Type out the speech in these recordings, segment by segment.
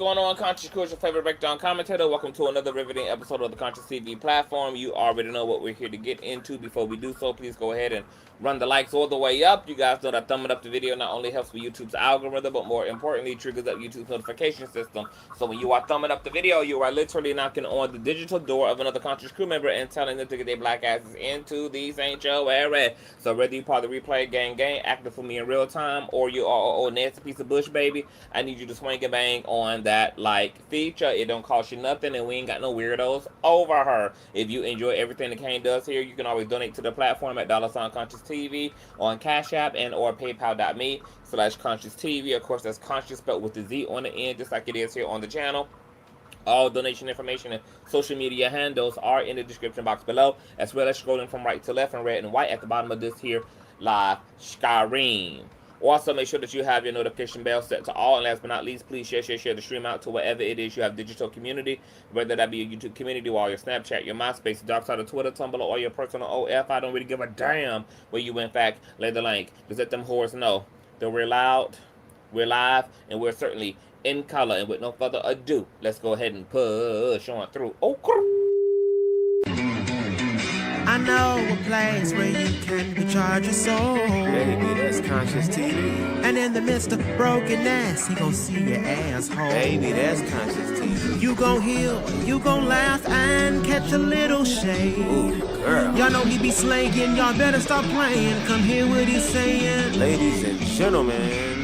going on, Conscious Cool, your favorite breakdown commentator? Welcome to another riveting episode of the Consciouztv platform. You already know what we're here to get into. Before we do so, please go ahead and run the likes all the way up. You guys know that thumbing up the video not only helps with YouTube's algorithm, but more importantly, triggers up YouTube's notification system. So when you are thumbing up the video, you are literally knocking on the digital door of another Conscious Crew member and telling them to get their black asses into the sanctuary. So whether you part of the replay gang, active for me in real time, or you are a nasty piece of bush, baby, I need you to swing and bang on that like feature. It don't cost you nothing, and we ain't got no weirdos over her. If you enjoy everything that Kane does here, you can always donate to the platform at $Consciouztv on Cash App and or PayPal.me/Consciouztv. Of course, that's conscious spelled with the Z on the end, just like it is here on the channel. All donation information and social media handles are in the description box below, as well as scrolling from right to left and red and white at the bottom of this here live screen. Also, make sure that you have your notification bell set to all. And last but not least, please share the stream out to wherever it is you have digital community, whether that be a YouTube community or your Snapchat, your MySpace, dark side of Twitter, Tumblr, or your personal OF. I don't really give a damn where you, in fact, lay the link. Just let them whores know that we're loud, we're live, and we're certainly in color. And with no further ado, let's go ahead and push on through. Oh, I know a place where you can recharge your soul. Baby, that's Consciouztv. And in the midst of brokenness, he gon' see your asshole. Baby, that's Consciouztv. You gon' heal, you gon' laugh and catch a little shade. Ooh, girl. Y'all know he be slaying, y'all better stop playing. Come hear what he's saying. Ladies and gentlemen.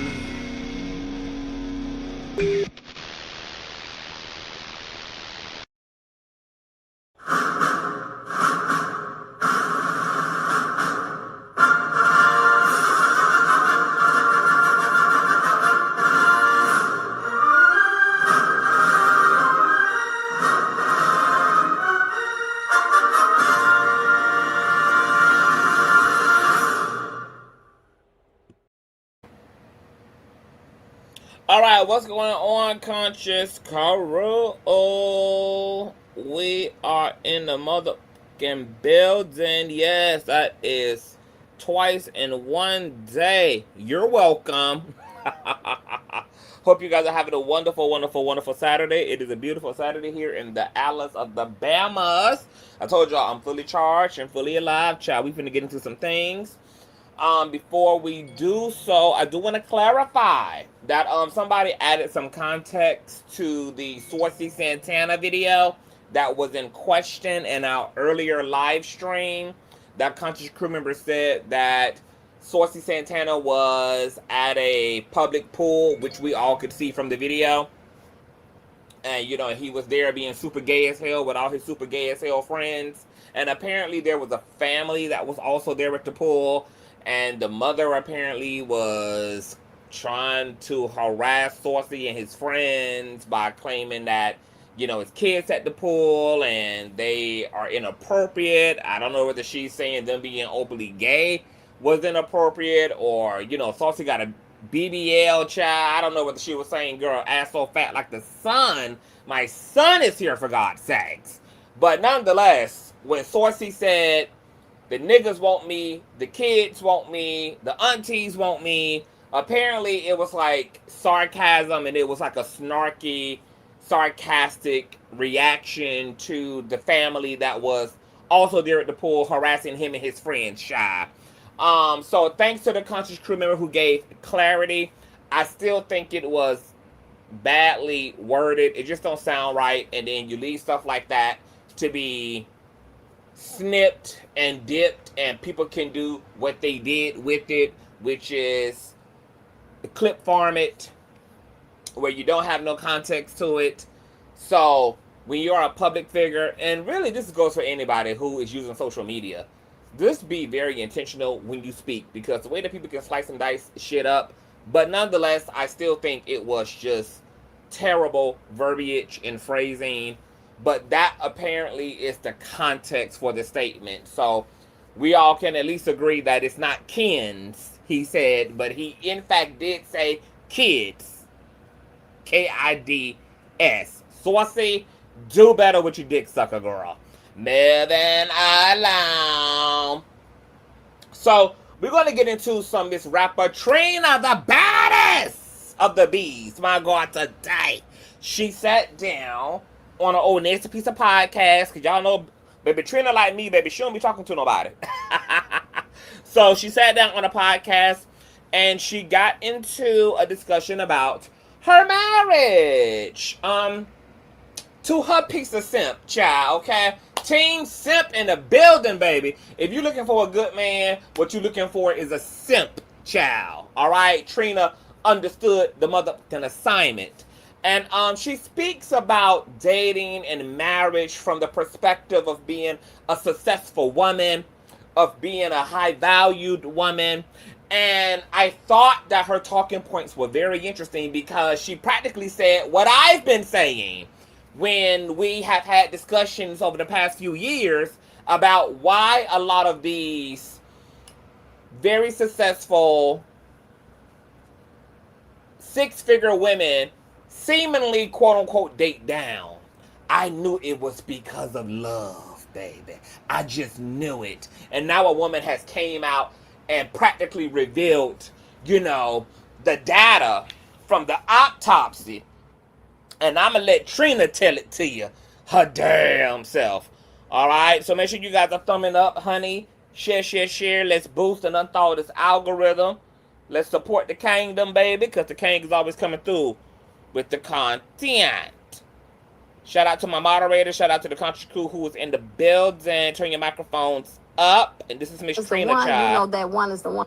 Alright, what's going on, Conscious Crew? We are in the motherfucking building. Yes, that is twice in one day. You're welcome. Hope you guys are having a wonderful, wonderful, wonderful Saturday. It is a beautiful Saturday here in the Alice of the Bahamas. I told y'all I'm fully charged and fully alive, child. We finna get into some things. Before we do so, I do want to clarify that somebody added some context to the Saucy Santana video that was in question in our earlier live stream. That Conscious Crew member said that Saucy Santana was at a public pool, which we all could see from the video. And, you know, he was there being super gay as hell with all his super gay as hell friends. And apparently there was a family that was also there at the pool. And the mother apparently was trying to harass Saucy and his friends by claiming that, you know, his kids at the pool and they are inappropriate. I don't know whether she's saying them being openly gay was inappropriate, or, you know, Saucy got a BBL child. I don't know whether she was saying, girl, ass so fat like the sun. My son is here, for God's sakes. But nonetheless, when Saucy said, the niggas want me, the kids want me, the aunties want me, apparently it was like sarcasm, and it was like a snarky, sarcastic reaction to the family that was also there at the pool harassing him and his friends, Shy. So thanks to the Conscious Crew member who gave clarity. I still think it was badly worded. It just don't sound right, and then you leave stuff like that to be snipped and dipped, and people can do what they did with it, which is clip farm it, where you don't have no context to it. So when you're a public figure, and really this goes for anybody who is using social media, just be very intentional when you speak, because the way that people can slice and dice shit up. But nonetheless, I still think it was just terrible verbiage and phrasing. But that apparently is the context for the statement. So we all can at least agree that it's not kins, he said, but he in fact did say kids. K-I-D-S. Saucy, do better with your dick sucker, girl. Moving along. So we're going to get into some Miss Rapper Trina, the baddest of the beast. My God, today she sat down on an old nasty piece of podcast, because y'all know, baby Trina like me, baby, she don't be talking to nobody. So she sat down on a podcast and she got into a discussion about her marriage. To her piece of simp, child, okay? Team simp in the building, baby. If you're looking for a good man, what you're looking for is a simp, child. All right? Trina understood the motherfucking assignment. And she speaks about dating and marriage from the perspective of being a successful woman, of being a high-valued woman. And I thought that her talking points were very interesting, because she practically said what I've been saying when we have had discussions over the past few years about why a lot of these very successful six-figure women seemingly quote-unquote date down. I knew it was because of love, baby. I just knew it. And now a woman has came out and practically revealed, the data from the autopsy. And I'm going to let Trina tell it to you, her damn self. All right? So make sure you guys are thumbing up, honey. Share. Let's boost and unthaw this algorithm. Let's support the kingdom, baby, because the king is always coming through with the content. Shout out to my moderator. Shout out to the country crew who is in the building. Turn your microphones up. And this is Miss Trina, child. You know that one is the one.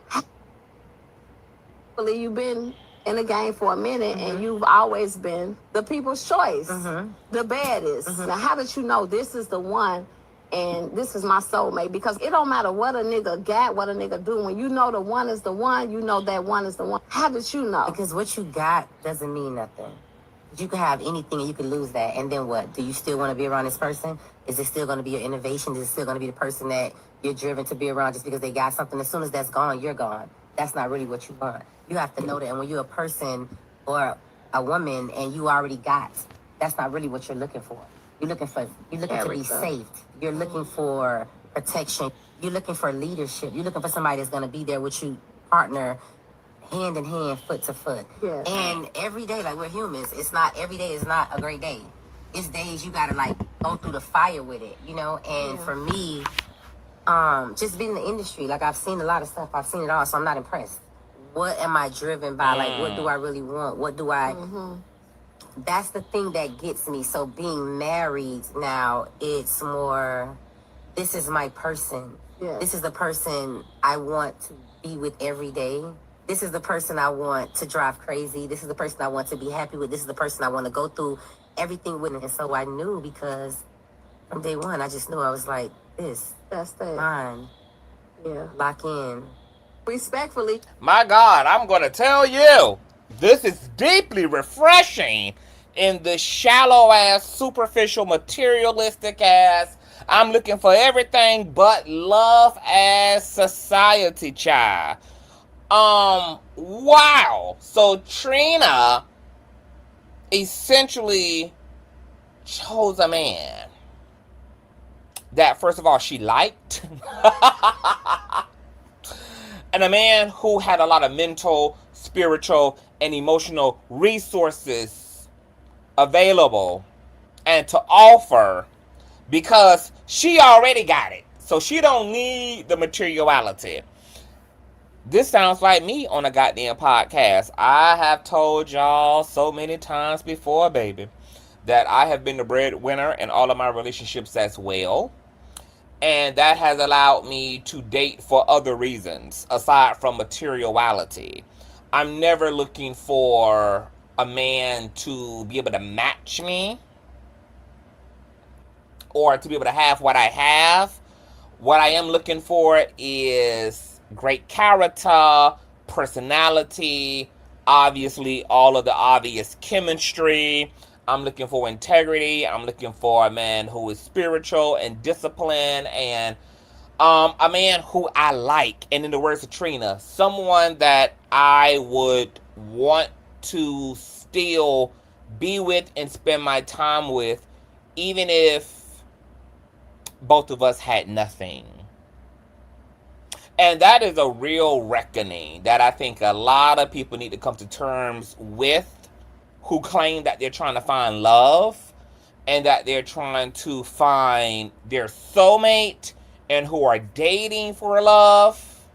You've been in the game for a minute, and you've always been the people's choice, the baddest. Now, how did you know this is the one and this is my soulmate? Because it don't matter what a nigga got, what a nigga do. When you know the one is the one, you know that one is the one. How did you know? Because what you got doesn't mean nothing. You can have anything and you can lose that. And then what? Do you still want to be around this person? Is it still going to be your innovation? Is it still going to be the person that you're driven to be around just because they got something? As soon as that's gone, you're gone. That's not really what you want. You have to know that. And when you're a person or a woman and you already got, that's not really what you're looking for. You're looking to be safe. You're looking for protection. You're looking for leadership. You're looking for somebody that's going to be there with you, partner, hand in hand, foot to foot. Yeah. And every day, like, we're humans, every day is not a great day. It's days you got to go through the fire with it, And for me, just being in the industry, I've seen a lot of stuff. I've seen it all, so I'm not impressed. What am I driven by? What do I really want? What do I... That's the thing that gets me. So being married now, it's more, this is my person. Yeah. This is the person I want to be with every day. This is the person I want to drive crazy. This is the person I want to be happy with. This is the person I want to go through everything with. And so I knew, because from day one, I just knew. I was like, that's mine. Yeah. Lock in. Respectfully. My God, I'm going to tell you, this is deeply refreshing in the shallow-ass, superficial, materialistic-ass, I'm looking for everything but love-ass society, child. Wow. So Trina essentially chose a man that, first of all, she liked. And a man who had a lot of mental, spiritual, and emotional resources available and to offer, because she already got it. So she don't need the materiality. This sounds like me on a goddamn podcast. I have told y'all so many times before, baby, that I have been the breadwinner in all of my relationships as well. And that has allowed me to date for other reasons aside from materiality. I'm never looking for a man to be able to match me or to be able to have what I have. What I am looking for is great character, personality, obviously all of the obvious chemistry. I'm looking for integrity. I'm looking for a man who is spiritual and disciplined, and a man who I like. And in the words of Trina, someone that I would want to still be with and spend my time with, even if both of us had nothing. And that is a real reckoning that I think a lot of people need to come to terms with, who claim that they're trying to find love and that they're trying to find their soulmate and who are dating for love.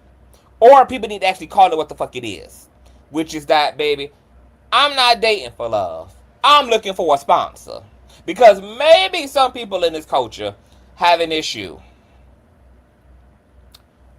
Or people need to actually call it what the fuck it is, which is that, baby, I'm not dating for love. I'm looking for a sponsor. Because maybe some people in this culture have an issue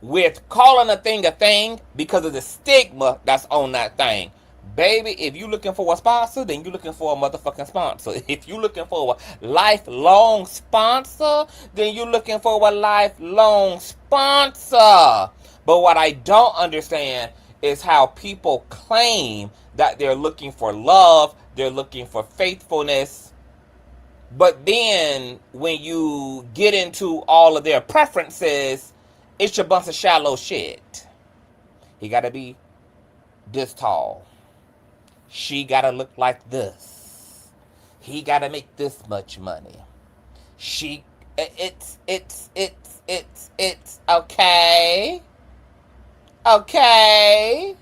with calling a thing because of the stigma that's on that thing. Baby, if you looking for a sponsor, then you looking for a motherfucking sponsor. If you looking for a lifelong sponsor, then you looking for a lifelong sponsor. But what I don't understand is how people claim that they're looking for love, they're looking for faithfulness, but then when you get into all of their preferences, it's a bunch of shallow shit. He gotta be this tall. She gotta look like this. He gotta make this much money. It's okay. Okay.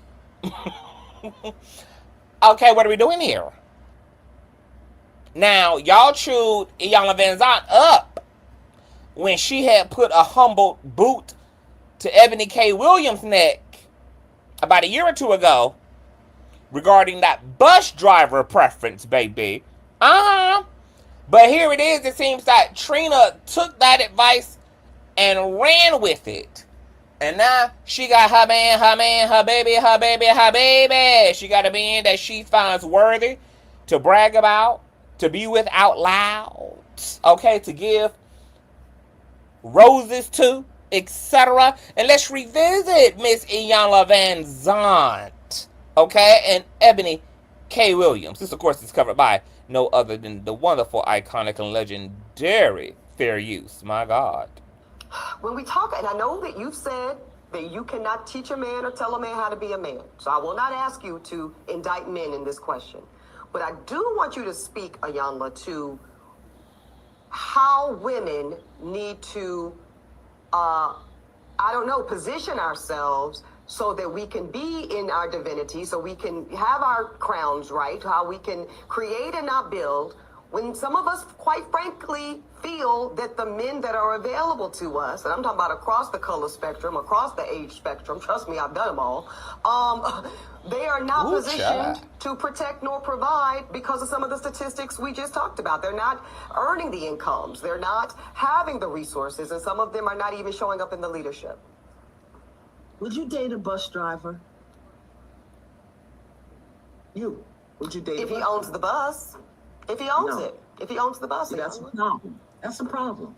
Okay, what are we doing here? Now, y'all chewed Iyanla Vanzant up when she had put a humble boot to Ebony K. Williams' neck about a year or two ago regarding that bus driver preference, baby. But here it is. It seems that Trina took that advice and ran with it. And now she got her man, her baby. She got a man that she finds worthy to brag about, to be with out loud, okay, to give roses to, etc. And let's revisit Miss Iyanla Vanzant, okay, and Ebony K. Williams. This, of course, is covered by no other than the wonderful, iconic, and legendary Fair Use. My God. When we talk, and I know that you've said that you cannot teach a man or tell a man how to be a man. So I will not ask you to indict men in this question. But I do want you to speak, Iyanla, to how women need to, position ourselves so that we can be in our divinity, so we can have our crowns right, how we can create and not build, when some of us, quite frankly, feel that the men that are available to us, and I'm talking about across the color spectrum, across the age spectrum, trust me, I've done them all, they are not positioned to protect nor provide because of some of the statistics we just talked about. They're not earning the incomes. They're not having the resources, and some of them are not even showing up in the leadership. Would you date a bus driver? Would you date if he owns the bus? If he owns it. If he owns the bus. That's a problem. That's a problem.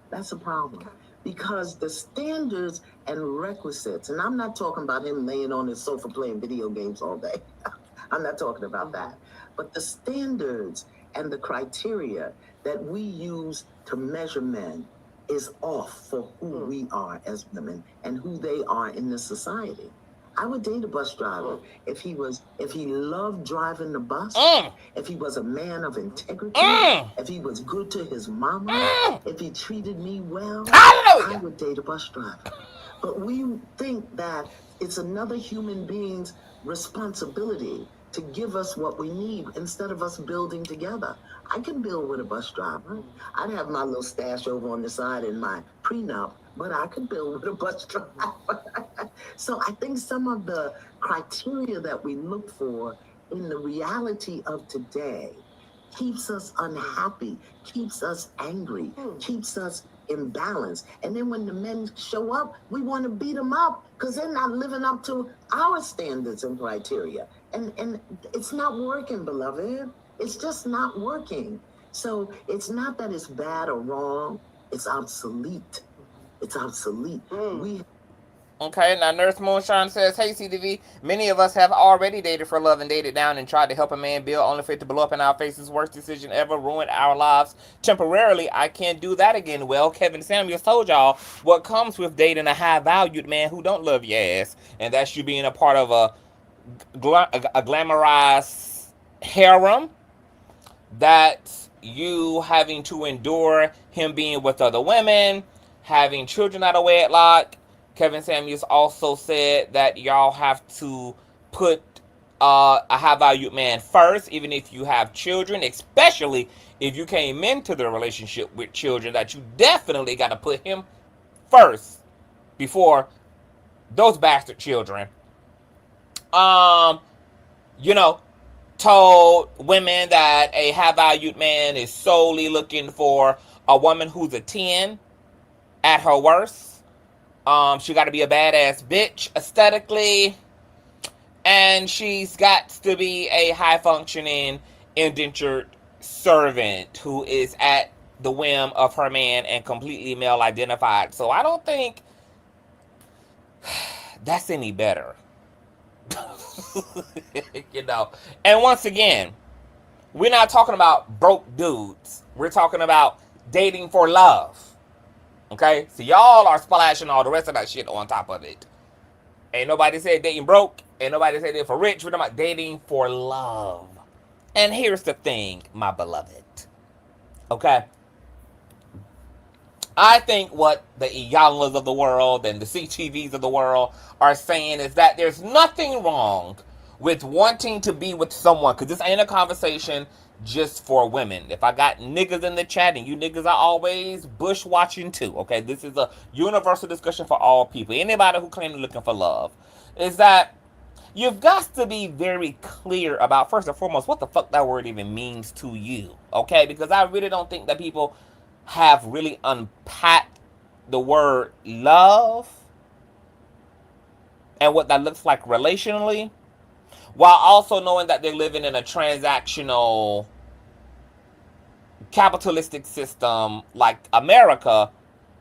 That's a problem. Okay. Because the standards and requisites, and I'm not talking about him laying on his sofa playing video games all day. I'm not talking about that. But the standards and the criteria that we use to measure men is off for who we are as women and who they are in this society. I would date a bus driver if he loved driving the bus, if he was a man of integrity, if he was good to his mama, if he treated me well, I would date a bus driver. But we think that it's another human being's responsibility to give us what we need instead of us building together. I can build with a bus driver. I'd have my little stash over on the side in my prenup, but I could build with a bus driver. So I think some of the criteria that we look for in the reality of today keeps us unhappy, keeps us angry, keeps us imbalance. And then when the men show up, we want to beat them up because they're not living up to our standards and criteria. And it's not working, beloved. It's just not working. So it's not that it's bad or wrong. It's obsolete. It's obsolete. Okay, now Nurse Moonshine says, hey CTV, many of us have already dated for love and dated down and tried to help a man build only for it to blow up in our faces. Worst decision ever, ruined our lives temporarily. I can't do that again. Well, Kevin Samuels told y'all what comes with dating a high-valued man who don't love your ass, and that's you being a part of a glamorized harem, that's you having to endure him being with other women, having children out of wedlock, Kevin Samuels also said that y'all have to put a high valued man first, even if you have children, especially if you came into the relationship with children, that you definitely got to put him first before those bastard children. You know, told women that a high valued man is solely looking for a woman who's a 10 at her worst. She got to be a badass bitch aesthetically, and she's got to be a high functioning indentured servant who is at the whim of her man and completely male identified. So I don't think that's any better. You know, and once again, we're not talking about broke dudes. We're talking about dating for love. Okay? So y'all are splashing all the rest of that shit on top of it. Ain't nobody said dating broke. Ain't nobody said dating for rich. We're talking about dating for love. And here's the thing, my beloved. Okay? I think what the Iyanlas of the world and the CTVs of the world are saying is that there's nothing wrong with wanting to be with someone, because this ain't a conversation just for women. If I got niggas in the chat, and you niggas are always bush watching too, okay? This is a universal discussion for all people. Anybody who claims they're looking for love. Is that you've got to be very clear about, first and foremost, what the fuck that word even means to you, okay? Because I really don't think that people have really unpacked the word love and what that looks like relationally, while also knowing that they're living in a transactional capitalistic system like America,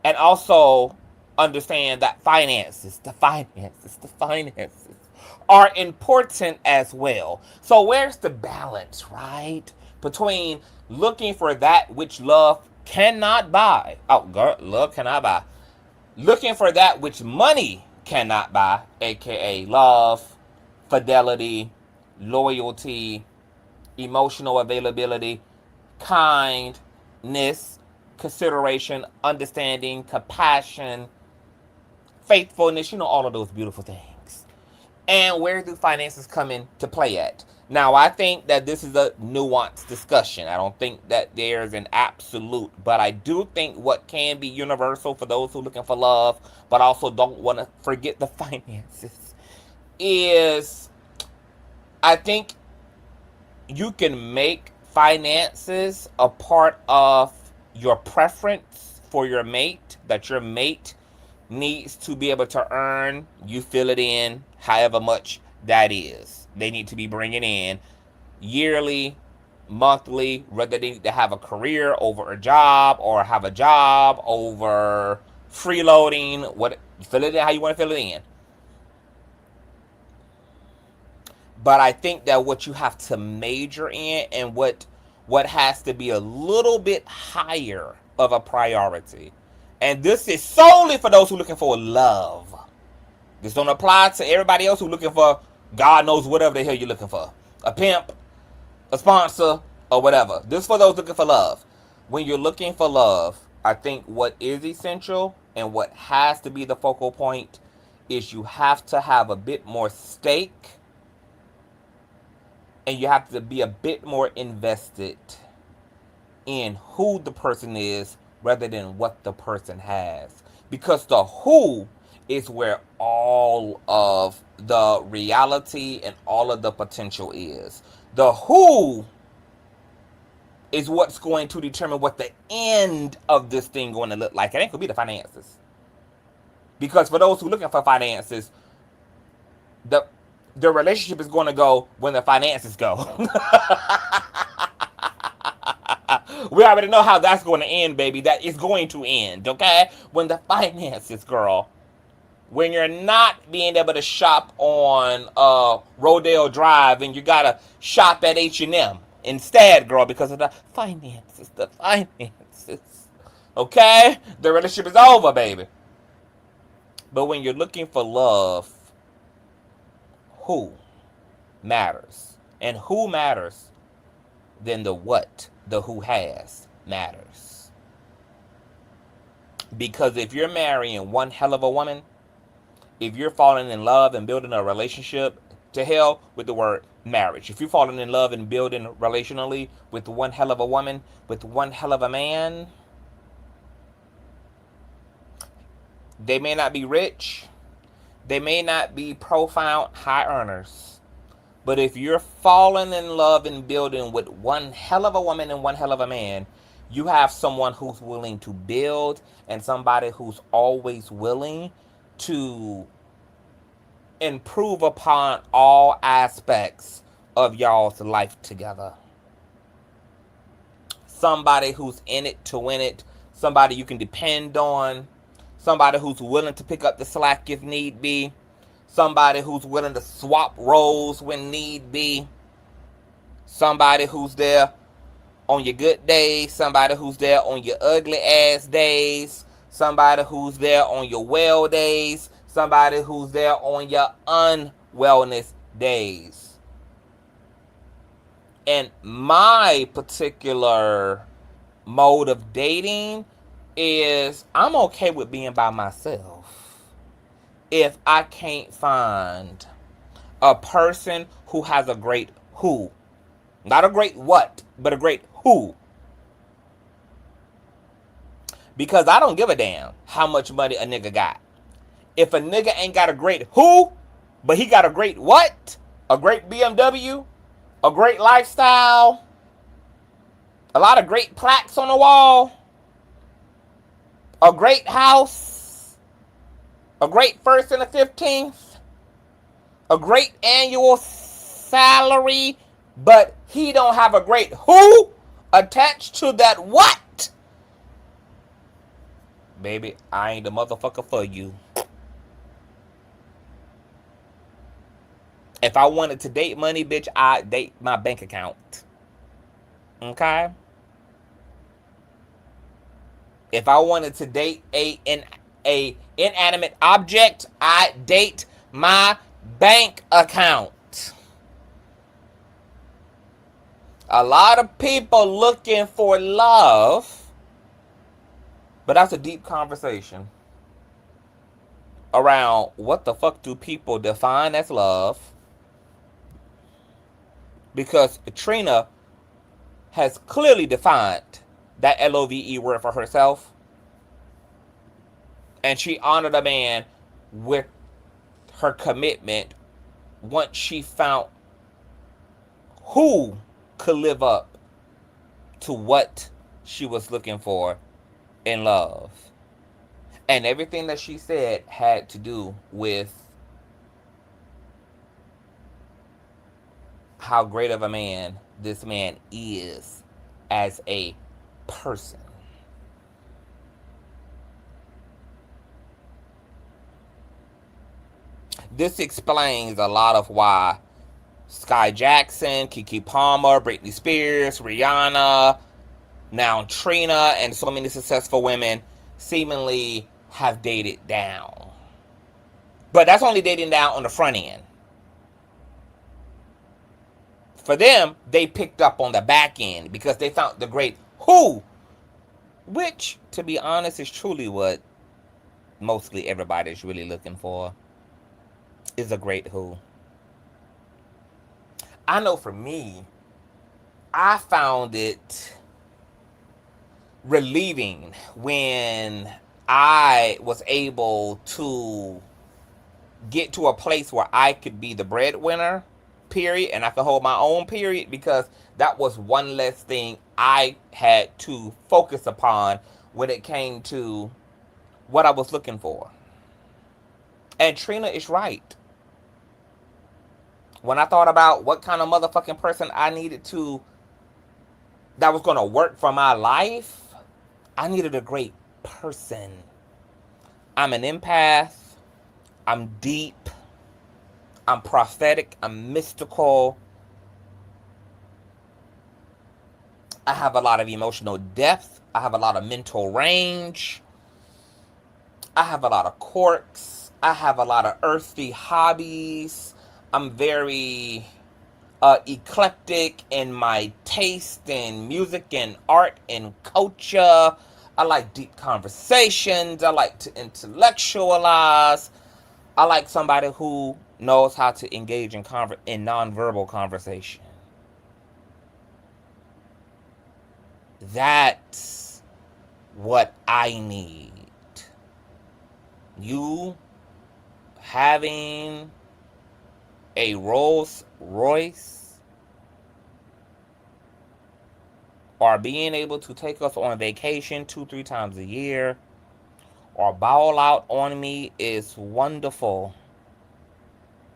and also understand that the finances are important as well. So where's the balance, right? Between looking for that which love cannot buy. Oh, girl, love cannot buy. Looking for that which money cannot buy, aka love, fidelity, loyalty, emotional availability, kindness, consideration, understanding, compassion, faithfulness, all of those beautiful things. And where do finances come into play at? Now, I think that this is a nuanced discussion. I don't think that there's an absolute, but I do think what can be universal for those who are looking for love, but also don't want to forget the finances, is I think you can make finances a part of your preference for your mate, that your mate needs to be able to earn. You fill it in however much that is. They need to be bringing in yearly, monthly, whether they need to have a career over a job or have a job over freeloading. What, fill it in how you want to fill it in. But I think that what you have to major in, and what has to be a little bit higher of a priority, and this is solely for those who are looking for love. This don't apply to everybody else who's looking for God knows whatever the hell you're looking for. A pimp, a sponsor, or whatever. This is for those looking for love. When you're looking for love, I think what is essential and what has to be the focal point is you have to have a bit more stake, and you have to be a bit more invested in who the person is rather than what the person has. Because the who is where all of the reality and all of the potential is. The who is what's going to determine what the end of this thing going to look like. It ain't going to be the finances. Because for those who are looking for finances, the relationship is going to go when the finances go. We already know how that's going to end, baby. That is going to end, okay? When the finances, girl. When you're not being able to shop on Rodale Drive and you got to shop at H&M instead, girl, because of the finances. The finances. Okay? The relationship is over, baby. But when you're looking for love, who matters? And who matters, then the what, the who has matters. Because if you're marrying one hell of a woman, if you're falling in love and building a relationship, to hell with the word marriage. If you're falling in love and building relationally with one hell of a woman, with one hell of a man, they may not be rich, they may not be profound high earners, but if you're falling in love and building with one hell of a woman and one hell of a man, you have someone who's willing to build and somebody who's always willing to improve upon all aspects of y'all's life together. Somebody who's in it to win it, somebody you can depend on, somebody who's willing to pick up the slack if need be, somebody who's willing to swap roles when need be, somebody who's there on your good days, somebody who's there on your ugly ass days, somebody who's there on your well days, somebody who's there on your unwellness days. And my particular mode of dating is I'm okay with being by myself if I can't find a person who has a great who. Not a great what, but a great who. Because I don't give a damn how much money a nigga got. If a nigga ain't got a great who, but he got a great what? A great BMW? A great lifestyle? A lot of great plaques on the wall? A great house? A great 1st and a 15th? A great annual salary? But he don't have a great who attached to that what? Baby, I ain't the motherfucker for you. If I wanted to date money, bitch, I'd date my bank account. Okay? If I wanted to date a inanimate object, I'd date my bank account. A lot of people looking for love, but that's a deep conversation around what the fuck do people define as love. Because Trina has clearly defined that LOVE word for herself. And she honored a man with her commitment once she found who could live up to what she was looking for in love. And everything that she said had to do with how great of a man this man is as a person. This explains a lot of why Sky Jackson, Keke Palmer, Britney Spears, Rihanna, now Trina, and so many successful women seemingly have dated down. But that's only dating down on the front end. For them, they picked up on the back end because they found the great who, which, to be honest, is truly what mostly everybody's really looking for, is a great who. I know for me, I found it relieving when I was able to get to a place where I could be the breadwinner, period, and I could hold my own, period, because that was one less thing I had to focus upon when it came to what I was looking for. And Trina is right. When I thought about what kind of motherfucking person I needed to, that was going to work for my life, I needed a great person. I'm an empath. I'm deep. I'm prophetic. I'm mystical. I have a lot of emotional depth. I have a lot of mental range. I have a lot of quirks. I have a lot of earthy hobbies. I'm very eclectic in my taste in music and art and culture. I like deep conversations. I like to intellectualize. I like somebody who knows how to engage in nonverbal conversation. That's what I need. You having a Rolls Royce or being able to take us on vacation 2-3 times a year or ball out on me is wonderful.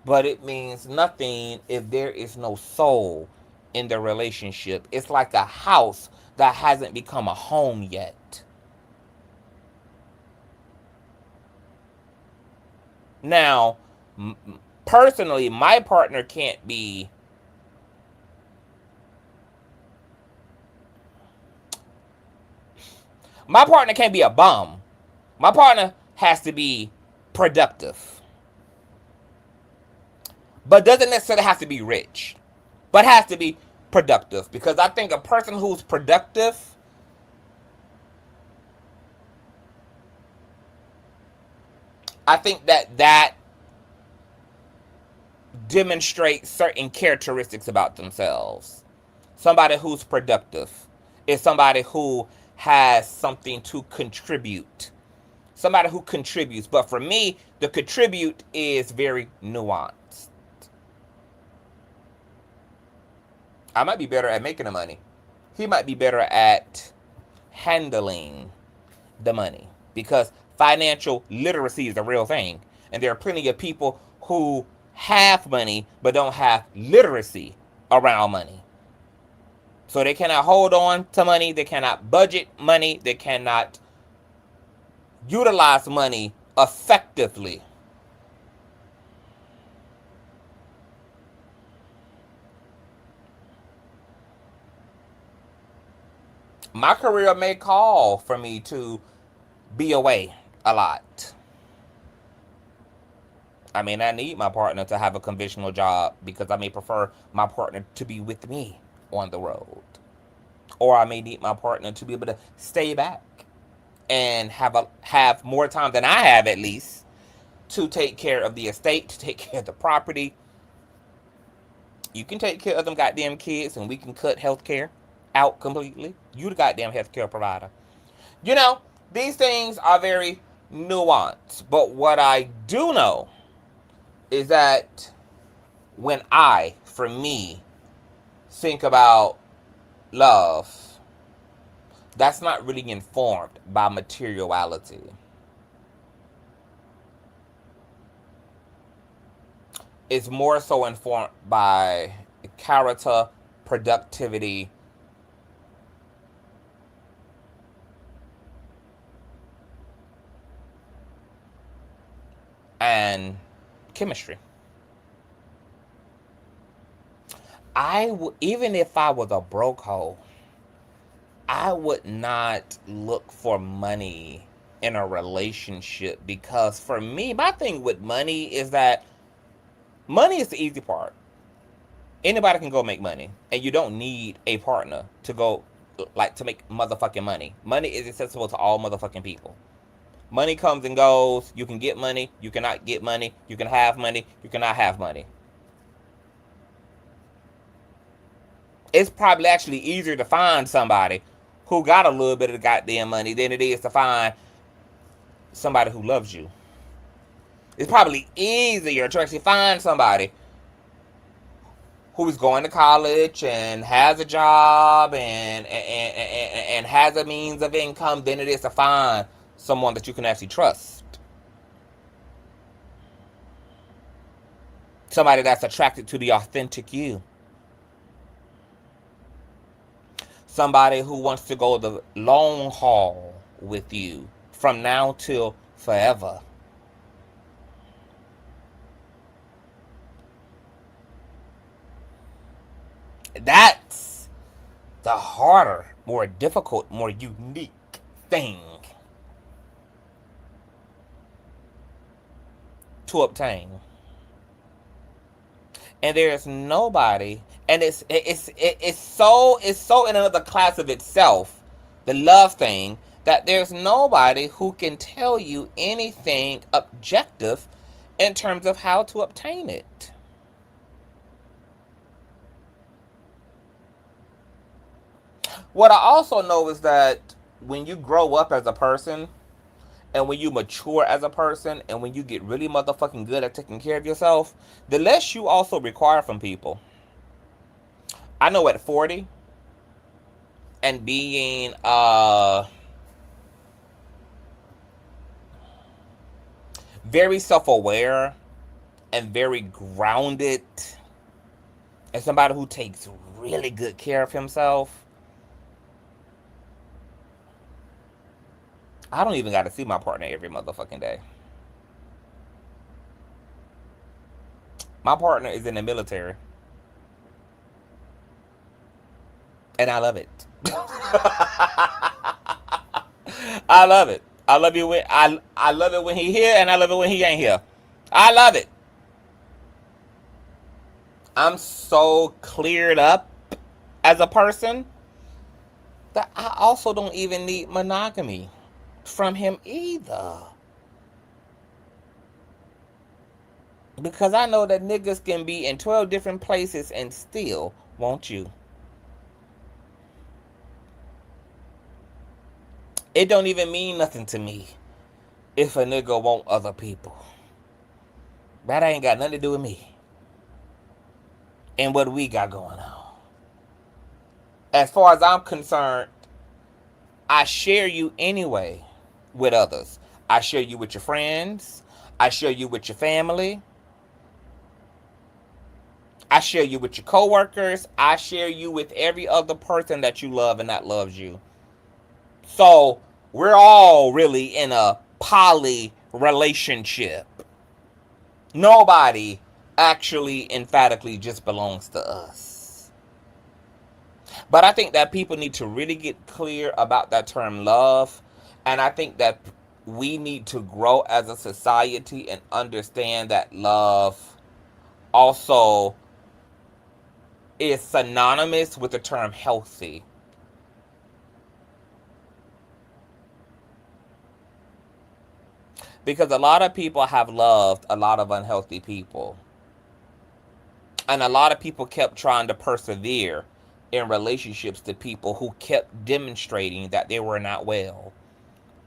But it means nothing if there is no soul in the relationship. It's like a house that hasn't become a home yet. Now, personally, my partner can't be a bum. My partner has to be productive. But doesn't necessarily have to be rich. But has to be productive. Because I think a person who's productive, I think that demonstrates certain characteristics about themselves. Somebody who's productive is somebody who has something to contribute. Somebody who contributes. But for me, the contribute is very nuanced. I might be better at making the money. He might be better at handling the money. Because financial literacy is a real thing. And there are plenty of people who have money but don't have literacy around money. So they cannot hold on to money. They cannot budget money. They cannot utilize money effectively. My career may call for me to be away a lot. I may not need my partner to have a conventional job because I may prefer my partner to be with me on the road. Or I may need my partner to be able to stay back and have more time than I have, at least, to take care of the estate, to take care of the property. You can take care of them goddamn kids and we can cut healthcare out completely. You the goddamn healthcare provider. You know, these things are very nuanced. But what I do know is that when I, for me, think about love, that's not really informed by materiality. It's more so informed by character, productivity, and chemistry. Even if I was a broke hoe, I would not look for money in a relationship because for me, my thing with money is that money is the easy part. Anybody can go make money, and you don't need a partner to go to make motherfucking money. Money is accessible to all motherfucking people. Money comes and goes. You can get money. You cannot get money. You can have money. You cannot have money. It's probably actually easier to find somebody who got a little bit of the goddamn money than it is to find somebody who loves you. It's probably easier to actually find somebody who's going to college and has a job and has a means of income than it is to find someone that you can actually trust. Somebody that's attracted to the authentic you. Somebody who wants to go the long haul with you from now till forever. That's the harder, more difficult, more unique thing to obtain. And there's nobody, and it's so in another class of itself, the love thing, that there's nobody who can tell you anything objective in terms of how to obtain it. What I also know is that when you grow up as a person, and when you mature as a person, and when you get really motherfucking good at taking care of yourself, the less you also require from people. I know at 40 and being very self-aware and very grounded, and somebody who takes really good care of himself, I don't even got to see my partner every motherfucking day. My partner is in the military, and I love it. I love it. I love you when I love it when he here, and I love it when he ain't here. I love it. I'm so cleared up as a person that I also don't even need monogamy from him either. Because I know that niggas can be in 12 different places and still want you. It don't even mean nothing to me if a nigga want other people. That ain't got nothing to do with me and what we got going on. As far as I'm concerned, I share you anyway with others. I share you with your friends. I share you with your family. I share you with your coworkers. I share you with every other person that you love and that loves you. So we're all really in a poly relationship. Nobody actually emphatically just belongs to us. But I think that people need to really get clear about that term love. And I think that we need to grow as a society and understand that love also is synonymous with the term healthy. Because a lot of people have loved a lot of unhealthy people. And a lot of people kept trying to persevere in relationships to people who kept demonstrating that they were not well.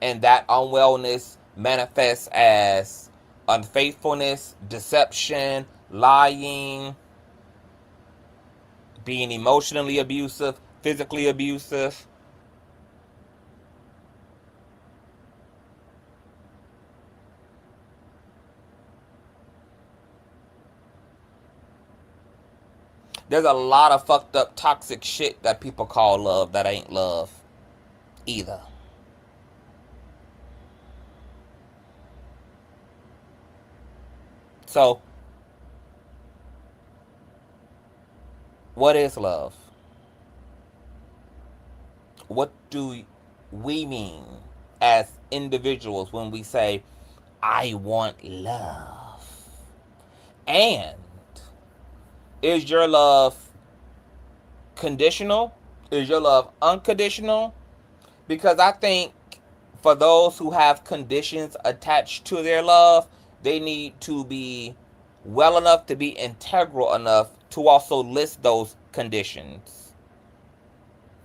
And that unwellness manifests as unfaithfulness, deception, lying, being emotionally abusive, physically abusive. There's a lot of fucked up toxic shit that people call love that ain't love either. So, what is love? What do we mean as individuals when we say, I want love? And is your love conditional? Is your love unconditional? Because I think for those who have conditions attached to their love, they need to be well enough to be integral enough to also list those conditions.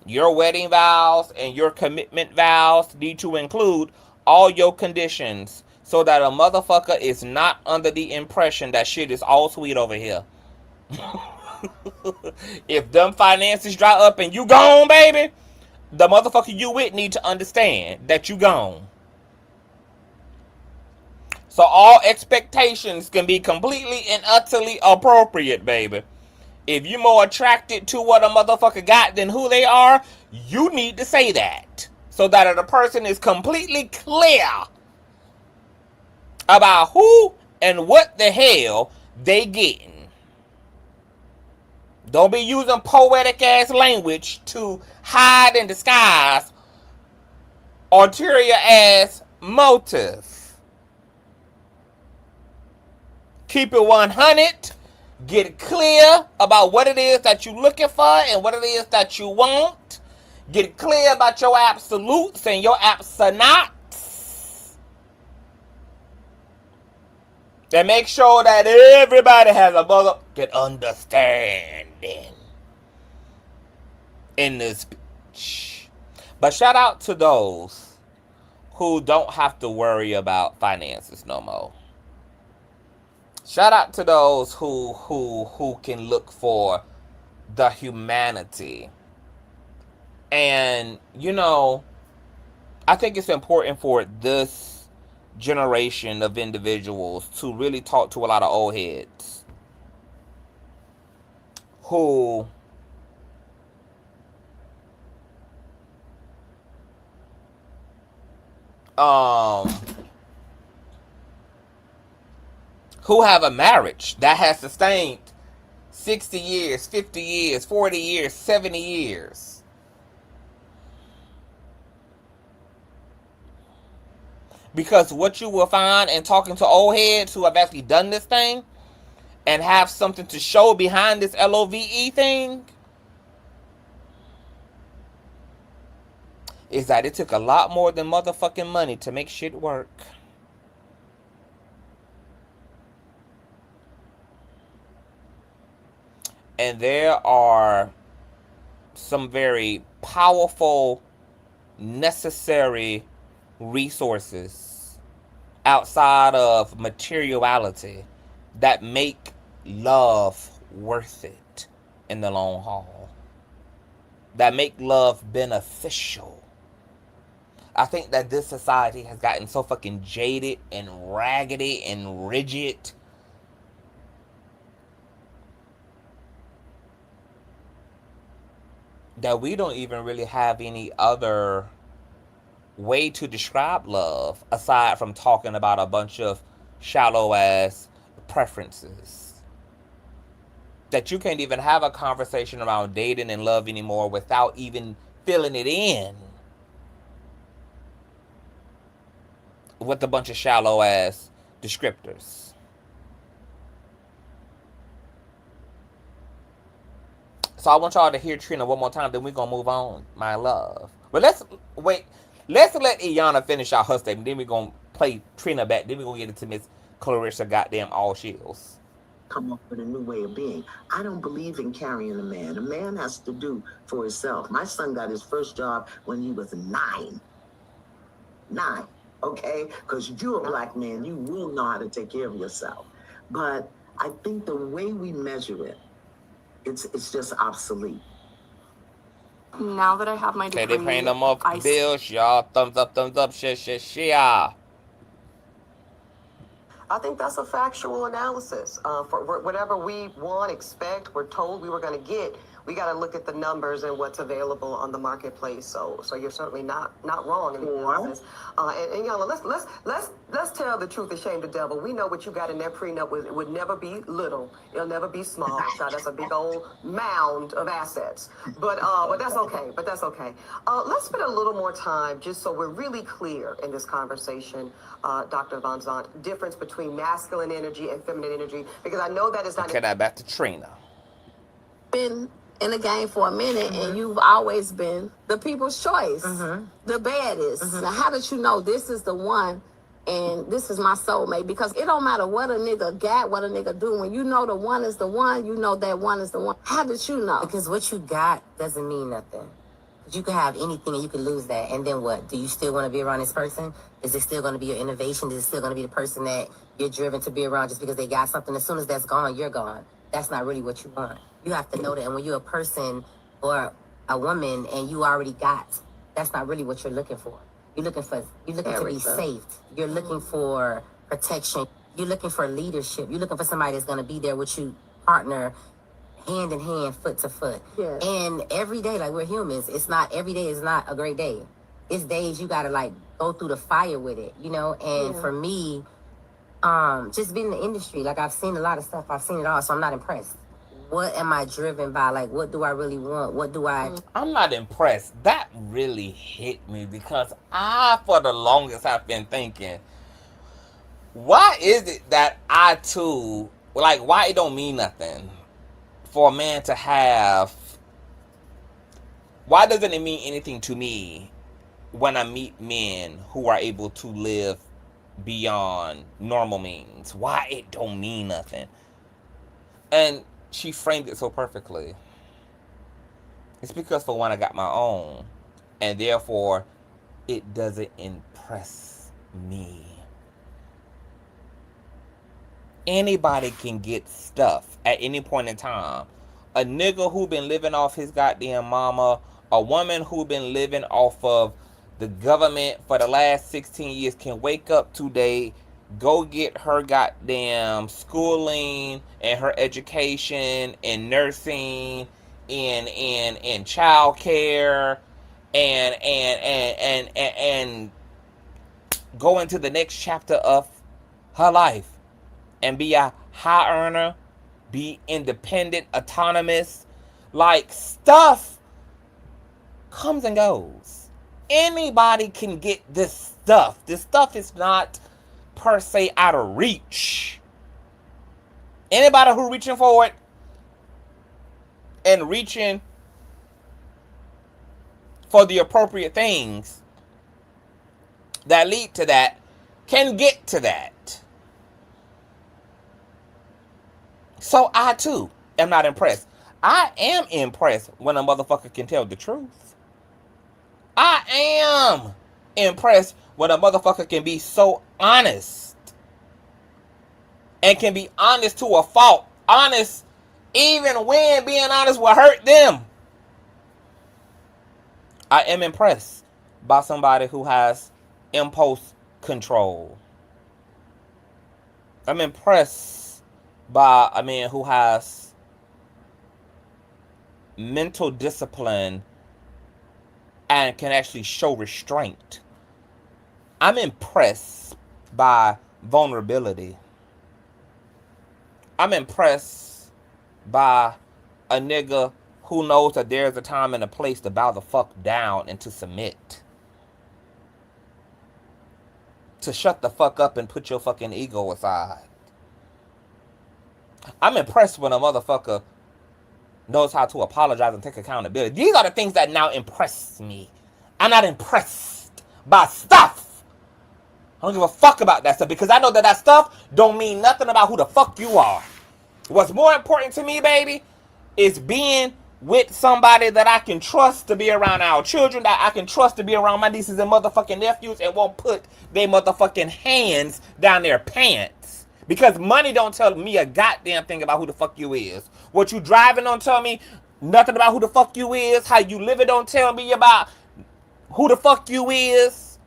Your wedding vows and your commitment vows need to include all your conditions so that a motherfucker is not under the impression that shit is all sweet over here. If them finances dry up and you gone, baby, the motherfucker you with need to understand that you gone. So all expectations can be completely and utterly appropriate, baby. If you're more attracted to what a motherfucker got than who they are, you need to say that. So that a person is completely clear about who and what the hell they getting. Don't be using poetic ass language to hide and disguise ulterior ass motive. Keep it 100. Get clear about what it is that you're looking for and what it is that you want. Get clear about your absolutes and your absolutes. And make sure that everybody has a motherfucking understanding in this bitch. But shout out to those who don't have to worry about finances no more. Shout out to those who can look for the humanity. And, you know, I think it's important for this generation of individuals to really talk to a lot of old heads who have a marriage that has sustained 60 years, 50 years, 40 years, 70 years. Because what you will find in talking to old heads who have actually done this thing and have something to show behind this LOVE thing is that it took a lot more than motherfucking money to make shit work. And there are some very powerful, necessary resources outside of materiality that make love worth it in the long haul. That make love beneficial. I think that this society has gotten so fucking jaded and raggedy and rigid that we don't even really have any other way to describe love aside from talking about a bunch of shallow ass preferences. That you can't even have a conversation around dating and love anymore without even filling it in with a bunch of shallow ass descriptors. So I want y'all to hear Trina one more time, then we're gonna move on, my love. But let's let Iyanna finish out her statement, then we're gonna play Trina back, then we're gonna get into Miss Claressa goddamn all shills. Come up with a new way of being. I don't believe in carrying a man. A man has to do for himself. My son got his first job when he was 9. 9, okay? Because you're a black man, you will know how to take care of yourself. But I think the way we measure it, it's just obsolete. Now that I have my degree, Okay, they paying them off bills, y'all. Thumbs up, shit. I think that's a factual analysis. For whatever we want, expect, we're told we were going to get, we got to look at the numbers and what's available on the marketplace. So you're certainly not wrong in the analysis. And y'all, let's tell the truth and shame the devil. We know what you got in that prenup would never be little. It'll never be small. So that's a big old mound of assets. But that's okay. Let's spend a little more time just so we're really clear in this conversation, Dr. Van Zandt, difference between masculine energy and feminine energy, because I know that is not. Okay, now back to Trina. Been in the game for a minute, and you've always been the people's choice, the baddest. Now, how did you know this is the one and this is my soulmate? Because it don't matter what a nigga got, what a nigga do. When you know the one is the one, you know that one is the one. How did you know? Because what you got doesn't mean nothing. You can have anything and you can lose that. And then what? Do you still want to be around this person? Is it still going to be your innovation? Is it still going to be the person that you're driven to be around just because they got something? As soon as that's gone, you're gone. That's not really what you want. You have to know that. And when you're a person or a woman and you already got, that's not really what you're looking for. You're looking to be safe. You're looking for protection. You're looking for leadership. You're looking for somebody that's going to be there with you, partner, hand in hand, foot to foot. Yeah. And every day, like, we're humans. It's not, every day is not a great day. It's days you got to, like, go through the fire with it, you know? And for me, just being in the industry, like, I've seen a lot of stuff. I've seen it all, so I'm not impressed. What am I driven by? Like, what do I really want? What do I... I'm not impressed. That really hit me because for the longest, I've been thinking, why is it that I, too, like, why it don't mean nothing for a man to have... Why doesn't it mean anything to me when I meet men who are able to live beyond normal means. Why it don't mean nothing. And she framed it so perfectly. It's because for one, I got my own. And therefore, it doesn't impress me. Anybody can get stuff at any point in time. A nigga who been living off his goddamn mama, a woman who been living off of the government for the last 16 years can wake up today, go get her goddamn schooling and her education and nursing and child care and go into the next chapter of her life and be a high earner, be independent, autonomous. Like, stuff comes and goes. Anybody can get this stuff. This stuff is not per se out of reach. Anybody who reaching for it and reaching for the appropriate things that lead to that can get to that. So I too am not impressed. I am impressed when a motherfucker can tell the truth. I am impressed when a motherfucker can be so honest. And can be honest to a fault. Honest even when being honest will hurt them. I am impressed by somebody who has impulse control. I'm impressed by a man who has mental discipline and can actually show restraint. I'm impressed by vulnerability. I'm impressed by a nigga who knows that there's a time and a place to bow the fuck down and to submit. To shut the fuck up and put your fucking ego aside. I'm impressed when a motherfucker knows how to apologize and take accountability. These are the things that now impress me. I'm not impressed by stuff. I don't give a fuck about that stuff because I know that that stuff don't mean nothing about who the fuck you are. What's more important to me, baby, is being with somebody that I can trust to be around our children, that I can trust to be around my nieces and motherfucking nephews and won't put their motherfucking hands down their pants. Because money don't tell me a goddamn thing about who the fuck you is. What you driving don't tell me nothing about who the fuck you is. How you living don't tell me about who the fuck you is.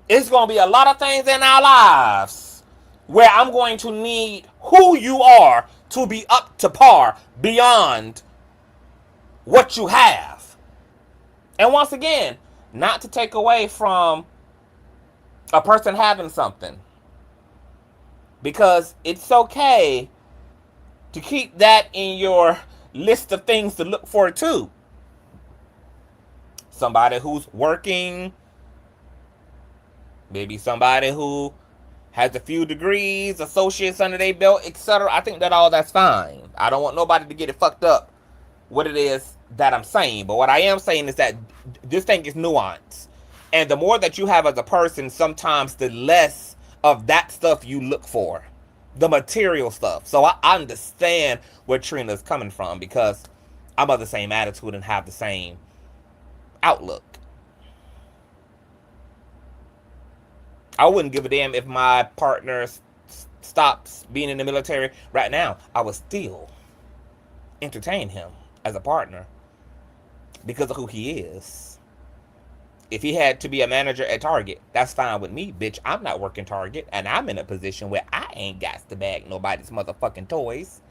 It's going to be a lot of things in our lives where I'm going to need who you are to be up to par beyond what you have. And once again, not to take away from a person having something. Because it's okay to keep that in your list of things to look for too. Somebody who's working. Maybe somebody who has a few degrees, associates under their belt, etc. I think that all that's fine. I don't want nobody to get it fucked up what it is that I'm saying. But what I am saying is that this thing is nuanced. And the more that you have as a person, sometimes the less of that stuff you look for. The material stuff. So I understand where Trina's coming from because I'm of the same attitude and have the same outlook. I wouldn't give a damn if my partner stops being in the military right now. I would still entertain him as a partner because of who he is. If he had to be a manager at Target, that's fine with me, bitch. I'm not working Target, and I'm in a position where I ain't got to bag nobody's motherfucking toys.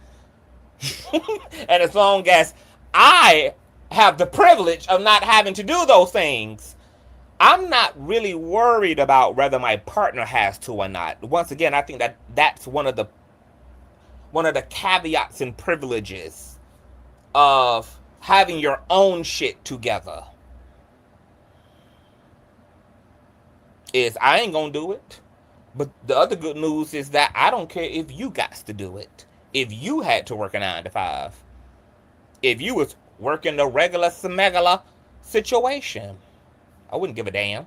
And as long as I have the privilege of not having to do those things, I'm not really worried about whether my partner has to or not. Once again, I think that that's one of the caveats and privileges of having your own shit together. Is I ain't gonna do it. But the other good news is that I don't care if you got to do it. If you had to work a 9 to 5. If you was working the regular situation. I wouldn't give a damn.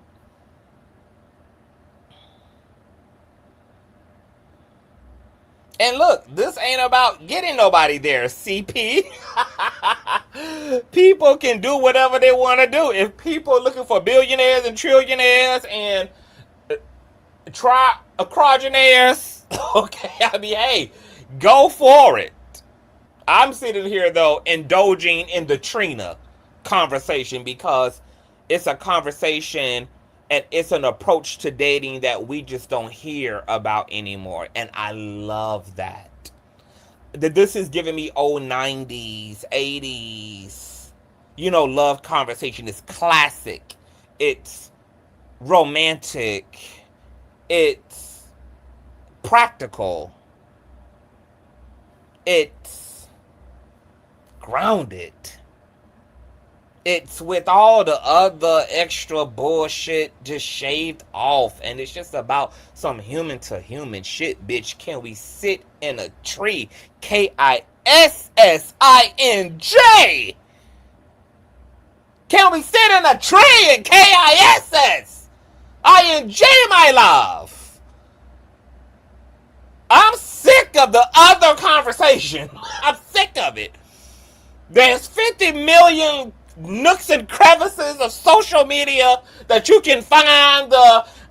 And look, this ain't about getting nobody there, CP. People can do whatever they want to do. If people are looking for billionaires and trillionaires and quadrillionaires, okay, I mean, hey, go for it. I'm sitting here, though, indulging in the Trina conversation because it's a conversation and it's an approach to dating that we just don't hear about anymore. And I love that. This is giving me old 90s, 80s. You know, love conversation is classic. It's romantic. It's practical. It's grounded. It's with all the other extra bullshit just shaved off. And it's just about some human to human shit, bitch. Can we sit in a tree? KISSINJ. Can we sit in a tree in KISSINJ, my love? I'm sick of the other conversation. I'm sick of it. There's 50 million nooks and crevices of social media that you can find.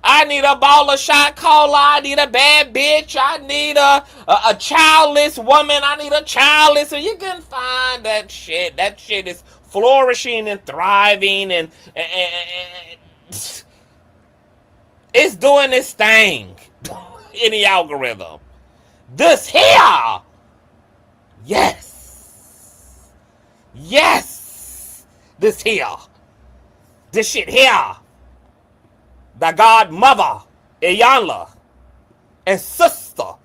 I need a baller shot caller. I need a bad bitch. I need a childless woman. I need a childless. So you can find that shit. That shit is flourishing and thriving and it's doing this thing in the algorithm. This here, yes, this here, this shit here, the godmother, Iyanla, and sister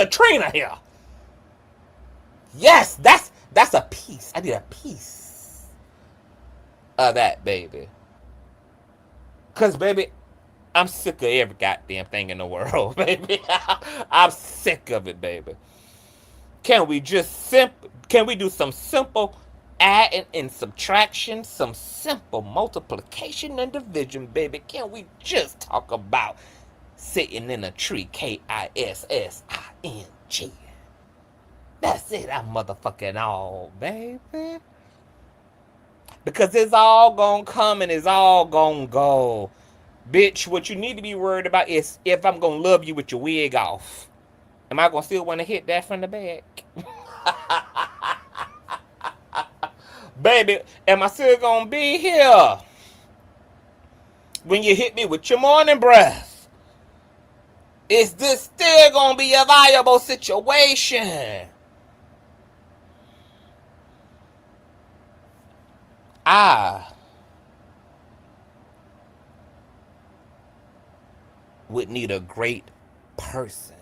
Trina here. Yes, that's a piece. I need a piece of that, baby. Cause baby, I'm sick of every goddamn thing in the world, baby. I'm sick of it, baby. Can we do some simple adding and subtraction, some simple multiplication and division, baby? Can we just talk about sitting in a tree, KISSING? That's it, I'm motherfucking all, baby. Because it's all gonna come and it's all gonna go. Bitch, what you need to be worried about is if I'm gonna love you with your wig off. Am I gonna still want to hit that from the back? Baby, am I still gonna be here when you hit me with your morning breath? Is this still gonna be a viable situation? I would need a great person.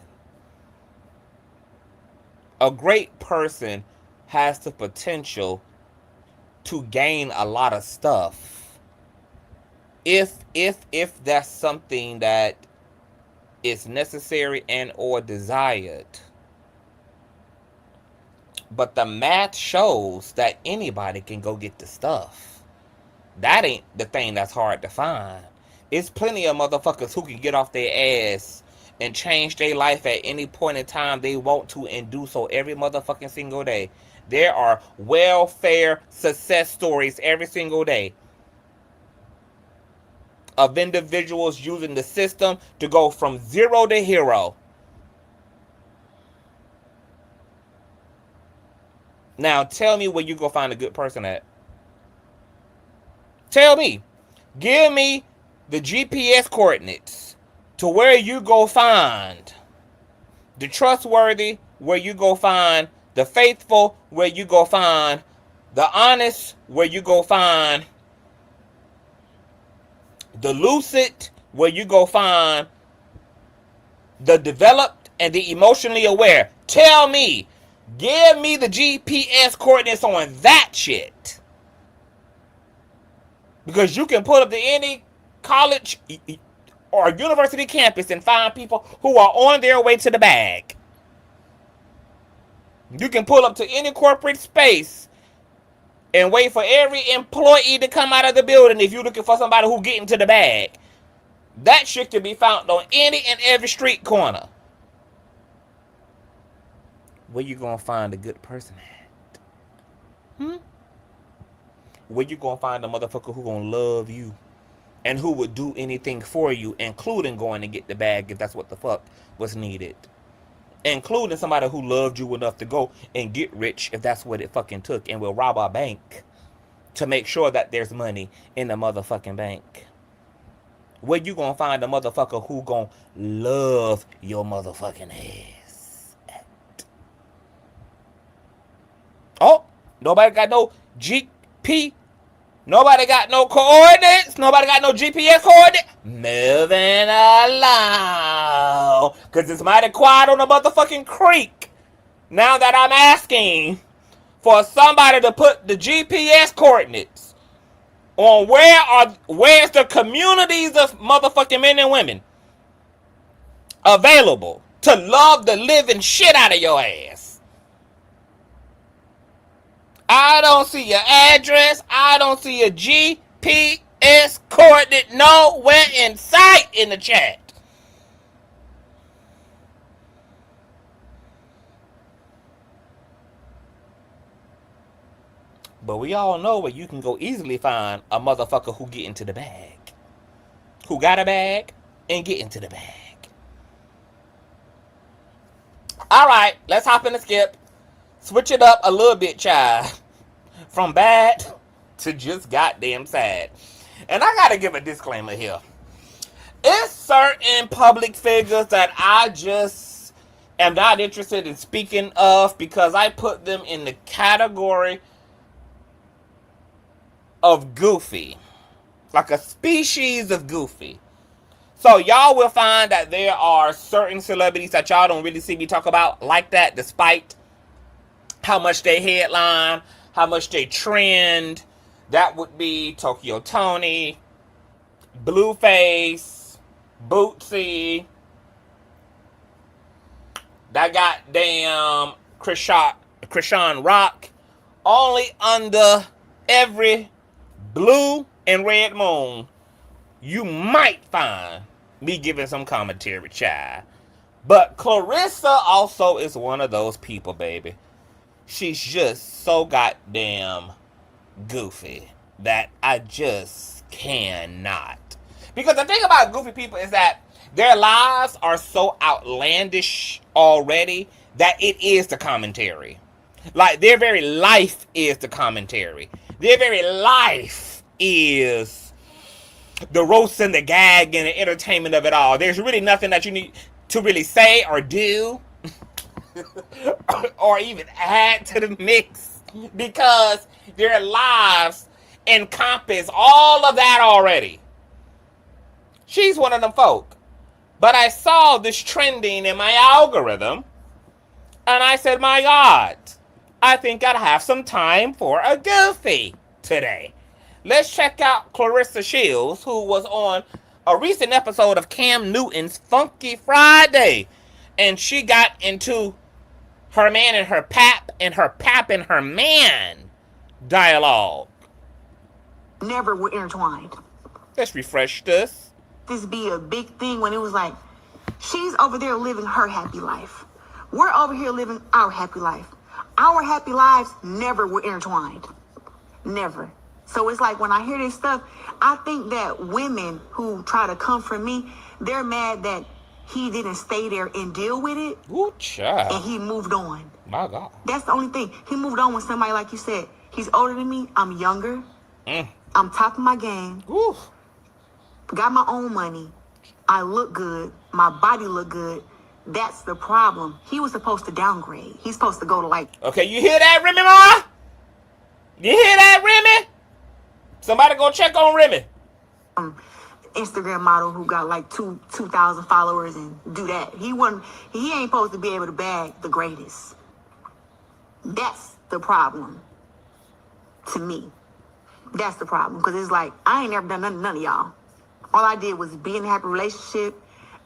A great person has the potential to gain a lot of stuff if that's something that is necessary and or desired. But the math shows that anybody can go get the stuff. That ain't the thing that's hard to find. It's plenty of motherfuckers who can get off their ass and change their life at any point in time they want to and do so every motherfucking single day. There are welfare success stories every single day of individuals using the system to go from zero to hero. Now tell me where you go find a good person at. Tell me. Give me the GPS coordinates to where you go find the trustworthy, where you go find the faithful, where you go find the honest, where you go find the lucid, where you go find the developed and the emotionally aware. Tell me. Give me the GPS coordinates on that shit. Because you can put up to any college or university campus and find people who are on their way to the bag. You can pull up to any corporate space and wait for every employee to come out of the building if you're looking for somebody who get into the bag. That shit can be found on any and every street corner. where you gonna find a good person at? Where you gonna find a motherfucker who gonna love you and who would do anything for you, including going to get the bag if that's what the fuck was needed, including somebody who loved you enough to go and get rich if that's what it fucking took, and will rob a bank to make sure that there's money in the motherfucking bank? Where you gonna find a motherfucker who gonna love your motherfucking ass at? Oh, nobody got no GP. Nobody got no coordinates. Nobody got no GPS coordinates. Moving along. Because it's mighty quiet on the motherfucking creek. Now that I'm asking for somebody to put the GPS coordinates on where's the communities of motherfucking men and women available to love the living shit out of your ass. I don't see your address. I don't see your GPS coordinate nowhere in sight in the chat. But we all know where you can go easily find a motherfucker who get into the bag. Who got a bag and get into the bag. Alright, let's hop in the skip. Switch it up a little bit, child. From bad to just goddamn sad. And I gotta give a disclaimer here. It's certain public figures that I just am not interested in speaking of because I put them in the category of goofy. Like a species of goofy. So y'all will find that there are certain celebrities that y'all don't really see me talk about like that, despite how much they headline, how much they trend. That would be Tokyo Tony, Blueface, Bootsy, that goddamn Krishan Rock. Only under every blue and red moon you might find me giving some commentary, child. But Claressa also is one of those people, baby. She's just so goddamn goofy that I just cannot. Because the thing about goofy people is that their lives are so outlandish already that it is the commentary. Like, their very life is the commentary. Their very life is the roast and the gag and the entertainment of it all. There's really nothing that you need to really say or do or even add to the mix, because their lives encompass all of that already. She's one of them folk. But I saw this trending in my algorithm, and I said, my God, I think I'd have some time for a goofy today. Let's check out Claressa Shields, who was on a recent episode of Cam Newton's Funky Friday. And she got into her man and her pap, and her pap and her man dialogue. Never were intertwined. Let's refresh this. This be a big thing when it was like, she's over there living her happy life. We're over here living our happy life. Our happy lives never were intertwined. Never. So it's like when I hear this stuff, I think that women who try to come for me, they're mad that he didn't stay there and deal with it. Ooh, child. And he moved on. My God. That's the only thing. He moved on with somebody, like you said. He's older than me. I'm younger. I'm top of my game. Ooh. Got my own money. I look good. My body look good. That's the problem. He was supposed to downgrade. He's supposed to go to like... Okay, you hear that, Remy, ma? You hear that, Remy? Somebody go check on Remy. Instagram model who got like 2,000 followers and do that. He ain't supposed to be able to bag the greatest. That's the problem to me. That's the problem. Because it's like, I ain't never done none of y'all. All I did was be in a happy relationship,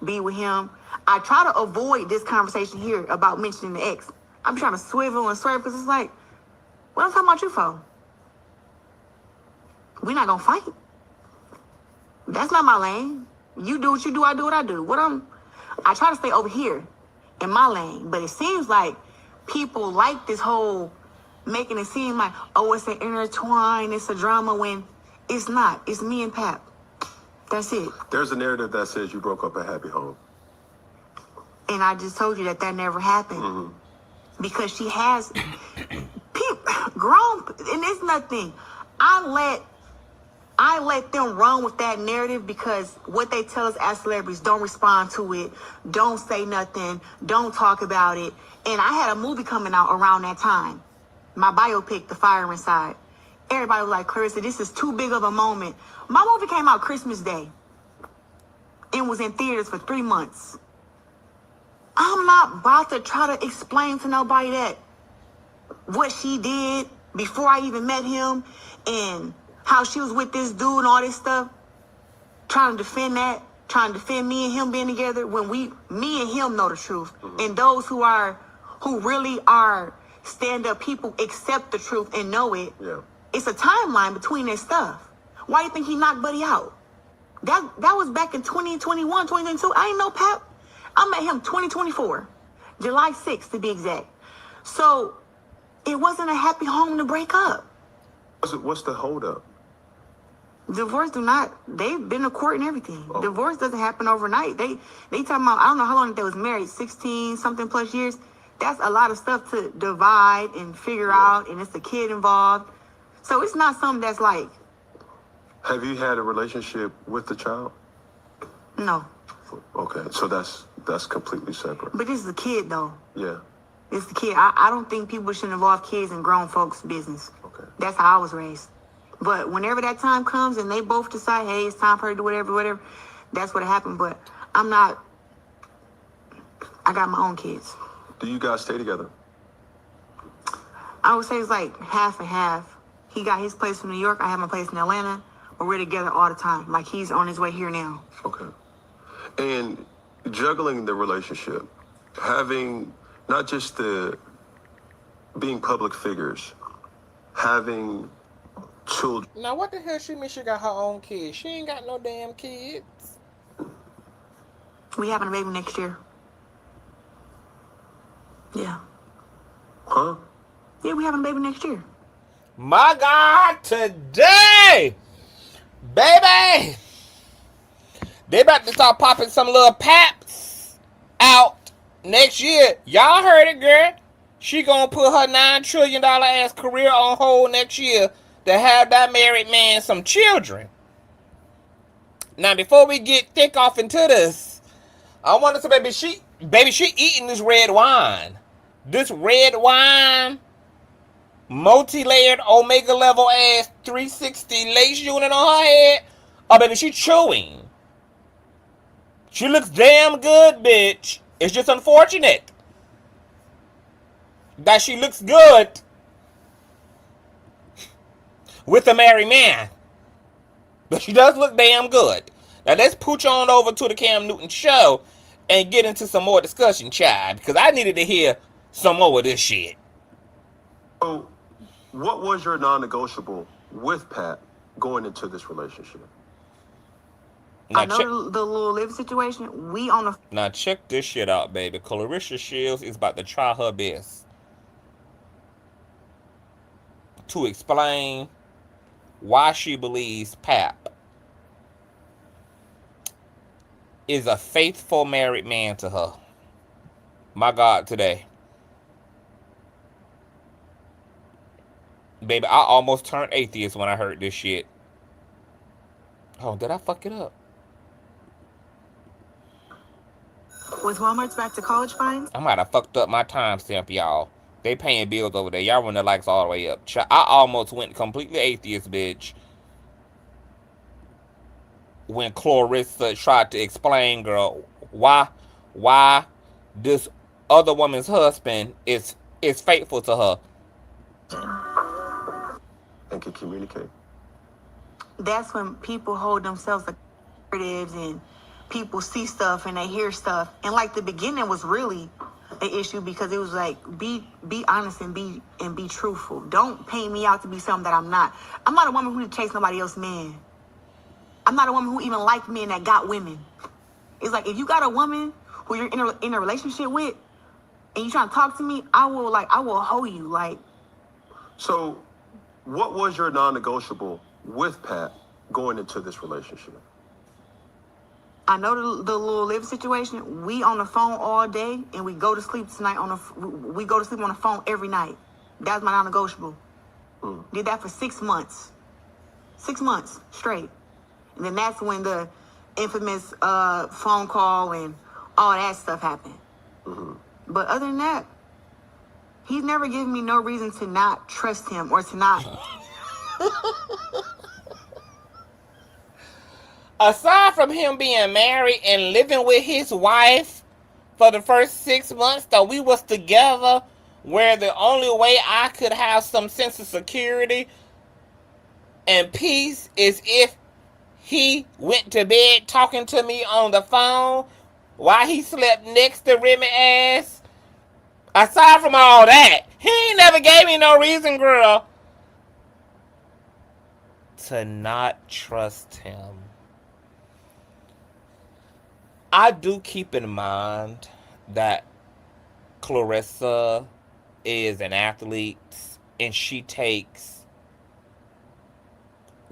be with him. I try to avoid this conversation here about mentioning the ex. I'm trying to swivel and swerve because it's like, what I'm talking about you for? We're not going to fight. That's not my lane. You do what you do, I do what I do. I try to stay over here in my lane, but it seems like people like this whole making it seem like, oh, it's an intertwine, it's a drama, when it's not. It's me and Pap. That's it. There's a narrative that says you broke up a happy home. And I just told you that never happened. Mm-hmm. Because she has grown, and it's nothing. I let them run with that narrative because what they tell us as celebrities, don't respond to it, don't say nothing, don't talk about it. And I had a movie coming out around that time. My biopic, The Fire Inside. Everybody was like, Claressa, this is too big of a moment. My movie came out Christmas Day and was in theaters for 3 months. I'm not about to try to explain to nobody that what she did before I even met him and how she was with this dude and all this stuff. Trying to defend that, trying to defend me and him being together when me and him know the truth. Mm-hmm. And those who really are stand-up people accept the truth and know it. Yeah. It's a timeline between their stuff. Why do you think he knocked Buddy out? That was back in 2021, 2022. I ain't know Pap. I met him 2024, July 6th to be exact. So it wasn't a happy home to break up. What's the holdup? Divorce they've been to court and everything. Oh. Divorce doesn't happen overnight. They talking about, I don't know how long they was married, 16 something plus years. That's a lot of stuff to divide and figure out, and it's a kid involved. So it's not something that's like. Have you had a relationship with the child? No. Okay, so that's completely separate. But this is a kid, though. Yeah. It's the kid. I don't think people should involve kids in grown folks' business. Okay. That's how I was raised. But whenever that time comes and they both decide, hey, it's time for her to do whatever, that's what happened. But I got my own kids. Do you guys stay together? I would say it's like half and half. He got his place in New York. I have my place in Atlanta. But we're together all the time. Like he's on his way here now. Okay. And juggling the relationship, having not just being public figures, having children. Now, what the hell she mean she got her own kids? She ain't got no damn kids. We having a baby next year. Yeah. Huh? Yeah, we having a baby next year. My God, today, baby, they about to start popping some little paps out next year. Y'all heard it, girl. She gonna put her $9 trillion ass career on hold next year to have that married man some children. Now, before we get thick off into this, I want to say, baby, she eating this red wine. This red wine, multi-layered omega level ass 360 lace unit on her head. Oh, baby, she chewing. She looks damn good, bitch. It's just unfortunate that she looks good with a married man. But she does look damn good. Now, let's pooch on over to the Cam Newton show and get into some more discussion, child, because I needed to hear some more of this shit. So, what was your non-negotiable with Pat going into this relationship? Now I know the little live situation. We on the. Now check this shit out, baby. Claressa Shields is about to try her best to explain why she believes Pap is a faithful married man to her. My God, today. Baby, I almost turned atheist when I heard this shit. Oh, did I fuck it up? Was Walmart's back to college fines? I might have fucked up my timestamp, y'all. They paying bills over there. Y'all run the likes all the way up. I almost went completely atheist, bitch, when Claressa tried to explain, girl, why this other woman's husband is faithful to her. And can communicate. That's when people hold themselves like narratives and people see stuff and they hear stuff. And like the beginning was really an issue because it was like, be honest and be truthful. Don't paint me out to be something that I'm not. I'm not a woman who chase nobody else's man. I'm not a woman who even like men that got women. It's like if you got a woman who you're in a relationship with, and you trying to talk to me, I will hold you. Like, So, what was your non-negotiable with Pat going into this relationship? I know the little living situation. We on the phone all day, and we go to sleep tonight we go to sleep on the phone every night. That's my non-negotiable. Did that for 6 months. 6 months straight. And then that's when the infamous phone call and all that stuff happened. But other than that, he's never given me no reason to not trust him or to not. Aside from him being married and living with his wife for the first 6 months that we was together, where the only way I could have some sense of security and peace is if he went to bed talking to me on the phone while he slept next to Remy ass. Aside from all that, he ain't never gave me no reason, girl, to not trust him. I do keep in mind that Claressa is an athlete and she takes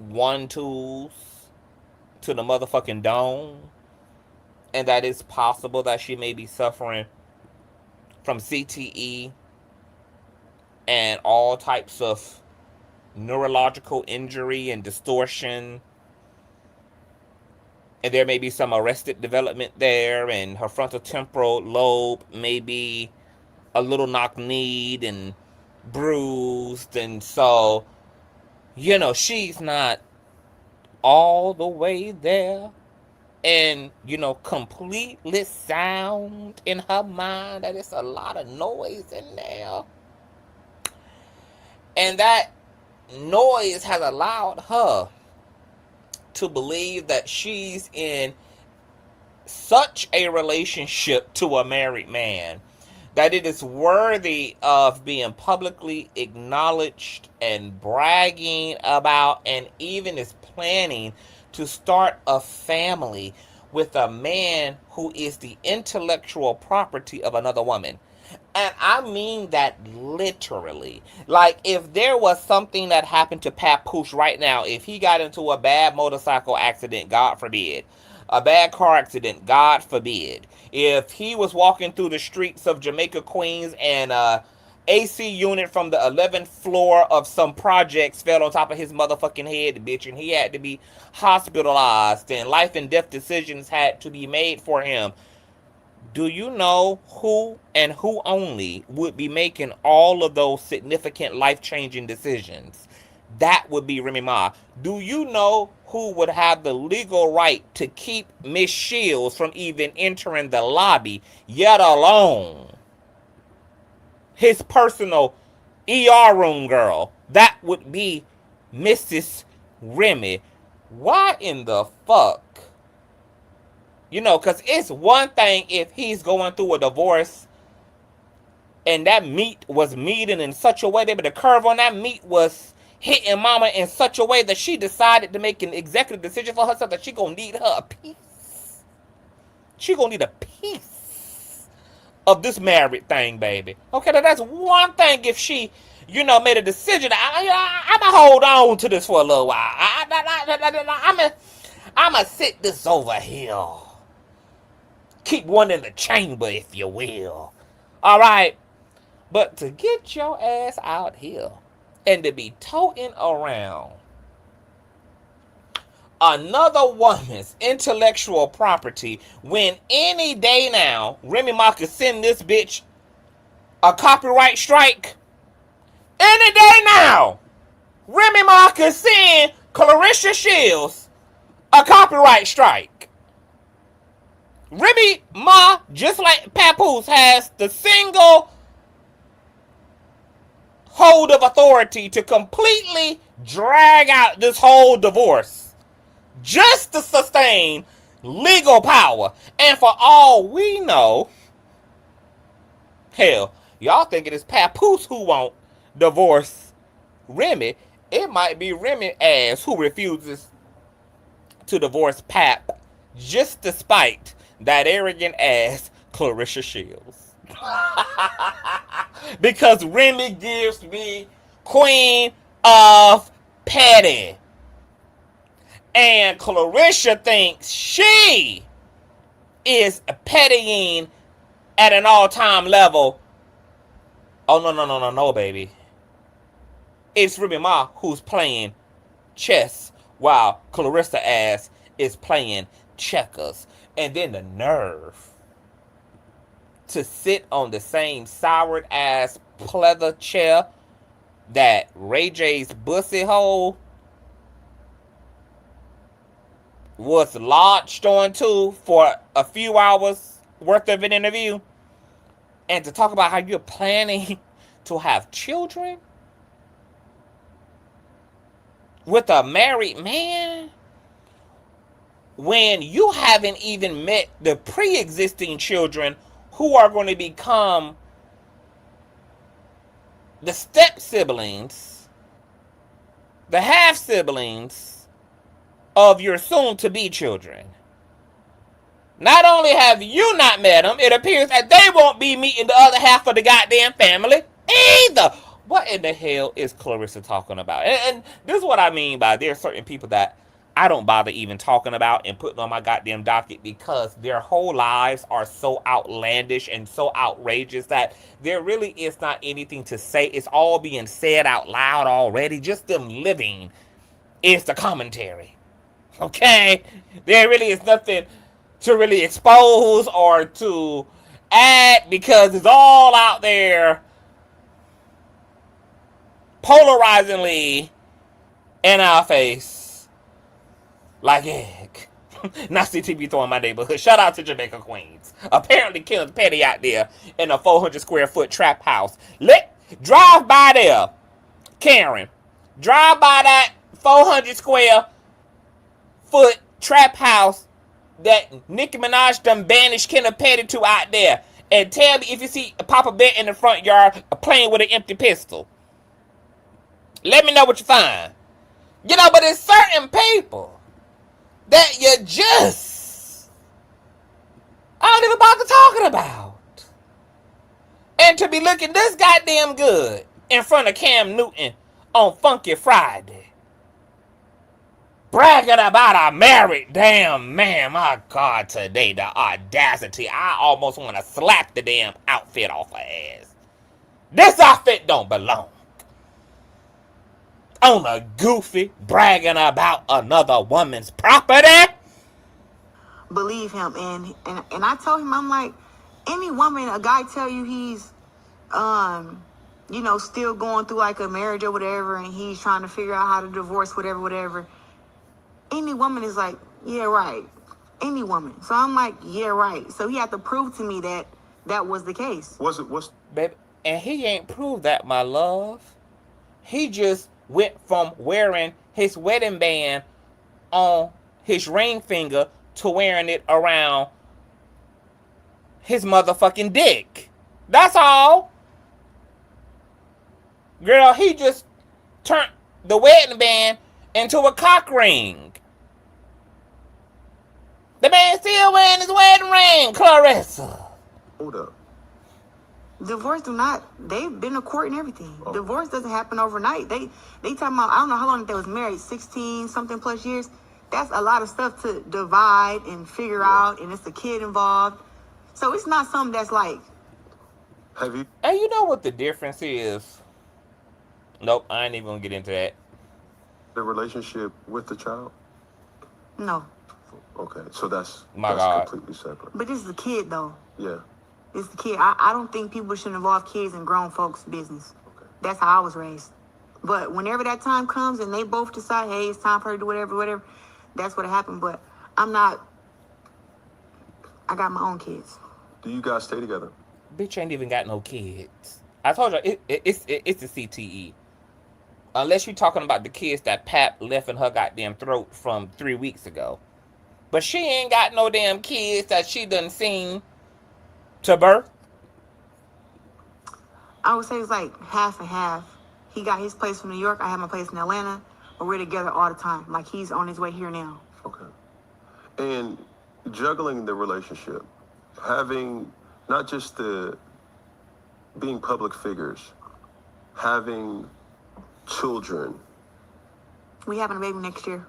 1-2s to the motherfucking dome, and that it's possible that she may be suffering from CTE and all types of neurological injury and distortion. And there may be some arrested development there, and her frontal temporal lobe may be a little knock-kneed and bruised. And so, you know, she's not all the way there and, you know, completely sound in her mind. That it's a lot of noise in there. And that noise has allowed her to believe that she's in such a relationship to a married man that it is worthy of being publicly acknowledged and bragging about, and even is planning to start a family with a man who is the intellectual property of another woman. And I mean that literally. Like, if there was something that happened to Papoose right now, if he got into a bad motorcycle accident, God forbid, a bad car accident, God forbid, if he was walking through the streets of Jamaica, Queens, and AC unit from the 11th floor of some projects fell on top of his motherfucking head, bitch, and he had to be hospitalized, and life and death decisions had to be made for him, do you know who and who only would be making all of those significant life-changing decisions? That would be Remy Ma. Do you know who would have the legal right to keep Miss Shields from even entering the lobby, yet alone his personal ER room girl? That would be Mrs. Remy. Why in the fuck? You know, because it's one thing if he's going through a divorce and that meat was meeting in such a way that the curve on that meat was hitting mama in such a way that she decided to make an executive decision for herself that she gonna need her a piece. She gonna need a piece of this married thing, baby. Okay, now that's one thing if she, you know, made a decision. I'm gonna hold on to this for a little while. I'm gonna sit this over here. Keep one in the chamber, if you will. All right? But to get your ass out here and to be toting around another woman's intellectual property when any day now Remy Ma could send this bitch a copyright strike. Any day now Remy Ma could send Claressa Shields a copyright strike. Remy Ma, just like Papoose, has the single hold of authority to completely drag out this whole divorce just to sustain legal power. And for all we know, hell, y'all thinking it's Papoose who won't divorce Remy. It might be Remy ass who refuses to divorce Pap just despite that arrogant ass Claressa Shields. Because Remy gives me Queen of Petty. And Claressa thinks she is pettying at an all-time level. Oh, no, baby. It's Remy Ma who's playing chess while Claressa ass is playing checkers. And then the nerve to sit on the same soured ass pleather chair that Ray J's bussy hole was lodged onto for a few hours worth of an interview, and to talk about how you're planning to have children with a married man when you haven't even met the pre-existing children who are going to become the step siblings, the half siblings of your soon to be children. Not only have you not met them, it appears that they won't be meeting the other half of the goddamn family either. What in the hell is Claressa talking about? And this is what I mean by there are certain people that I don't bother even talking about and putting on my goddamn docket because their whole lives are so outlandish and so outrageous that there really is not anything to say. It's all being said out loud already. Just them living is the commentary. Okay? There really is nothing to really expose or to add because it's all out there polarizingly in our face like egg. Nasty TV throwing my neighborhood. Shout out to Jamaica Queens. Apparently killing petty out there in a 400 square foot trap house. Drive by there, Karen. Drive by that 400 square foot trap house that Nicki Minaj done banished Kenneth Petty to out there. And tell me if you see Papa Bear in the front yard playing with an empty pistol. Let me know what you find. You know, but it's certain people that you just aren't even bother talking about. And to be looking this goddamn good in front of Cam Newton on Funky Friday. Bragging about a married damn man. My God, today, the audacity. I almost want to slap the damn outfit off her ass. This outfit don't belong on a goofy bragging about another woman's property. Believe him, and I told him, I'm like, any woman, a guy tell you he's still going through like a marriage or whatever, and he's trying to figure out how to divorce, whatever. Any woman is like, yeah, right. Any woman. So I'm like, yeah, right. So he had to prove to me that that was the case. Baby, and he ain't proved that, my love. He just went from wearing his wedding band on his ring finger to wearing it around his motherfucking dick. That's all. Girl, he just turned the wedding band into a cock ring. The man still wearing his wedding ring, Claressa. Hold up. Divorce they've been to court and everything. Oh. Divorce doesn't happen overnight. They talking about, I don't know how long they was married, 16 something plus years. That's a lot of stuff to divide and figure out, and it's a kid involved. So it's not something that's like. Have you? And you know what the difference is? Nope, I ain't even gonna get into that. The relationship with the child? No. Okay, so that's God. Completely separate. But this is a kid though. Yeah. It's the kid. I don't think people should involve kids in grown folks' business. Okay. That's how I was raised. But whenever that time comes and they both decide, hey, it's time for her to do whatever, that's what happened. But I got my own kids. Do you guys stay together? Bitch ain't even got no kids. I told you, it's the CTE. Unless you're talking about the kids that Pap left in her goddamn throat from 3 weeks ago. But she ain't got no damn kids that she done seen to birth. I would say it's like half and half. He got his place from New York. I have my place in Atlanta. But we're together all the time. Like he's on his way here now. Okay. And juggling the relationship, having not just the being public figures, having children. We having a baby next year.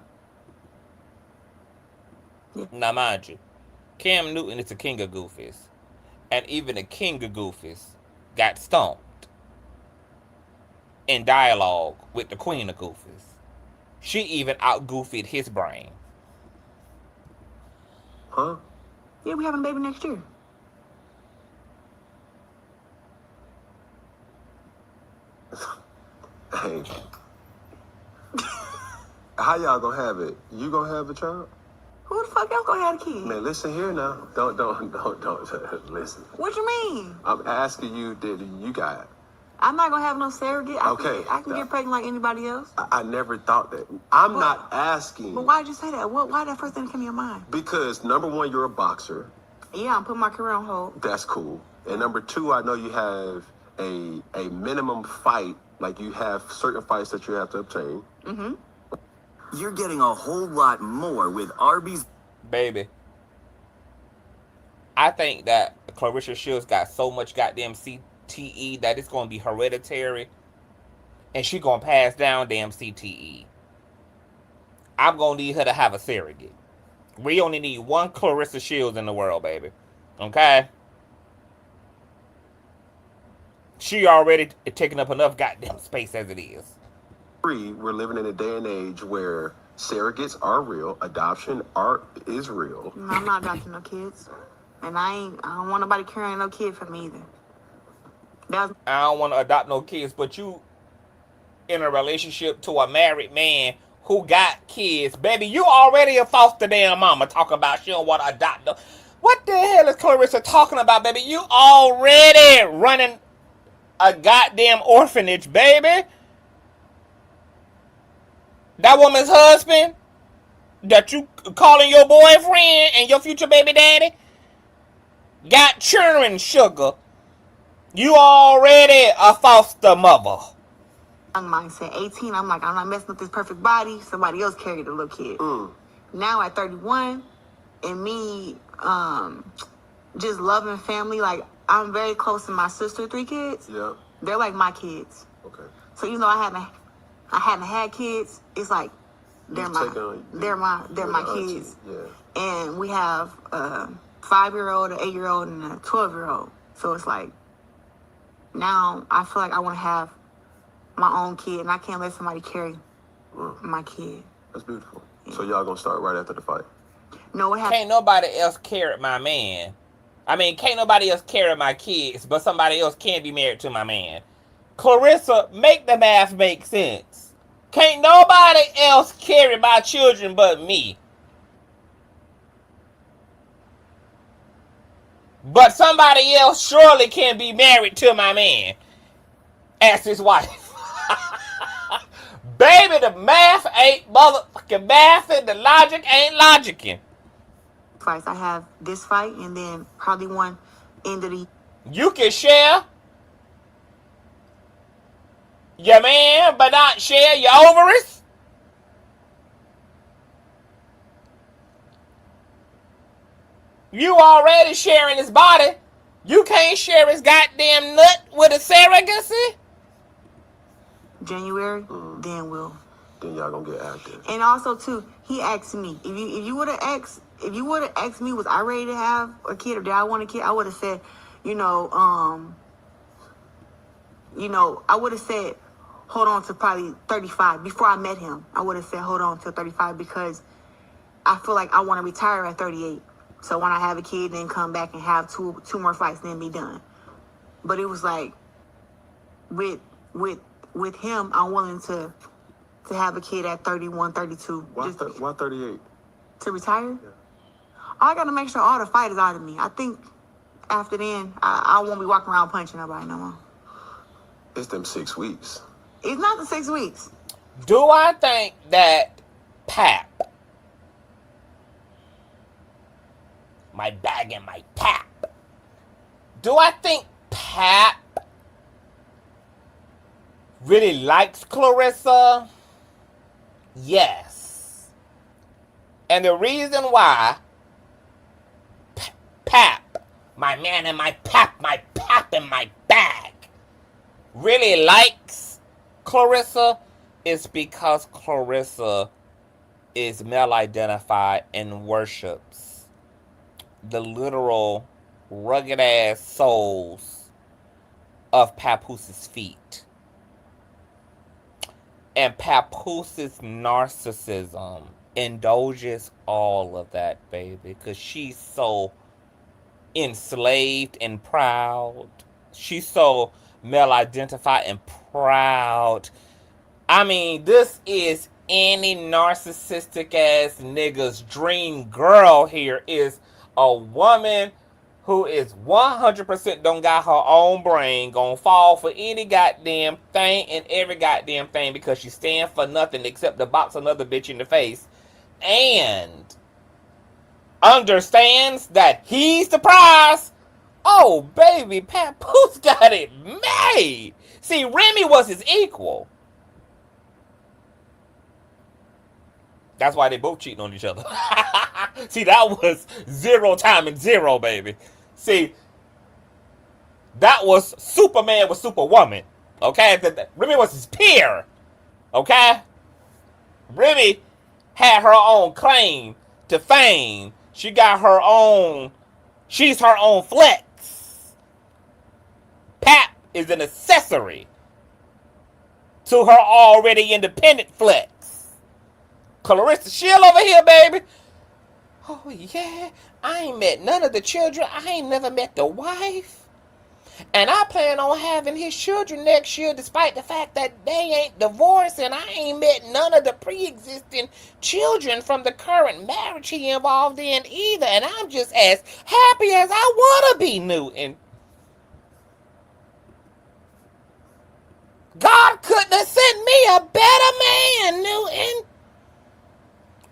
Yeah. Now, mind you, Cam Newton is the king of goofies. And even the king of goofies got stomped in dialogue with the queen of goofies. She even out-goofied his brain. Huh? Yeah, we having a baby next year. Hey. How y'all gonna have it? You gonna have a child? Who the fuck else gonna have a kid? Man, listen here now. Don't listen. What you mean? I'm asking you, did you got it? I'm not gonna have no surrogate. Okay. I can get pregnant like anybody else. I never thought that. I'm not asking. But why'd you say that? Why that first thing came to your mind? Because number one, you're a boxer. Yeah, I'm putting my career on hold. That's cool. And number two, I know you have a minimum fight. Like you have certain fights that you have to obtain. Mm-hmm. You're getting a whole lot more with Arby's. Baby, I think that Claressa Shields got so much goddamn CTE that it's going to be hereditary. And she going to pass down damn CTE. I'm going to need her to have a surrogate. We only need one Claressa Shields in the world, baby. Okay? She already taking up enough goddamn space as it is. We're living in a day and age where surrogates are real, adoption is real. No, I'm not adopting no kids. And I don't want nobody carrying no kid for me either. I don't want to adopt no kids, but you in a relationship to a married man who got kids. Baby, you already a foster damn mama talking about she don't want to adopt no. What the hell is Claressa talking about, baby? You already running a goddamn orphanage, baby. That woman's husband that you calling your boyfriend and your future baby daddy got children, sugar. You already a foster mother. Young mindset. 18, I'm like, I'm not messing with this perfect body. Somebody else carried the little kid. Now at 31, and me just loving family, like I'm very close to my sister, 3 kids. Yeah. They're like my kids. Okay. So even though I haven't had kids, it's like they're my kids. Yeah. And we have a 5-year-old, an 8-year-old, and a 12-year-old. So it's like now I feel like I want to have my own kid, and I can't let somebody carry my kid. That's beautiful. Yeah. So y'all gonna start right after the fight? No, can't nobody else carry my man. I mean, can't nobody else carry my kids, but somebody else can be married to my man. Claressa, make the math make sense. Can't nobody else carry my children but me. But somebody else surely can be married to my man as his wife. Baby, the math ain't motherfucking mathing. The logic ain't logicking. Fights. I have this fight and then probably one end of the. You can share your man, but not share your ovaries. You already sharing his body. You can't share his goddamn nut with a surrogacy. January, then y'all gonna get active. And also too, he asked me if you would have asked me, was I ready to have a kid or did I want a kid? I would have said, I would have said, hold on to probably 35. Before I met him, I would have said, hold on to 35 because I feel like I want to retire at 38. So when I have a kid, then come back and have two more fights, then be done. But it was like, with him, I'm willing to have a kid at 31, 32. Why 38? To retire? Yeah. I got to make sure all the fight is out of me. I think after then, I won't be walking around punching nobody no more. It's them 6 weeks. It's not the 6 weeks. Do I think that Pap, my bag and my Pap, do I think Pap really likes Claressa? Yes. And the reason why Pap, my man and my Pap and my bag, really likes Claressa is because Claressa is male identified and worships the literal rugged ass souls of Papoose's feet. And Papoose's narcissism indulges all of that, baby, because she's so enslaved and proud. She's so male identified and proud. I mean, this is any narcissistic ass nigga's dream girl. Here is a woman who is 100% don't got her own brain, gonna fall for any goddamn thing and every goddamn thing because she stand for nothing except to box another bitch in the face, and understands that he's the prize. Oh, baby, Papoose got it made. See, Remy was his equal. That's why they both cheating on each other. See, that was 0 times 0, baby. See, that was Superman with Superwoman. Okay? Remy was his peer. Okay? Remy had her own claim to fame. She got her own. She's her own flex. Pap is an accessory to her already independent flex. Claressa Shield over here, baby. Oh, yeah. I ain't met none of the children. I ain't never met the wife. And I plan on having his children next year despite the fact that they ain't divorced, and I ain't met none of the pre-existing children from the current marriage he involved in either. And I'm just as happy as I want to be, Newton. God couldn't have sent me a better man, Newton.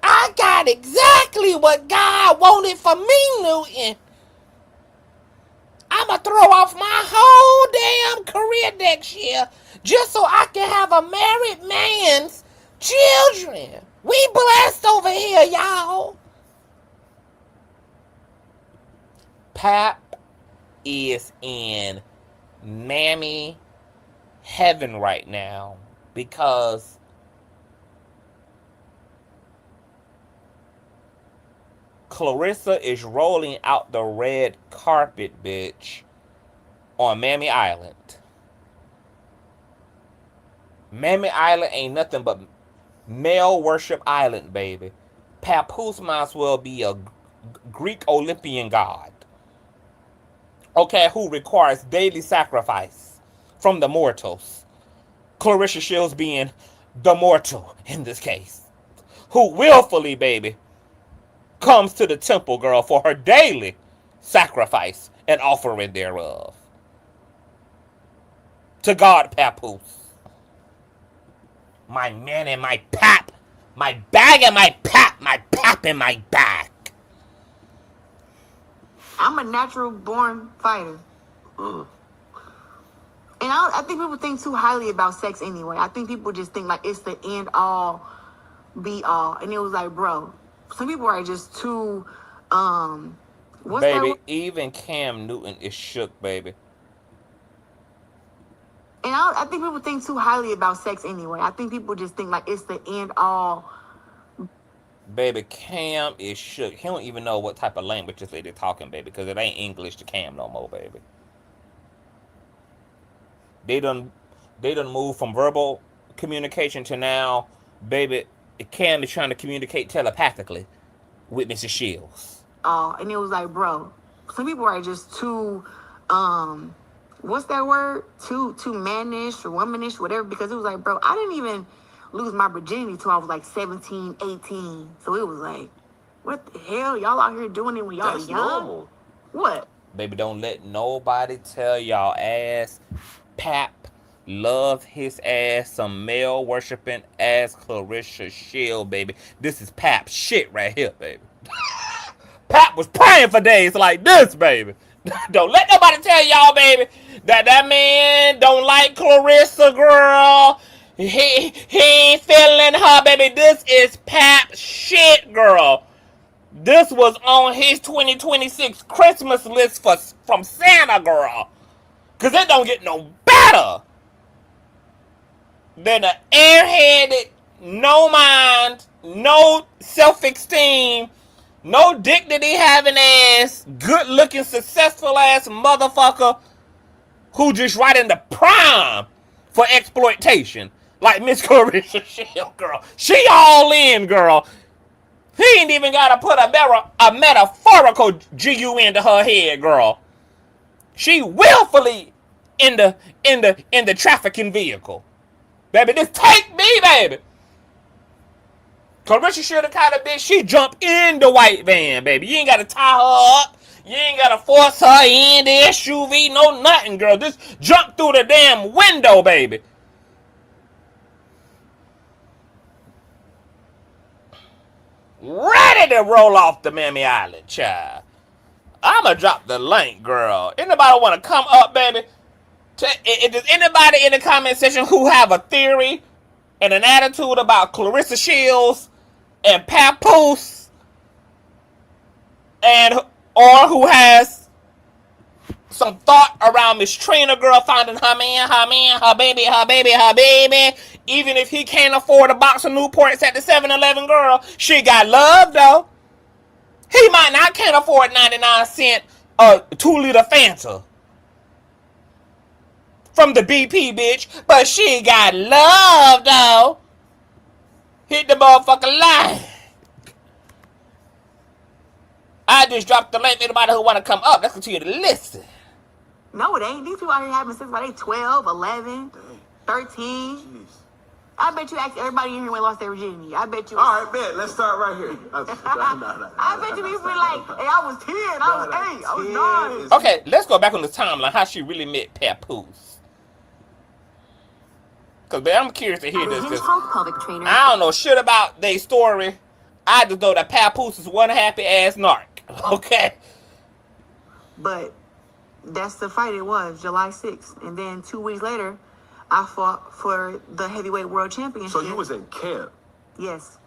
I got exactly what God wanted for me, Newton. I'ma throw off my whole damn career next year just so I can have a married man's children. We blessed over here, y'all. Pap is in mammy heaven right now because Claressa is rolling out the red carpet, bitch, on Mammy Island. Mammy Island ain't nothing but male worship island, baby. Papoose might as well be a Greek Olympian god. Okay, who requires daily sacrifice from the mortals. Claressa Shields being the mortal in this case. Who willfully, baby, comes to the temple, girl, for her daily sacrifice and offering thereof. To God, Papoose. My man and my pap. My bag and my pap. My pap and my bag. I'm a natural born fighter. And I think people think too highly about sex anyway. I think people just think like it's the end all, be all. And it was like, bro, some people are just too, what's baby, that? even Cam Newton is shook, baby. And I think people think too highly about sex anyway. I think people just think like it's the end all. Baby, Cam is shook. He don't even know what type of language this lady talking, baby, because it ain't English to Cam no more, baby. They done moved from verbal communication to now, baby, Cam is trying to communicate telepathically with Mrs. Shields. And it was like, bro, some people are just too, what's that word? Too mannish or womanish, whatever, because it was like, bro, I didn't even lose my virginity till I was like 17, 18. So it was like, what the hell? Y'all out here doing it when y'all That's young? normal. What? Baby, don't let nobody tell y'all ass Pap love his ass some male worshiping ass Claressa Shield, baby. This is Pap shit right here, baby. Pap was praying for days like this, baby. Don't let nobody tell y'all, baby, that man don't like Claressa, girl. He ain't feeling her, baby. This is Pap shit, girl. This was on his 2026 Christmas list from Santa, girl. Because it don't get no better. than an airheaded, no mind, no self-esteem, no dignity having ass, good looking, successful ass motherfucker who just right in the prime for exploitation. Like Miss Claressa Shield, girl. She all in, girl. He ain't even gotta put a metaphorical GU into her head, girl. She willfully in the trafficking vehicle. Baby, just take me, baby. Claressa Shield the kind of bitch, she jump in the white van, baby. You ain't gotta tie her up. You ain't gotta force her in the SUV, no nothing, girl. Just jump through the damn window, baby. Ready to roll off the Mammy Island, child. I'ma drop the link, girl. Anybody want to come up, baby? If there's anybody in the comment section who have a theory and an attitude about Claressa Shields and Papoose, or who has some thought around Miss Trina, girl, finding her man, her baby, even if he can't afford a box of Newports at the 7-Eleven, girl, she got love, though. He might not can't afford 99-cent 2-liter Fanta from the BP, bitch, but she got love, though. Hit the motherfucking line. I just dropped the link. Anybody who want to come up, let's continue to listen. No, it ain't. These people out here having sex by they 12, 11, 13. Jeez. I bet you asked everybody in here when they lost their virginity. I bet you. All right, man. Let's start right here. I bet you people be like, hey, I was 10, I was 8, I was 9. Okay, let's go back on the timeline. How she really met Papoose. Because, man, I'm curious to hear this. I don't know shit about their story. I just know that Papoose is one happy ass narc. Okay? But that's the fight it was, July 6th. And then 2 weeks later, I fought for the heavyweight world championship. So you was in camp? Yes.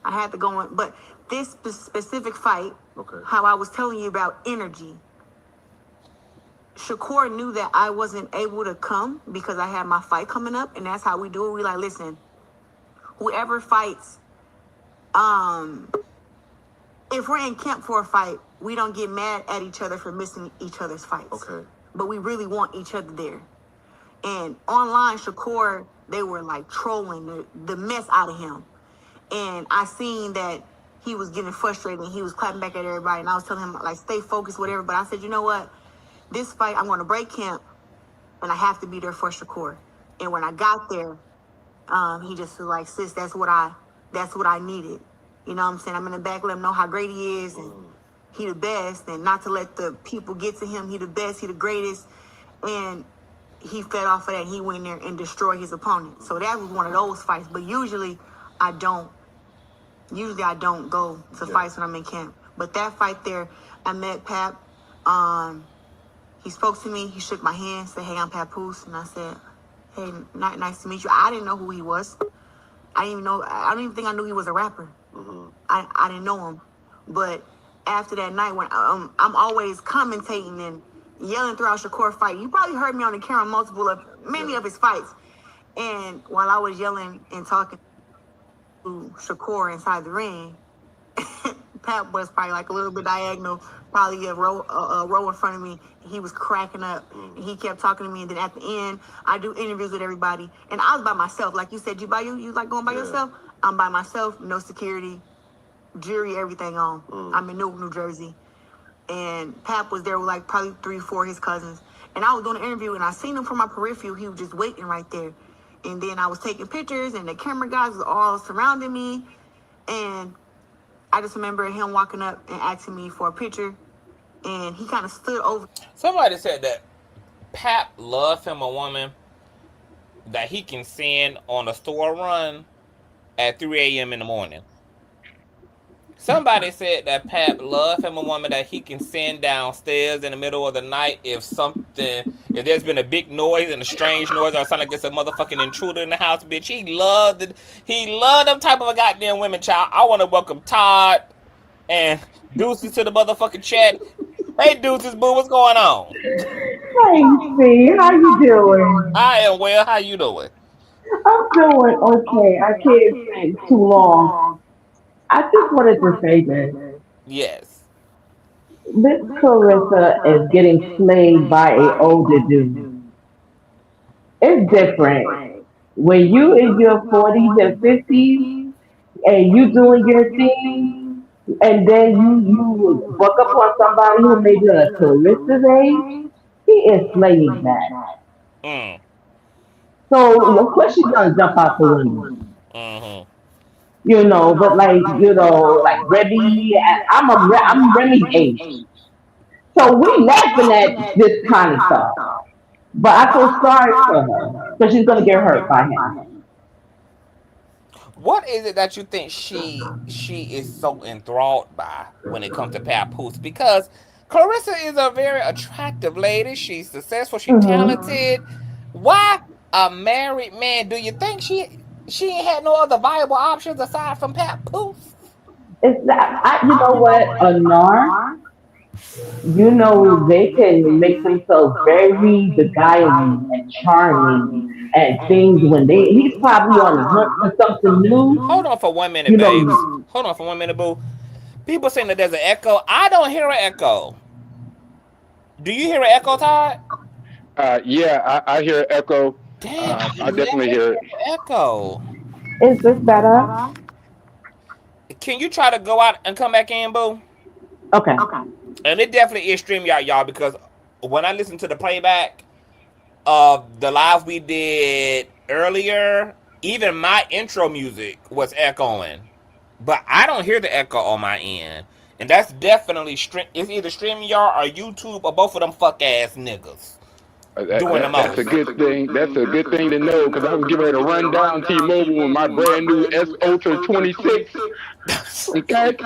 I had to go in. But this specific fight, okay, how I was telling you about energy, Shakur knew that I wasn't able to come because I had my fight coming up. And that's how we do it. We like, listen, whoever fights, if we're in camp for a fight, we don't get mad at each other for missing each other's fights. Okay. But we really want each other there. And online, Shakur, they were like trolling the mess out of him. And I seen that he was getting frustrated and he was clapping back at everybody. And I was telling him, like, stay focused, whatever. But I said, you know what? This fight, I'm going to break camp and I have to be there for Shakur. And when I got there, he just was like, sis, that's what I needed. You know what I'm saying? I'm in the back, let him know how great he is and he the best, and not to let the people get to him. He the best, he the greatest. And he fed off of that and he went in there and destroyed his opponent. So that was one of those fights. But usually I don't go to fights when I'm in camp. But that fight there, I met Pap. He spoke to me, he shook my hand, said, hey, I'm Papoose. And I said, hey, nice to meet you. I didn't know who he was. I don't even think I knew he was a rapper. Mm-hmm. I didn't know him. But after that night, when I'm always commentating and yelling throughout Shakur fight. You probably heard me on the camera many of his fights. And while I was yelling and talking to Shakur inside the ring, Pat was probably like a little bit diagonal, probably a row in front of me. He was cracking up and he kept talking to me. And then at the end, I do interviews with everybody. And I was by myself. Like you said, you like going by yourself? I'm by myself, no security, jury, everything on. I'm in Newark, New Jersey. And Pap was there with like probably 3-4 of his cousins. And I was doing an interview and I seen him from my peripheral. He was just waiting right there. And then I was taking pictures and the camera guys was all surrounding me. And I just remember him walking up and asking me for a picture. And he kind of stood over. Somebody said that Pap loves him a woman that he can send on a store run at 3 a.m. in the morning. Somebody said that Pap loves him a woman that he can send downstairs in the middle of the night if there's been a big noise and a strange noise or something like it's a motherfucking intruder in the house, bitch. He loved them type of a goddamn women, child. I want to welcome Todd and Deuces to the motherfucking chat. Hey, Deuces, boo, what's going on? Hey, C, how you doing? I am well. How you doing? I'm doing okay. I can't take too long. I just wanted to say this. Yes. This Clarissa is getting played by a older dude. It's different. When you in your 40s and 50s and you doing your thing, and then you buck up on somebody who may be a Clarissa's age, he is slaying that. Mm. So of course she's gonna jump out the window. Mm-hmm. But like like Remy, I'm Remy's age, so we laughing at this kind of stuff. But I feel sorry for her because she's gonna get hurt by him. What is it that you think she is so enthralled by when it comes to Papoose? Because Clarissa is a very attractive lady. She's successful. She's Hmm. talented. Why a married man? Do you think she ain't had no other viable options aside from Papoose? It's that you know what, Anar, they can make themselves very beguiling and charming and things when he's probably on a hunt for something new. Hold on for 1 minute, You know, babes. Hold on for 1 minute, boo. People saying that there's an echo. I don't hear an echo. Do you hear an echo, Todd? Yeah, I hear an echo. Damn, I I never definitely hear hear it. an echo. is this better? Can you try to go out and come back in, boo? Okay. And it definitely is StreamYard, y'all, because when I listen to the playback of the live we did earlier, even my intro music was echoing. But I don't hear the echo on my end. And that's definitely it's either StreamYard or YouTube or both of them fuck ass niggas doing the That's a most. good thing. That's a good thing to know because I was getting ready to run down T-Mobile with my brand new S Ultra 26. Okay.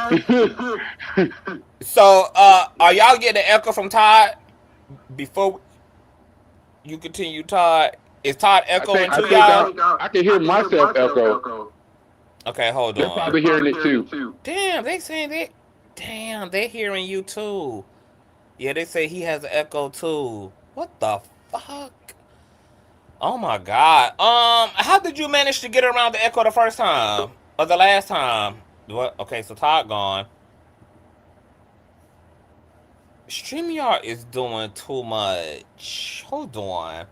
So, are y'all getting an echo from Todd? Before you continue, Todd, is Todd echoing I too, think y'all? I can hear myself echo. Okay, hold They're on. probably hearing it too. Damn, they saying that. Damn, they hearing you too. Yeah, they say he has an echo too. What the fuck? Oh my god. How did you manage to get around the echo the first time or the last time? What? Okay, so Todd gone. StreamYard is doing too much. Hold on.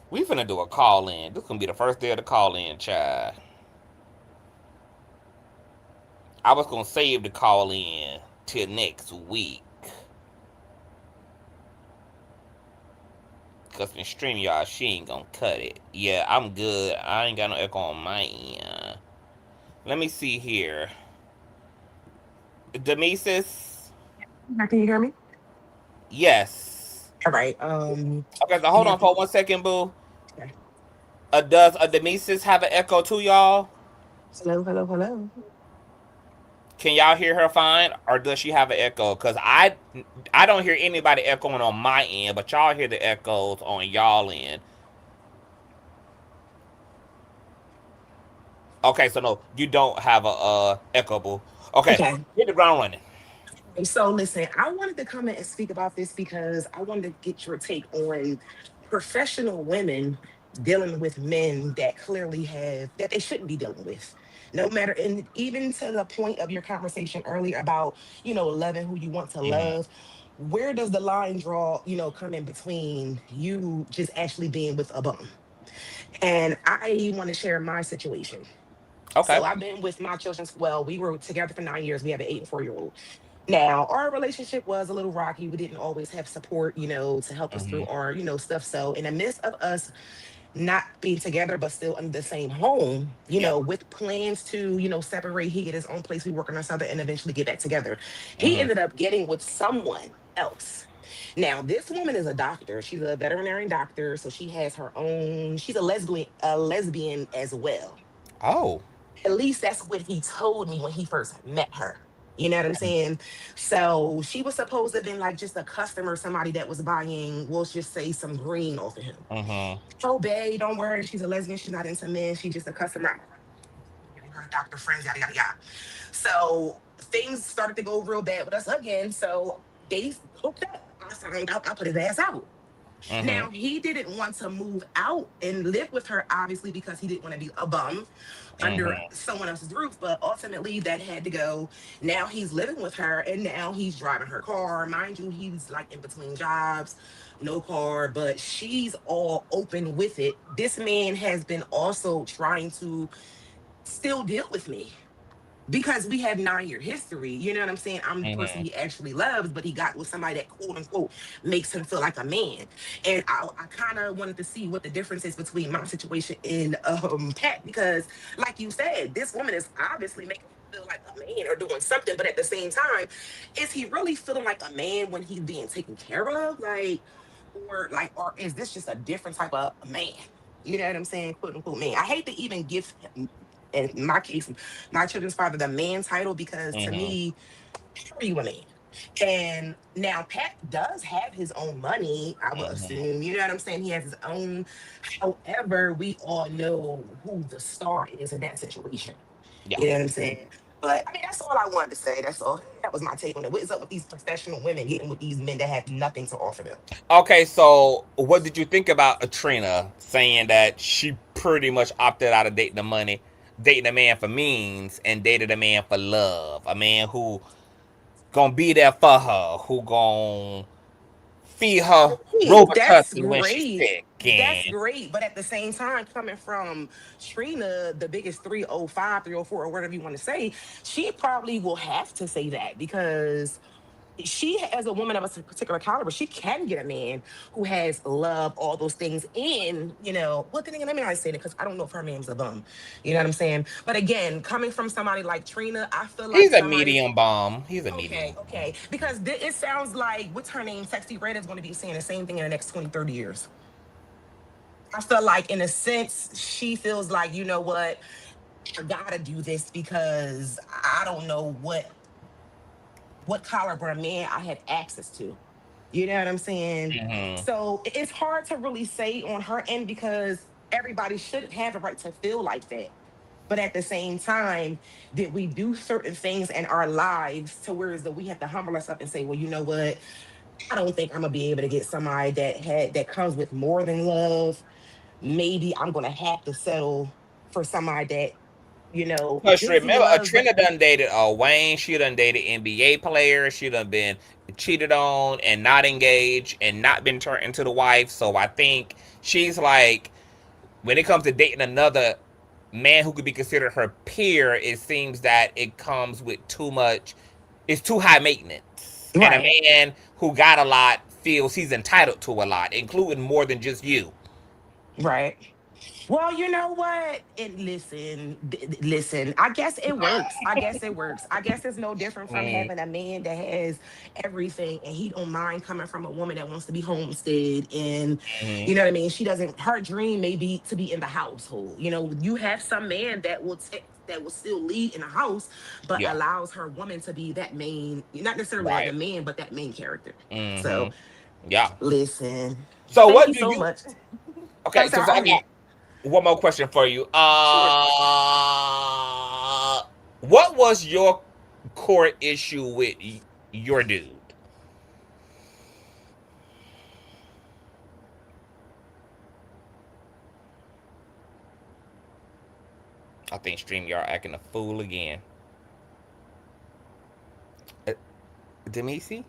We finna do a call in. This gonna be the first day of the call in, child. I was gonna save the call in till next week. Cause in StreamYard, she ain't gonna cut it. Yeah, I'm good. I ain't got no echo on my end. Let me see here. Demesis? Can you hear me? Yes. All right. Okay, so hold Yeah. on for 1 second, boo. Okay. Does a Demesis have an echo too, y'all? Hello. Can y'all hear her fine, or does she have an echo? Cause I don't hear anybody echoing on my end, but y'all hear the echoes on y'all end. Okay, so no, you don't have a echo, boo. Okay, Okay. hit the ground running. So listen, I wanted to come in and speak about this because I wanted to get your take on professional women dealing with men that clearly have that they shouldn't be dealing with. No matter, and even to the point of your conversation earlier about, loving who you want to Mm. love, where does the line draw, come in between you just actually being with a bum? And I want to share my situation. Okay. So I've been with my children. Well, we were together for 9 years. We have an 8 and 4-year-old. Now, our relationship was a little rocky. We didn't always have support, to help us through Mm-hmm. our, stuff. So, in the midst of us not being together, but still in the same home, Yeah. with plans to, separate, he get his own place, we work on ourselves, and eventually get back together. He Mm-hmm. ended up getting with someone else. Now, this woman is a doctor. She's a veterinary doctor, so she has her own. She's a lesbian as well. Oh. At least that's what he told me when he first met her. You know what I'm saying? So she was supposed to have been like just a customer, somebody that was buying, we'll just say, some green off of him. Mm-hmm. Oh, babe, don't worry. She's a lesbian. She's not into men. She's just a customer. Her doctor friends, yada, yada, yada. So things started to go real bad with us again. So they hooked up. I said, I put his ass out. Now, he didn't want to move out and live with her, obviously, because he didn't want to be a bum under someone else's roof, but ultimately that had to go. Now he's living with her, and now he's driving her car. Mind you, he's like in between jobs, no car, but she's all open with it. This man has been also trying to still deal with me because we have 9-year history. You know what I'm saying? I'm the person he actually loves, but he got with somebody that quote unquote makes him feel like a man. And I kind of wanted to see what the difference is between my situation and Pat, because like you said, this woman is obviously making him feel like a man or doing something, but at the same time, is he really feeling like a man when he's being taken care of? Or is this just a different type of man? You know what I'm saying? Quote unquote man. I hate to even give him, in my case, my children's father, the man title, because to me, how are you a man? And now Pat does have his own money, I would assume. You know what I'm saying? He has his own. However, we all know who the star is in that situation. Yeah. You know what I'm saying? But I mean, that's all I wanted to say. That's all. That was my take on it. What is up with these professional women getting with these men that have nothing to offer them? Okay, so what did you think about Trina saying that she pretty much opted out of dating a man for means and dated a man for love, a man who gonna be there for her, who gonna feed her That's Robitussin when she's great. sick, That's and great. But at the same time, coming from Trina, the biggest 305, 304, or whatever you want to say, she probably will have to say that because she, as a woman of a particular caliber, she can get a man who has love, all those things. And, well, then again, let me not say that because I don't know if her man's a bum. You know what I'm saying? But again, coming from somebody like Trina, I feel like he's a somebody. medium bomb. He's a medium. Okay. Because it sounds like, what's her name? Sexy Red is going to be saying the same thing in the next 20, 30 years. I feel like, in a sense, she feels like, you know what? I gotta do this because I don't know what caliber of man I have access to. You know what I'm saying? So it's hard to really say on her end because everybody should have a right to feel like that. But at the same time, did we do certain things in our lives to where as though we have to humble ourselves and say, well, you know what? I don't think I'm gonna be able to get somebody that comes with more than love. Maybe I'm gonna have to settle for somebody that, Cause gives me remember, love, but Trina done dated Wayne. She done dated NBA players. She done been cheated on and not engaged and not been turned into the wife. So I think she's like, when it comes to dating another man who could be considered her peer, it seems that it comes with too much. It's too high maintenance, and a right. man who got a lot feels he's entitled to a lot, including more than just you. Right. Well, you know what? Listen. I guess it works. I guess it's no different from Mm, having a man that has everything and he don't mind coming from a woman that wants to be homestead and mm, you know what I mean. She doesn't. Her dream may be to be in the household. You have some man that will still lead in the house, but yeah. allows her woman to be that main, not necessarily that the Right. man, but that main character. Mm-hmm. So Yeah. listen. So Thank what you do so you? much. Okay, I'm because I sorry. got one more question for you. Sure. What was your core issue with your dude? I think StreamYard acting a fool again. Uh, Demisi?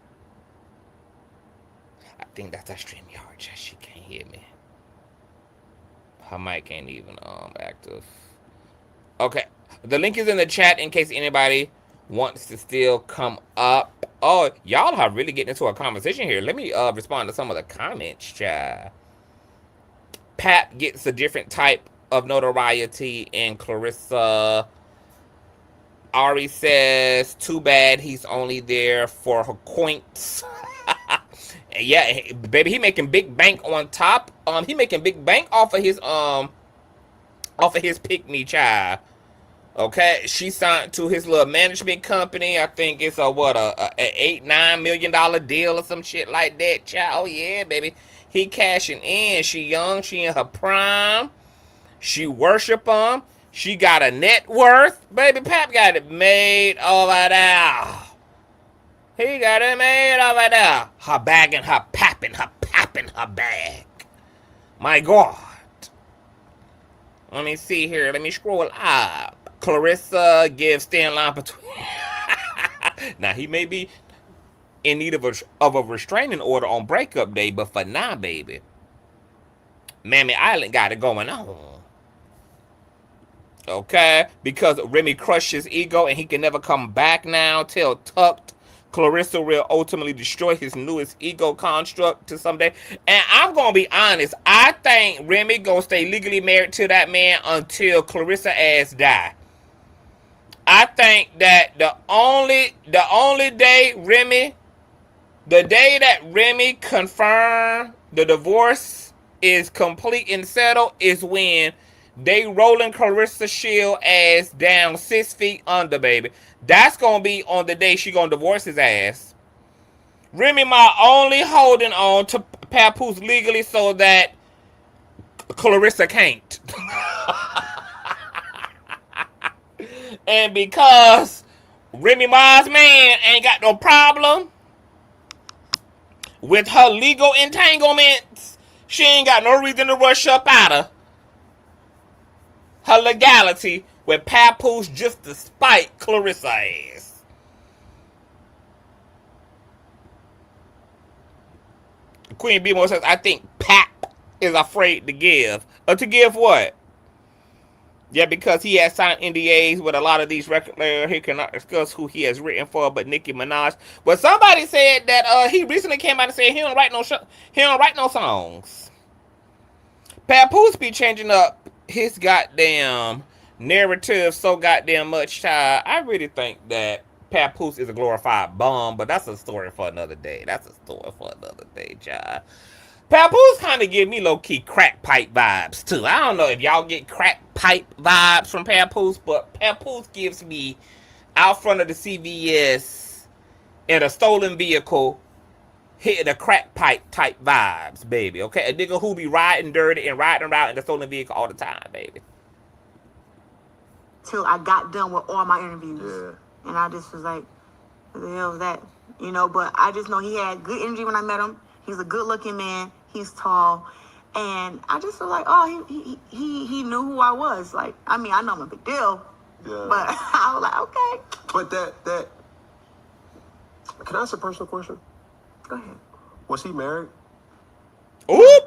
I think that's a StreamYard. She can't hear me. Her mic ain't even active. Okay. The link is in the chat in case anybody wants to still come up. Oh, y'all are really getting into a conversation here. Let me respond to some of the comments, chat. Pat gets a different type of notoriety, and Claressa. Ari says, too bad he's only there for her coins. Yeah, baby, he making big bank on top. He making big bank off of his pick me child. Okay, she signed to his little management company. I think it's a $8-9 million deal or some shit like that. Child, oh yeah, baby, he cashing in. She young, she in her prime. She worship him. She got a net worth. Baby Pap got it made over there. He got it made over there. Her bagging, her papping, in her bag. My God. Let me see here. Let me scroll up. Claressa gives thin line between. Now, he may be in need of a restraining order on breakup day, but for now, baby, Mammy Island got it going on. Okay? Because Remy crushed his ego and he can never come back now till tucked. Claressa will ultimately destroy his newest ego construct to someday. And I'm going to be honest. I think Remy going to stay legally married to that man until Claressa ass die. I think that the only day Remy, the day that Remy confirmed the divorce is complete and settled is when they rolling Claressa Shield ass down 6 feet under, baby. That's going to be on the day she going to divorce his ass. Remy Ma only holding on to Papoose legally so that Claressa can't. And because Remy Ma's man ain't got no problem with her legal entanglements, she ain't got no reason to rush up out of her legality with Papoose just to spite Claressa ass. Queen Bimo says, I think Pap is afraid to give. To give what? Yeah, because he has signed NDAs with a lot of these record labels. He cannot discuss who he has written for, but Nicki Minaj. But somebody said that he recently came out and said he don't write no songs. Papoose be changing up his goddamn narrative so goddamn much, child. I really think that Papoose is a glorified bum, but that's a story for another day. That's a story for another day, child. Papoose kind of give me low-key crack pipe vibes, too. I don't know if y'all get crack pipe vibes from Papoose, but Papoose gives me out front of the CVS in a stolen vehicle hitting a crack pipe type vibes, baby, okay? A nigga who be riding dirty and riding around in the stolen vehicle all the time, baby. Till I got done with all my interviews. Yeah. And I just was like, what the hell is that? You know, but I just know he had good energy when I met him. He's a good-looking man. He's tall. And I just feel like, oh, he knew who I was. Like, I mean, I know I'm a big deal. Yeah. But I was like, okay. But that... Can I ask a personal question? Go ahead. Was he married? Ooh!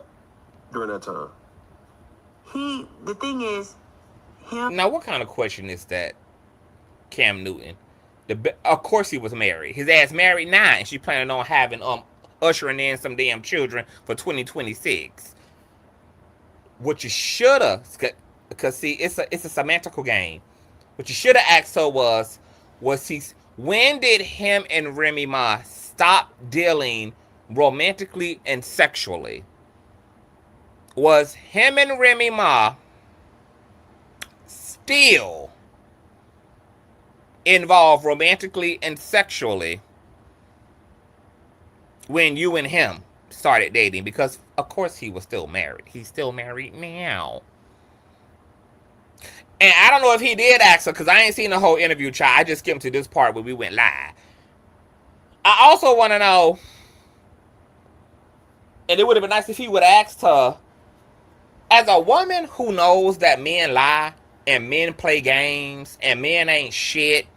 During that time? The thing is, him... Now, what kind of question is that, Cam Newton? Of course he was married. His ass married now, and she planning on having, ushering in some damn children for 2026. What you shoulda, because see, it's a semantical game. What you shoulda asked her was when did him and Remy Ma stop dealing romantically and sexually? Was him and Remy Ma still involved romantically and sexually when you and him started dating? Because of course he was still married. He's still married now. And I don't know if he did ask her, because I ain't seen the whole interview, child. I just skimmed to this part where we went live. I also want to know, and it would have been nice if he would have asked her, as a woman who knows that men lie and men play games and men ain't shit,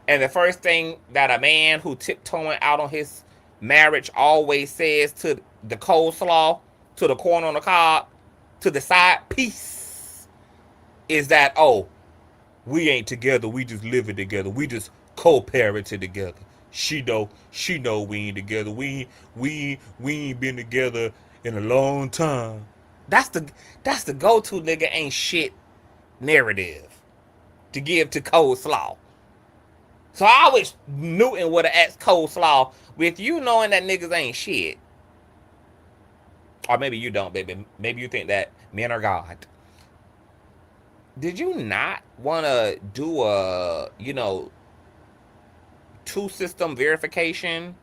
and the first thing that a man who tiptoeing out on his marriage always says to the coleslaw, to the corn on the cob, to the side piece, is that, oh, we ain't together, we just living together, we just co-parenting together. She know we ain't together, we ain't been together in a long time. That's the go-to nigga ain't shit narrative to give to coleslaw. So I wish Newton would have asked coleslaw, with you knowing that niggas ain't shit. Or maybe you don't, baby. Maybe you think that men are God. Did you not want to do a, two-system verification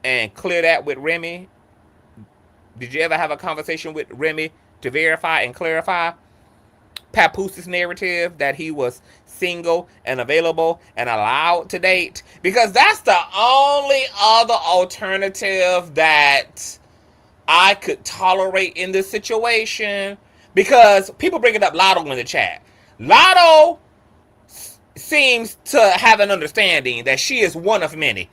and clear that with Remy? Did you ever have a conversation with Remy to verify and clarify? Papoose's narrative that he was single and available and allowed to date, because that's the only other alternative that I could tolerate in this situation. Because people bringing up Lotto in the chat. Lotto seems to have an understanding that she is one of many.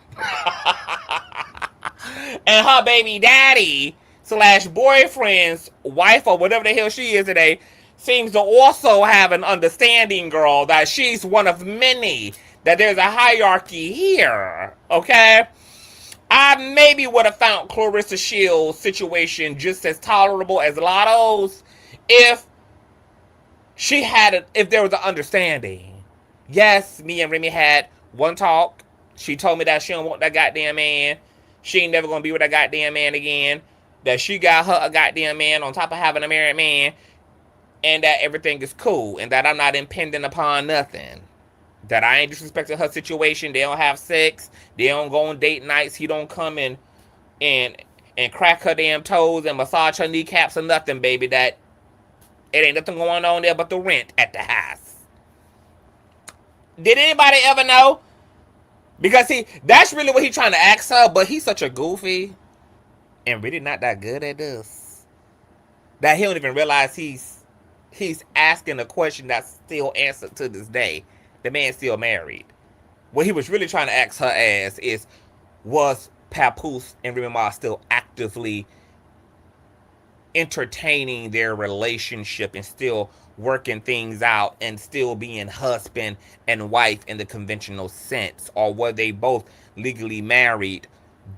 And her baby daddy slash boyfriend's wife, or whatever the hell she is today, seems to also have an understanding, girl, that she's one of many. That there's a hierarchy here. Okay? I maybe would have found Claressa Shields' situation just as tolerable as Lotto's if there was an understanding. Yes, me and Remy had one talk. She told me that she don't want that goddamn man. She ain't never gonna be with that goddamn man again. That she got her a goddamn man on top of having a married man. And that everything is cool. And that I'm not impending upon nothing. That I ain't disrespecting her situation. They don't have sex. They don't go on date nights. He don't come and crack her damn toes and massage her kneecaps or nothing, baby. That it ain't nothing going on there but the rent at the house. Did anybody ever know? Because that's really what he's trying to ask her, but he's such a goofy and really not that good at this. That he don't even realize he's asking a question that's still answered to this day. The man's still married. What he was really trying to ask her as is, was Papoose and Remy Ma still actively entertaining their relationship and still working things out and still being husband and wife in the conventional sense? Or were they both legally married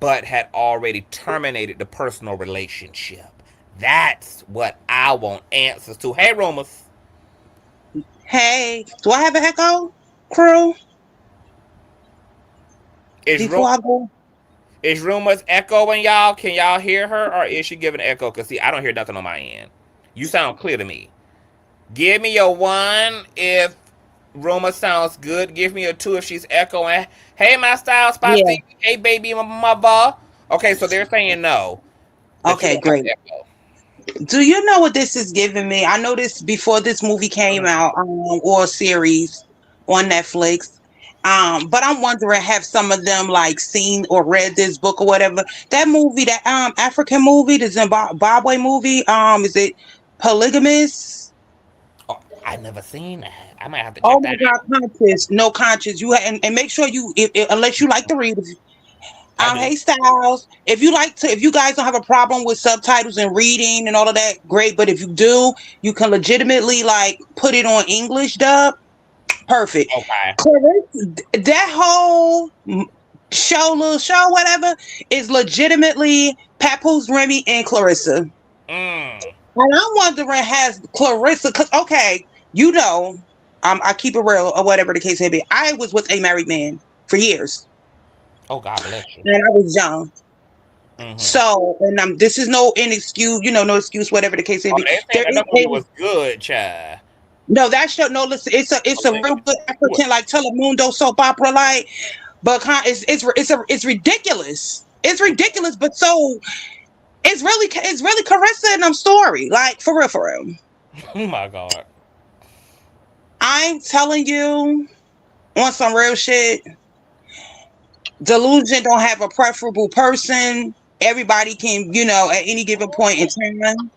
but had already terminated the personal relationship? That's what I want answers to. Hey, Rumors. Hey, do I have an echo, crew? Is Rumors echoing, y'all? Can y'all hear her, or is she giving an echo? Because, see, I don't hear nothing on my end. You sound clear to me. Give me a 1 if Rumors sounds good. Give me a 2 if she's echoing. Hey, my style spot. Yeah. Hey, baby mother. Okay, so they're saying no. Okay, great. Do you know what this is giving me? I know this before this movie came out, or a series on Netflix. But I'm wondering, have some of them like seen or read this book or whatever? That movie, that African movie, the Zimbabwe movie, is it Polygamous? Oh, I never seen that. I might have to check that out. Oh my God, Conscious, no Conscious. And make sure you, unless you like to read. Hey Styles, if you guys don't have a problem with subtitles and reading and all of that, great. But if you do, you can legitimately like put it on English dub. Perfect. Okay. That whole little show, whatever, is legitimately Papoose, Remy, and Claressa. And I'm wondering, has Claressa? Because I keep it real or whatever the case may be. I was with a married man for years. Oh, God bless you. And I was young. Mm-hmm. So, and this is no excuse, no excuse, whatever the case may be. That movie was good, child. No, that show. No, listen, it's a real good African like Telemundo soap opera, like, but it's ridiculous. It's ridiculous, but so it's really Claressa and them story, like for real. Oh my God. I'm telling you, on some real shit. Delusion don't have a preferable person. Everybody can, at any given point in time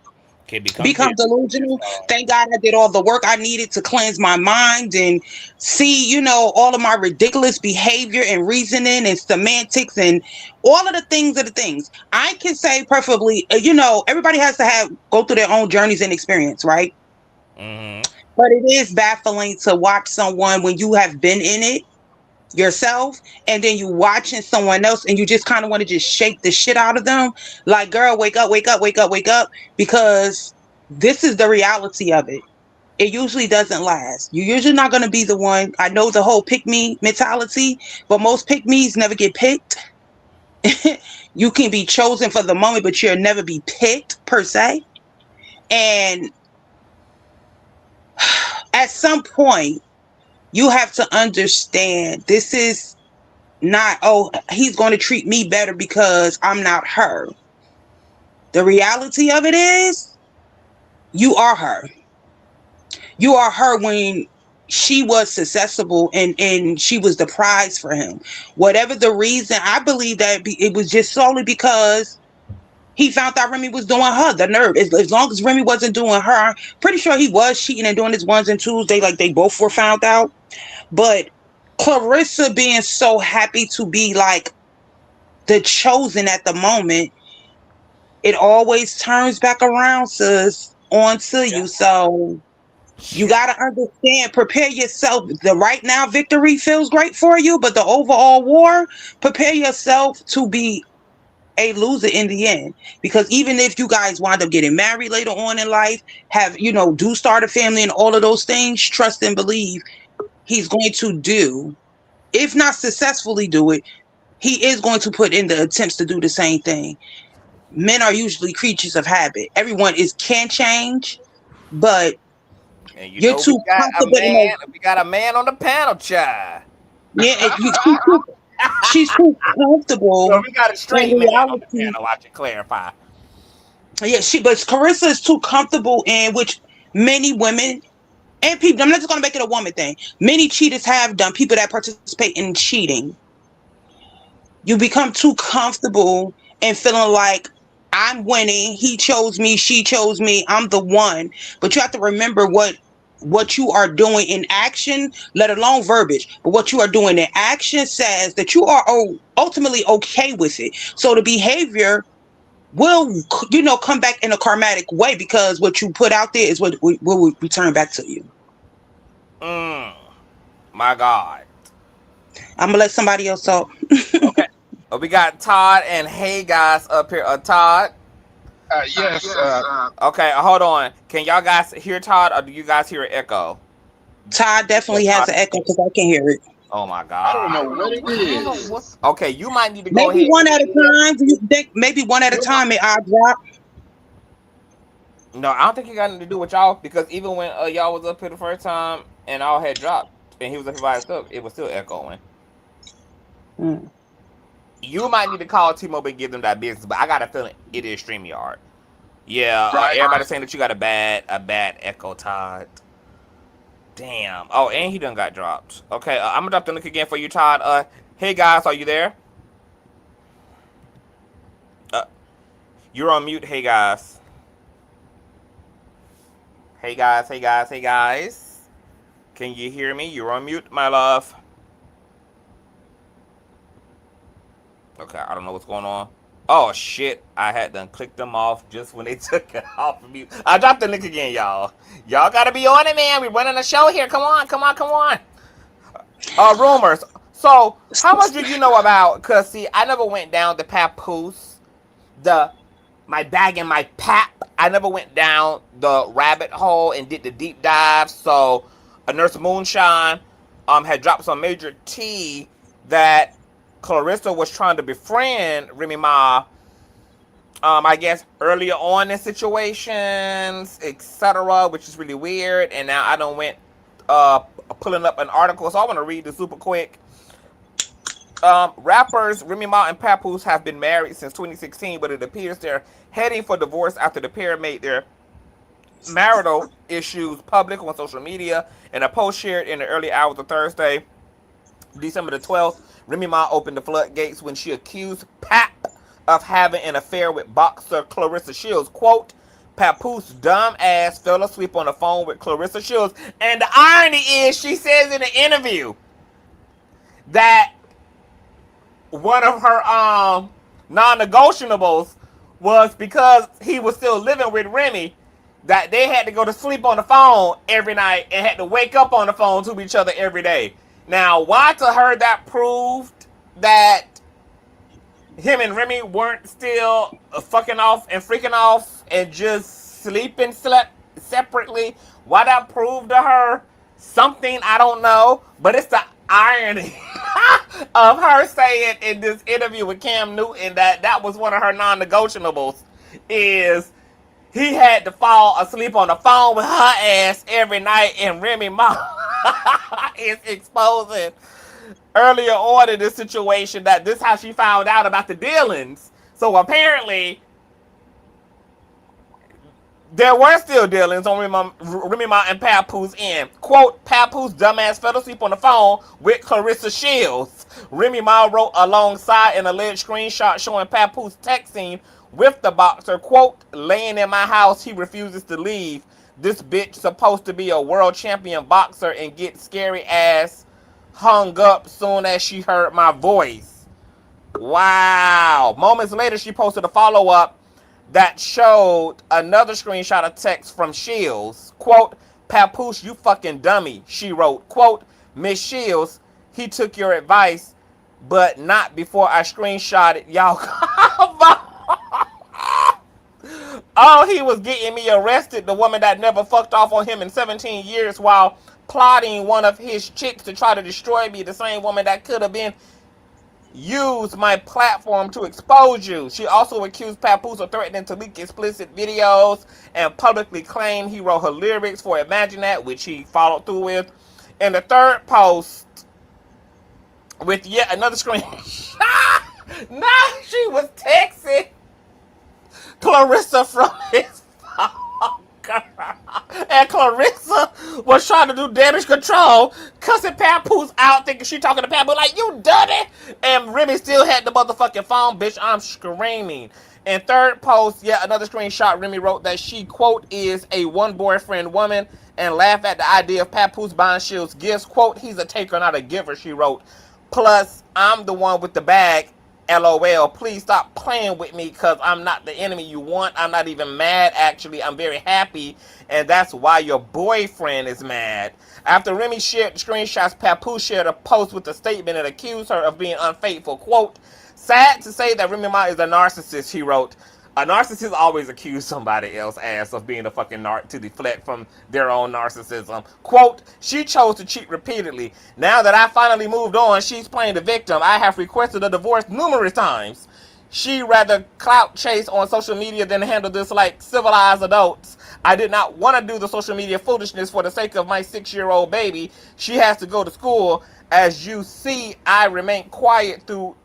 become delusional. Thank God I did all the work I needed to cleanse my mind and see, all of my ridiculous behavior and reasoning and semantics and all of the things. I can say preferably, everybody has to go through their own journeys and experience, right? Mm-hmm. But it is baffling to watch someone when you have been in it yourself and then you watching someone else and you just kind of want to just shake the shit out of them, like, girl, wake up, because this is the reality of it. It usually doesn't last. You're usually not going to be the one. I know the whole pick me mentality, but most pick me's never get picked. You can be chosen for the moment, but you'll never be picked per se. And at some point you have to understand this is not, he's going to treat me better because I'm not her. The reality of it is you are her. You are her when she was successful and she was the prize for him. Whatever the reason, I believe that it was just solely because he found out Remy was doing her. The nerve. As long as Remy wasn't doing her, pretty sure he was cheating and doing his ones and twos. They both were found out. But Claressa being so happy to be like the chosen at the moment, it always turns back around, sis, onto you. So you gotta understand, prepare yourself. The right now victory feels great for you, but the overall war, prepare yourself to be a loser in the end. Because even if you guys wind up getting married later on in life, do start a family and all of those things, trust and believe he's going to do, if not successfully do it, he is going to put in the attempts to do the same thing. Men are usually creatures of habit. Everyone can change, but And you're too comfortable in we got a man on the panel, child. Yeah, she's too comfortable So we got a straight in man on the reality. panel. I should clarify. Yeah, but Claressa is too comfortable in which many women and people. I'm not just gonna make it a woman thing. Many cheaters have done. People that participate in cheating. You become too comfortable and feeling like I'm winning. He chose me. She chose me. I'm the one. But you have to remember what you are doing in action, let alone verbiage. But what you are doing in action says that you are ultimately okay with it. So the behavior will, come back in a karmatic way because what you put out there is what will return back to you. My God. I'm gonna let somebody else talk. Okay. We got Todd and Hey Guys up here. Todd. Yes. Okay, hold on. Can y'all guys hear Todd, or do you guys hear an echo? Todd definitely has an echo because I can hear it. Oh my God. I don't know what it is. Okay, you might need to go maybe ahead. One at a time. Do you think maybe one at a time it odd drop? No, I don't think it got anything to do with y'all because even when y'all was up here the first time and all had dropped and he was up here by himself, it was still echoing. You might need to call T-Mobile and give them that business, but I got a feeling it is StreamYard. Yeah, everybody's saying that you got a bad echo, Todd. Damn. Oh, and he done got dropped. Okay, I'm gonna drop the link again for you, Todd. Hey guys, are you there? You're on mute. Hey guys. Hey guys. Hey guys. Hey guys. Can you hear me? You're on mute, my love. Okay, I don't know what's going on. Oh shit, I had done clicked them off just when they took it off of mute. I dropped the link again, y'all. Y'all gotta be on it, man. We're running a show here. Come on. Rumors. So, how much do you know about, cause see, I never went down the Papoose, my bag and my pap. I never went down the rabbit hole and did the deep dive. So, a Nurse Moonshine had dropped some major tea that Claressa was trying to befriend Remy Ma, I guess earlier on in situations, etc., which is really weird. And now I done went pulling up an article, so I want to read this super quick. Rappers Remy Ma and Papoose have been married since 2016, but it appears they're heading for divorce after the pair made their marital issues public on social media. In a post shared in the early hours of Thursday, December the 12th, Remy Ma opened the floodgates when she accused Pap of having an affair with boxer Claressa Shields. Quote, Papoose dumb ass fell asleep on the phone with Claressa Shields. And the irony is, she says in the interview that one of her non-negotiables was because he was still living with Remy, that they had to go to sleep on the phone every night and had to wake up on the phone to each other every day. Now, why to her that proved that him and Remy weren't still fucking off and freaking off and just slept separately? Why that proved to her something, I don't know. But it's the irony of her saying in this interview with Cam Newton that was one of her non-negotiables, is he had to fall asleep on the phone with her ass every night, and Remy Ma is exposing earlier on in this situation that this is how she found out about the dealings. So apparently, There were still dealings on Remy Ma and Papoose end. Quote, Papoose dumbass fell asleep on the phone with Claressa Shields. Remy Ma wrote alongside an alleged screenshot showing Papoose texting with the boxer, quote, laying in my house, he refuses to leave. This bitch supposed to be a world champion boxer and get scary ass hung up soon as she heard my voice. Wow. Moments later, she posted a follow-up that showed another screenshot of text from Shields. Quote, Papoose, you fucking dummy, she wrote. Quote, Miss Shields, he took your advice, but not before I screenshotted y'all. Oh, he was getting me arrested, the woman that never fucked off on him in 17 years while plotting one of his chicks to try to destroy me, the same woman that could have been use my platform to expose you. She also accused Papoose of threatening to leak explicit videos and publicly claimed he wrote her lyrics for Imagine That, which he followed through with. In the third post, with yet another screenshot, now she was texting Claressa from his phone. And Claressa was trying to do damage control, cussing Papoose out, thinking she talking to Papoose like, you done it. And Remy still had the motherfucking phone, bitch. I'm screaming. In third post, yet another screenshot, Remy wrote that she, quote, is a one boyfriend woman and laughed at the idea of Papoose buying Shields gifts. Quote, he's a taker, not a giver, she wrote. Plus, I'm the one with the bag. LOL, please stop playing with me because I'm not the enemy you want. I'm not even mad, actually. I'm very happy, and that's why your boyfriend is mad. After Remy shared the screenshots, Papoose shared a post with a statement and accused her of being unfaithful. Quote, sad to say that Remy Ma is a narcissist, he wrote. A narcissist always accuse somebody else ass of being a fucking narc to deflect from their own narcissism. Quote, she chose to cheat repeatedly. Now that I finally moved on, she's playing the victim. I have requested a divorce numerous times. She rather clout chase on social media than handle this like civilized adults. I did not want to do the social media foolishness for the sake of my 6-year-old baby. She has to go to school. As you see, I remain quiet through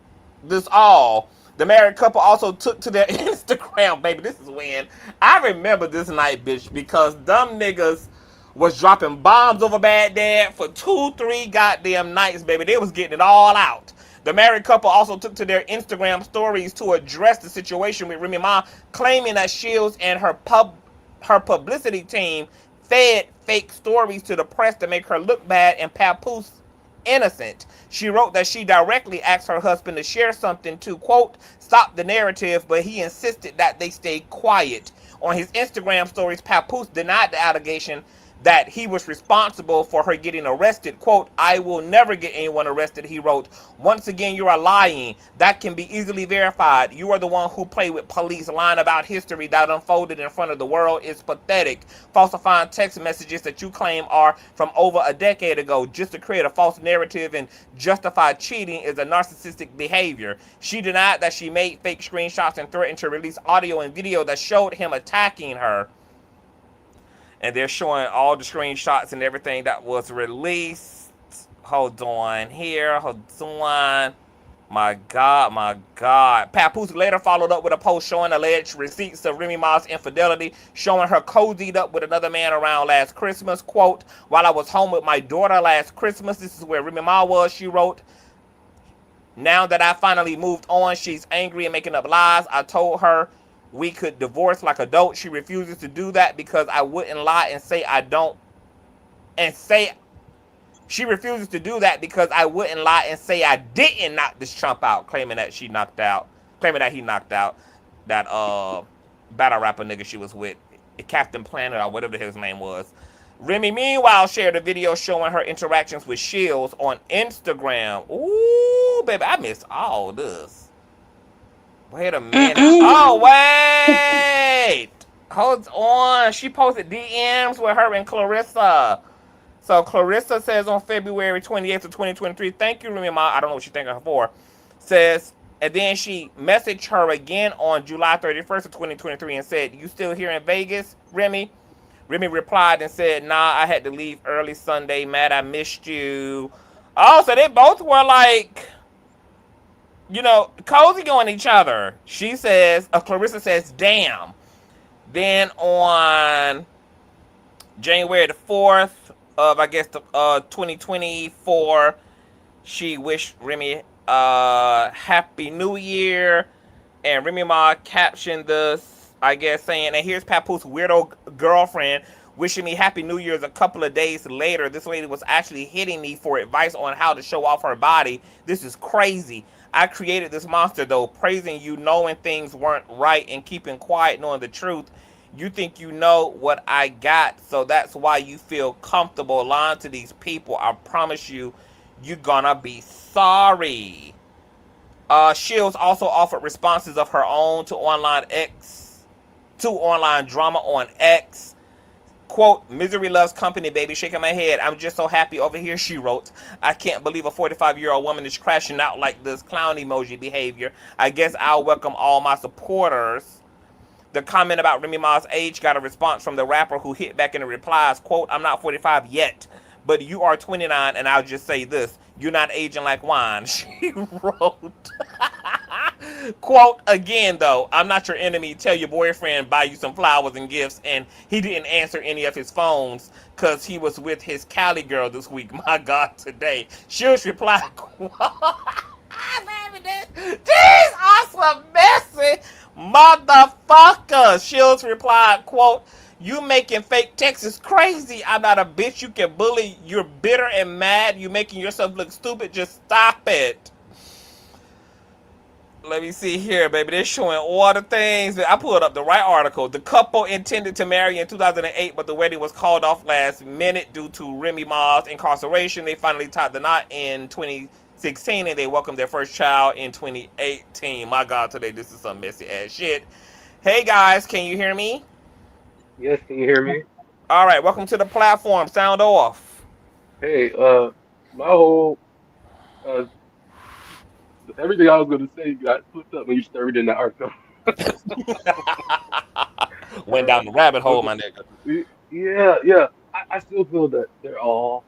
this all. The married couple also took to their Instagram, baby. This is when I remember this night, bitch, because dumb niggas was dropping bombs over Bad Dad for 2-3 goddamn nights, baby. They was getting it all out. The married couple also took to their Instagram stories to address the situation with Remy Ma, claiming that Shields and her publicity team fed fake stories to the press to make her look bad and Papoose innocent. She wrote that she directly asked her husband to share something to, quote, stop the narrative, but he insisted that they stay quiet. On his Instagram stories, Papoose denied the allegation that he was responsible for her getting arrested. Quote, I will never get anyone arrested, he wrote. Once again, you are lying. That can be easily verified. You are the one who played with police, lying about history that unfolded in front of the world. It's pathetic. Falsifying text messages that you claim are from over a decade ago just to create a false narrative and justify cheating is a narcissistic behavior. She denied that she made fake screenshots and threatened to release audio and video that showed him attacking her. And they're showing all the screenshots and everything that was released. Hold on here. Hold on. My God, my God. Papoose later followed up with a post showing alleged receipts of Remy Ma's infidelity, showing her cozied up with another man around last Christmas. Quote, while I was home with my daughter last Christmas, this is where Remy Ma was, she wrote. Now that I finally moved on, she's angry and making up lies. I told her we could divorce like adults. She refuses to do that because I wouldn't lie and say I don't. She refuses to do that because I wouldn't lie and say I didn't knock this chump out, claiming that he knocked out that battle rapper nigga she was with, Captain Planet or whatever his name was. Remy, meanwhile, shared a video showing her interactions with Shields on Instagram. Ooh, baby, I missed all this. Wait a minute. Oh, wait. Hold on. She posted DMs with her and Claressa. So Claressa says on February 28th of 2023, thank you, Remy Ma. I don't know what she's thanking her for. Says, and then she messaged her again on July 31st of 2023 and said, you still here in Vegas, Remy? Remy replied and said, nah, I had to leave early Sunday. Matt, I missed you. Oh, so they both were like, you know, cozy on each other. She says, Claressa says, damn. Then on January the 4th of, I guess, 2024, she wished Remy Happy New Year. And Remy Ma captioned this, I guess, saying, and here's Papoose weirdo girlfriend wishing me Happy New Year's a couple of days later. This lady was actually hitting me for advice on how to show off her body. This is crazy. I created this monster, though, praising you, knowing things weren't right, and keeping quiet, knowing the truth. You think you know what I got, so that's why you feel comfortable lying to these people. I promise you, you're gonna be sorry. Shields also offered responses of her own to online drama on X. Quote, misery loves company, baby. Shaking my head. I'm just so happy over here, she wrote. I can't believe a 45-year-old woman is crashing out like this. Clown emoji behavior. I guess I'll welcome all my supporters. The comment about Remy Ma's age got a response from the rapper who hit back in the replies. Quote, I'm not 45 yet, but you are 29, and I'll just say this. You're not aging like wine, she wrote. Quote, again, though, I'm not your enemy. Tell your boyfriend buy you some flowers and gifts, and he didn't answer any of his phones because he was with his Cali girl this week. My God, today. She'll reply, these are some messy motherfuckers. Shields replied, quote, you making fake texts is crazy. I'm not a bitch you can bully. You're bitter and mad. You making yourself look stupid. Just stop it. Let me see here, baby. They're showing all the things. I pulled up the right article. The couple intended to marry in 2008, but the wedding was called off last minute due to Remy Ma's incarceration. They finally tied the knot in 2016, and they welcomed their first child in 2018. My God, today this is some messy ass shit. Hey guys, can you hear me? Yes, can you hear me? All right, welcome to the platform. Sound off. Hey, my whole uh, everything I was gonna say got flipped up when you started reading that article. Went down the rabbit hole, Okay. my nigga. Yeah, yeah. I still feel that they're all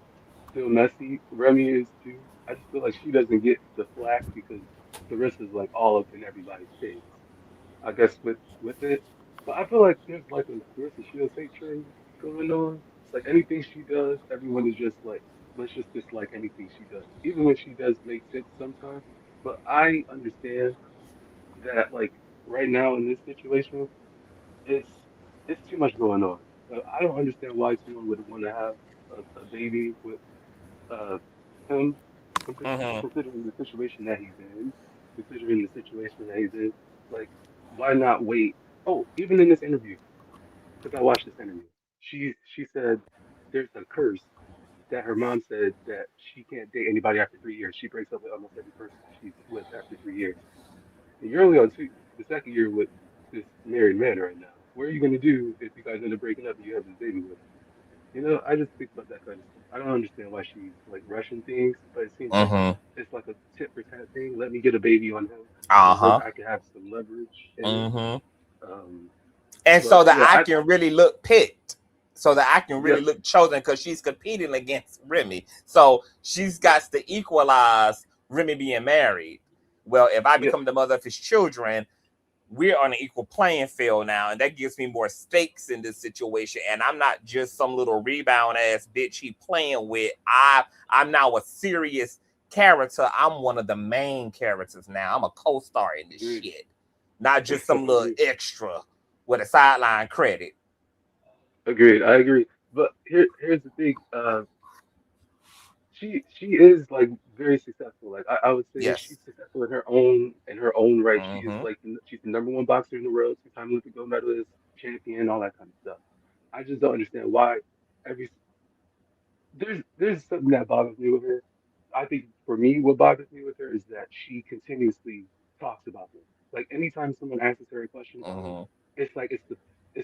still messy. Remy is too. I just feel like she doesn't get the flack because Clarissa's like all up in everybody's face. I guess with it. But I feel like there's like a Clarissa Shields hate train going on. It's like anything she does, everyone is just like, let's just dislike anything she does, even when she does make sense sometimes. But I understand that like right now in this situation, it's it's too much going on. I don't understand why someone would want to have a baby with uh him, Mm-hmm. considering the situation that he's in, considering the situation that he's in, like, why not wait? Oh, even in this interview, because I watched this interview, she said there's a curse that her mom said that she can't date anybody after 3 years. She breaks up with almost every person she's with after 3 years. And you're only on the second year with this married man right now. What are you gonna do if you guys end up breaking up and you have this baby with him? You know, I just think about that kind of stuff. I don't understand why she's like rushing things, but it seems like Mm-hmm. it's like a tit for tat thing. Let me get a baby on him so Uh-huh. I can have some leverage in it. Mm-hmm. Um, And but so that yeah, I can really look picked, so that I can yep, really look chosen, because she's competing against Remy. So she's got to equalize Remy being married. Well, if I yep, become the mother of his children, we're on an equal playing field now, and that gives me more stakes in this situation. And I'm not just some little rebound ass bitch he playing with. I'm now a serious character. I'm one of the main characters now. I'm a co-star in this agreed, shit, not just some little agreed, extra with a sideline credit. agreed. I agree. But here's the thing. She is like very successful. Like I would say Yes. she's successful in her own right. She is Mm-hmm. like she's the number one boxer in the world, two-time Olympic gold medalist, champion, all that kind of stuff. I just don't understand why every there's something that bothers me with her. I think for me, what bothers me with her is that she continuously talks about him. Like anytime someone asks her a question about him, Mm-hmm. it's like it's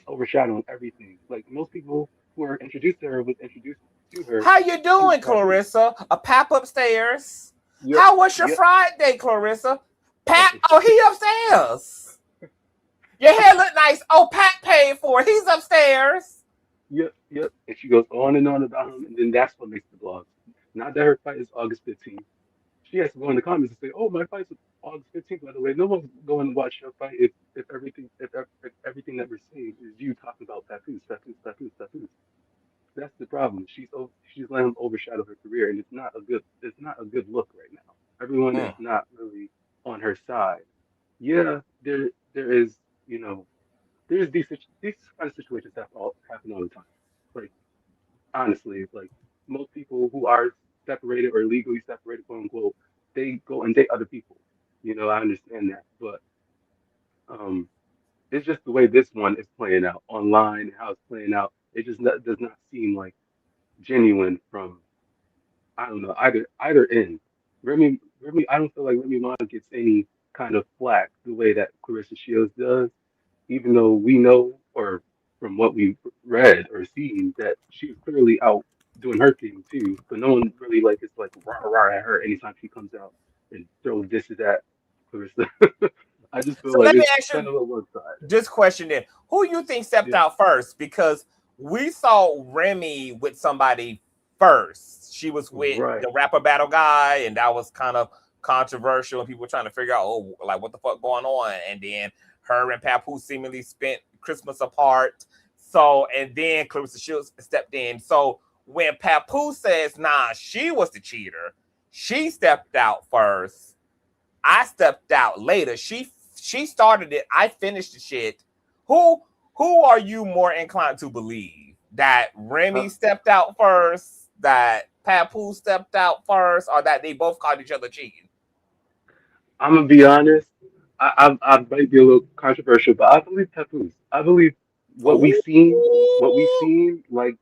overshadowing everything. Like most people who are introduced to her was introduced to her. How you She was doing, happy. Clarissa? A Pap upstairs. Yep, How was your yep. Friday, Clarissa? Pat, oh, he upstairs. Your hair look nice. Oh, Pat paid for it. He's upstairs. Yep, yep. And she goes on and on about him, and then that's what makes the blogs. Not that her fight is August 15th. she has to go in the comments and say, "Oh, my fight's August 15th." By the way, no one's going to watch your fight if everything that we're seeing is you talking about Papoose, Papoose, Papoose, Papoose. That's the problem. She's letting him overshadow her career, and it's not a good look right now. Everyone is Mm. not really on her side. Yeah, there is, there's these kind of situations happen all the time. Like honestly, like most people who are separated or legally separated, quote unquote, they go and date other people. I understand that, but um, it's just the way this one is playing out online and how it's playing out. It just does not seem like genuine from I don't know either end. Remy, I don't feel like Remy Ma gets any kind of flack the way that Clarissa Shields does, even though we know or from what we've read or seen that she's clearly out doing her thing too. But no one really like is like rah rah at her anytime she comes out and throws dishes at Clarissa. I just feel So like let me it's ask kind you of a one sided. this question then. Who you think stepped Yeah. out first? Because we saw Remy with somebody first. She was with Right. the rapper battle guy, and that was kind of controversial, and people were trying to figure out, oh, like what the fuck going on? And then her and Papoose seemingly spent Christmas apart. So, and then Clarissa Shields stepped in. So when Papoose says, nah, she was the cheater, she stepped out first. I stepped out later. She started it. I finished the shit. Who are you more inclined to believe? That Remy stepped out first, that Papoose stepped out first, or that they both caught each other cheating? I'm gonna be honest. I might be a little controversial, but I believe Papoose. I believe what we Oh, seen, like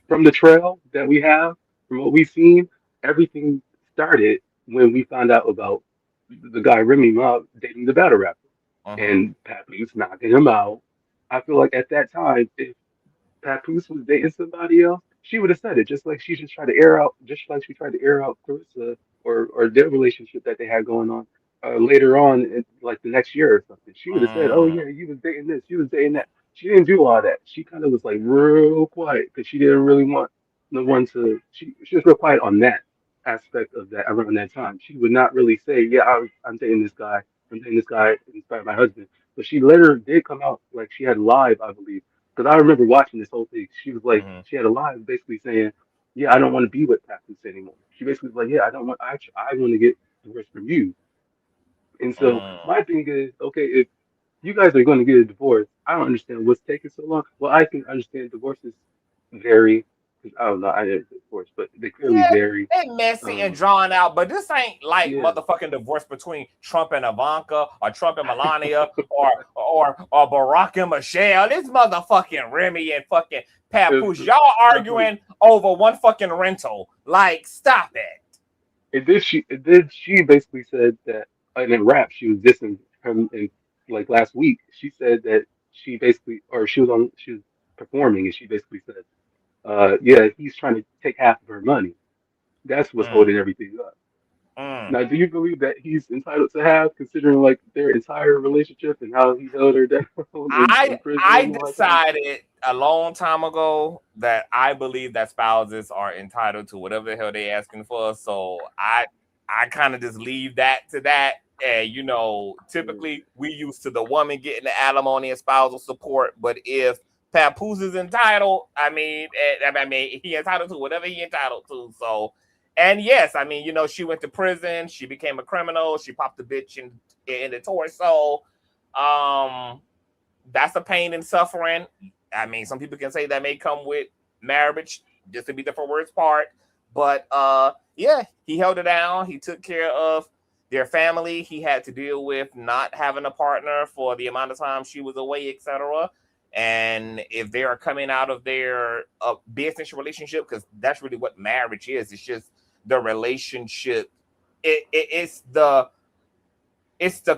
from the trail that we have, from what we've seen, everything started when we found out about the guy Remy Ma dating the battle rapper uh-huh. and Papoose knocking him out. I feel like at that time, if Papoose was dating somebody else, she would have said it, just like she just tried to air out, just like she tried to air out Clarissa or their relationship that they had going on later on, like the next year or something. She would have said, "Oh Mm, yeah, you was dating this, you was dating that." She didn't do all that. She kind of was like real quiet because she didn't really want the one to. She was real quiet on that aspect of that around that time. She would not really say, "Yeah, I'm dating this guy. I'm dating this guy inspired by my husband." But she later did come out like she had live, I believe, because I remember watching this whole thing. She was like, mm, she had a live basically saying, "Yeah, I don't want to be with Papoose anymore." She basically was like, "Yeah, I don't want. I want to get divorced from you." And so mm. my thing is, okay, if you guys are going to get a divorce, I don't understand what's taking so long. Well, I can understand divorces vary. 'Cause I don't know, I didn't get divorced, but they clearly Yeah, vary. they messy and Um, drawn out, but this ain't like yeah, motherfucking divorce between Trump and Ivanka or Trump and Melania or Barack and Michelle. This motherfucking Remy and fucking if Papoose. Y'all Papoose. arguing over one fucking rental. Like, stop it. It did she basically said that in a rap she was dissing him in like last week. She said that she basically or she was performing and she basically said, yeah, he's trying to take half of her money. That's what's Mm, holding everything up. mm. Now, do you believe that he's entitled to have, considering like their entire relationship and how he held her down in prison I and all that kind of stuff? decided a long time ago that I believe that spouses are entitled to whatever the hell they asking for. So I kind of just leave that to that. And typically we used to the woman getting the alimony and spousal support, but if Papoose is entitled, he entitled to whatever he entitled to. So, and yes, she went to prison, she became a criminal, she popped the bitch in the torso. Um, that's a pain and suffering. Some people can say that may come with marriage, just to be the for worst part. But yeah, he held it down. He took care of their family. He had to deal with not having a partner for the amount of time she was away, etc. And if they are coming out of their business relationship, because that's really what marriage is. It's just the relationship. It's the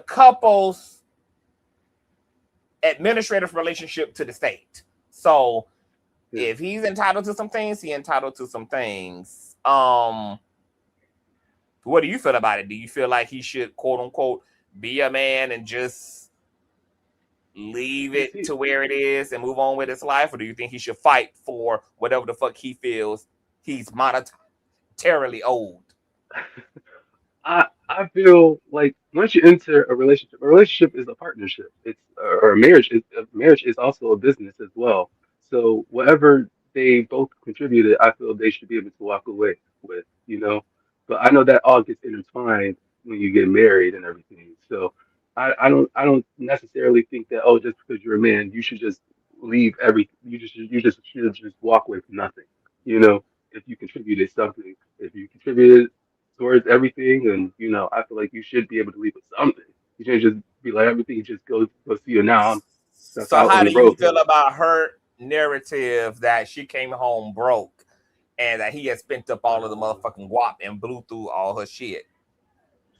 couple's administrative relationship to the state. So Yeah. if he's entitled to some things, he's entitled to some things. What do you feel about it? Do you feel like he should, quote unquote, be a man and just leave You it see, to where it is and move on with his life? Or do you think he should fight for whatever the fuck he feels he's monetarily owed? I feel like once you enter a relationship is a partnership. It's or a marriage is also a business as well. So whatever they both contributed, I feel they should be able to walk away with, you know. But I know that all gets intertwined when you get married and everything. So I don't necessarily think that, oh, just because you're a man you should just leave every you just should just walk away from nothing. You know, if you contributed something, if you contributed towards everything, and I feel like you should be able to leave with something. You shouldn't just be like everything just go see you now. That's So out how on the do you road. feel about her narrative that she came home broke and that he had spent up all of the motherfucking guap and blew through all her shit?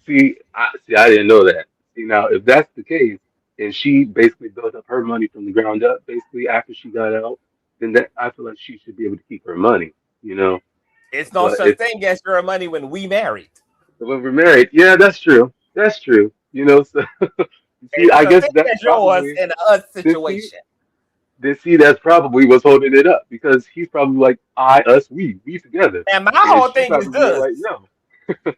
I didn't know that. See, now if that's the case, and she basically built up her money from the ground up, basically after she got out, then that I feel like she should be able to keep her money. You know, It's no but such if thing as your money when we married. when we're married, yeah, that's true. That's true. So see, Ain't no I such guess thing that's as yours probably in us this. See, situation. that's probably what's holding it up because he's probably like I, us, we together, And my and whole she thing is probably like this: no.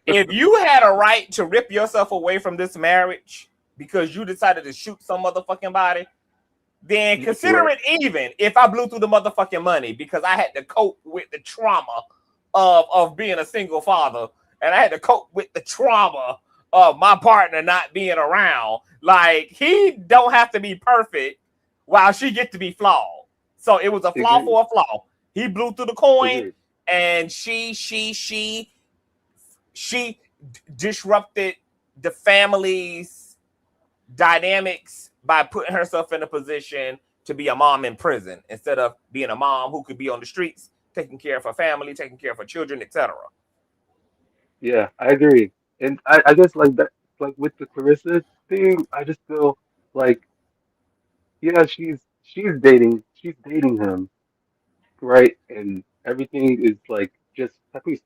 if you had a right to rip yourself away from this marriage because you decided to shoot some motherfucking body, then You're consider correct. it even if I blew through the motherfucking money because I had to cope with the trauma of being a single father, and I had to cope with the trauma of my partner not being around. Like, he don't have to be perfect while she get to be flawed. So it was a flaw Agreed. for a flaw. He blew through the coin, Agreed. and she disrupted the family's dynamics by putting herself in a position to be a mom in prison instead of being a mom who could be on the streets, taking care of her family, taking care of her children, etc. Yeah, I agree. And I guess like that, like with the Clarissa thing, I just feel like yeah, she's dating him, right? And everything is like just Papoose.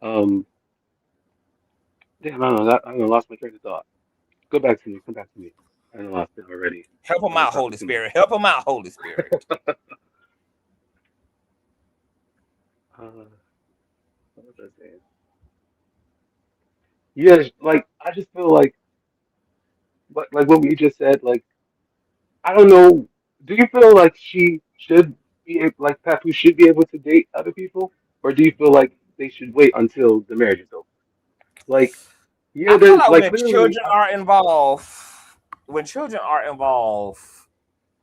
Um, damn, I don't know. I don't lost my train of thought. Go back to me. Come back to me. I don't lost it already. Help I've him been out, talking Holy too much. Spirit. Help him out, Holy Spirit. What was I saying? Yeah, like I just feel like what we just said. Like I don't know. Do you feel like she should like Papu should be able to date other people, or do you feel like they should wait until the marriage is over? Like, yeah, I feel there's like like clearly, when children are involved,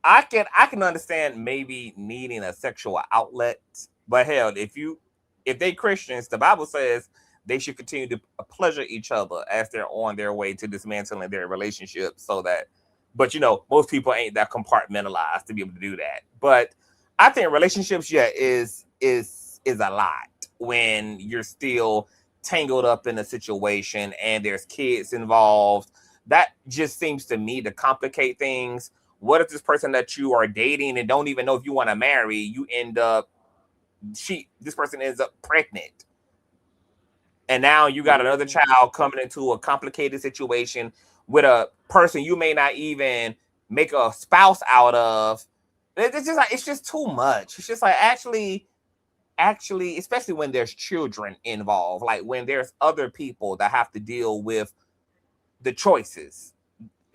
I can understand maybe needing a sexual outlet, but hell, if they Christians, the Bible says they should continue to pleasure each other as they're on their way to dismantling their relationship. So that, but most people ain't that compartmentalized to be able to do that. But I think relationships, yeah, is a lot when you're still tangled up in a situation and there's kids involved. That just seems to me to complicate things. What if this person that you are dating and don't even know if you want to marry, you end up this person ends up pregnant, and now you got another mm, child coming into a complicated situation with a person you may not even make a spouse out of. It's just like, it's just too much. It's just like, actually, especially when there's children involved, like when there's other people that have to deal with the choices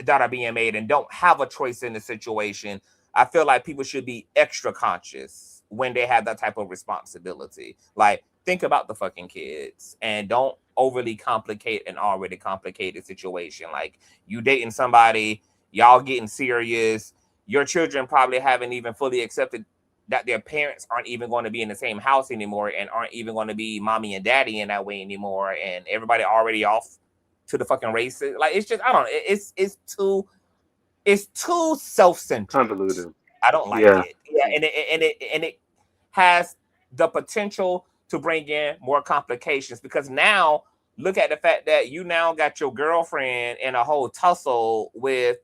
that are being made and don't have a choice in the situation. I feel like people should be extra conscious when they have that type of responsibility. Like, think about the fucking kids and don't overly complicate an already complicated situation. Like, you dating somebody, y'all getting serious, your children probably haven't even fully accepted that their parents aren't even going to be in the same house anymore and aren't even going to be mommy and daddy in that way anymore, and everybody already off to the fucking races. Like, it's just, I don't know. It's too self-centered. convoluted. I don't like Yeah, it. Yeah, and it has the potential to bring in more complications because now look at the fact that you now got your girlfriend in a whole tussle with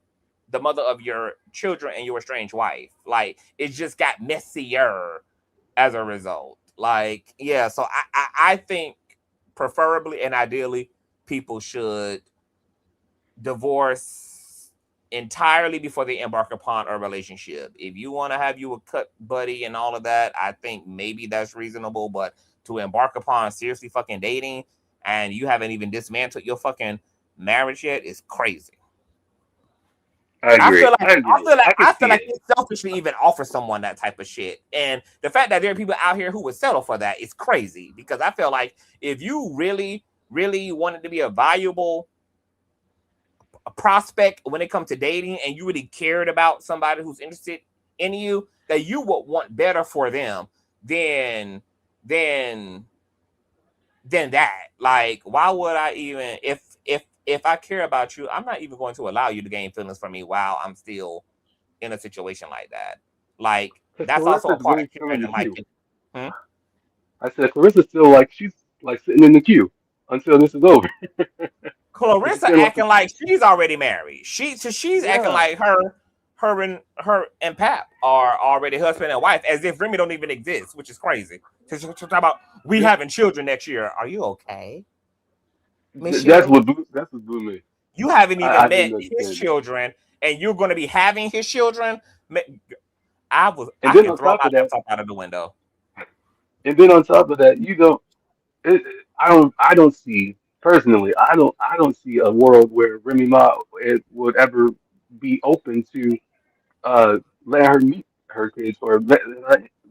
the mother of your children and your estranged wife. Like, it just got messier as a result. Like, yeah, so I think preferably and ideally people should divorce entirely before they embark upon a relationship. If you want to have you a cut buddy and all of that, I think maybe that's reasonable. But to embark upon seriously fucking dating, and you haven't even dismantled your fucking marriage yet is crazy. I agree. I can I feel see like it. it's selfish to even offer someone that type of shit. And the fact that there are people out here who would settle for that is crazy, because I feel like if you really, really wanted to be a valuable prospect when it comes to dating, and you really cared about somebody who's interested in you, that you would want better for them than than than that. Like, why would I even, if I care about you, I'm not even going to allow you to gain feelings for me while I'm still in a situation like that. Like, Because that's also a Clarissa's part of really still in caring the and like, queue. hmm? I said Clarissa's still like she's like sitting in the queue until this is over. She's Clarissa still like, acting like she's already married. She's acting yeah, like her and Pap are already husband and wife, as if Remy don't even exist, which is crazy. She's talking about we yeah. having children next year. Are you okay, Miss That's Sherry? that's what blew me. You haven't I even didn't met his understand it. children, and you're going to be having his children. And I then can on throw top my of that, laptop out of the window. you don't. I don't see personally. I don't see a world where Remy Ma would ever be open to let her meet her kids or let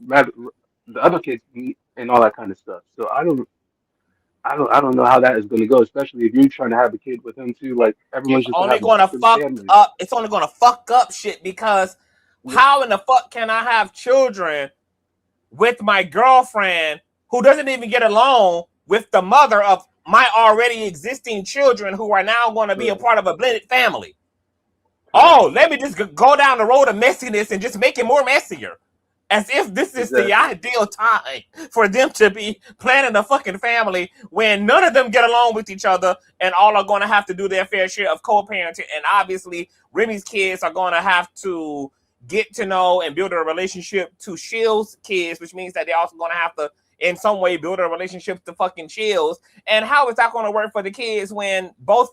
the other kids meet and all that kind of stuff. So I don't know how that is going to go, especially if you're trying to have a kid with him too. Like It's everyone's just going to only have a going to different fuck family. up. It's only going to fuck up shit, because Yeah, how in the fuck can I have children with my girlfriend who doesn't even get along with the mother of my already existing children, who are now going to be a correct, part of a blended family? correct, Oh, let me just go down the road of messiness and just make it more messier. As if this is the exactly. ideal time for them to be planning a fucking family, when none of them get along with each other and all are going to have to do their fair share of co-parenting. And obviously, Remy's kids are going to have to get to know and build a relationship to Shield's kids, which means that they're also going to have to, in some way, build a relationship to fucking Shields. And how is that going to work for the kids when both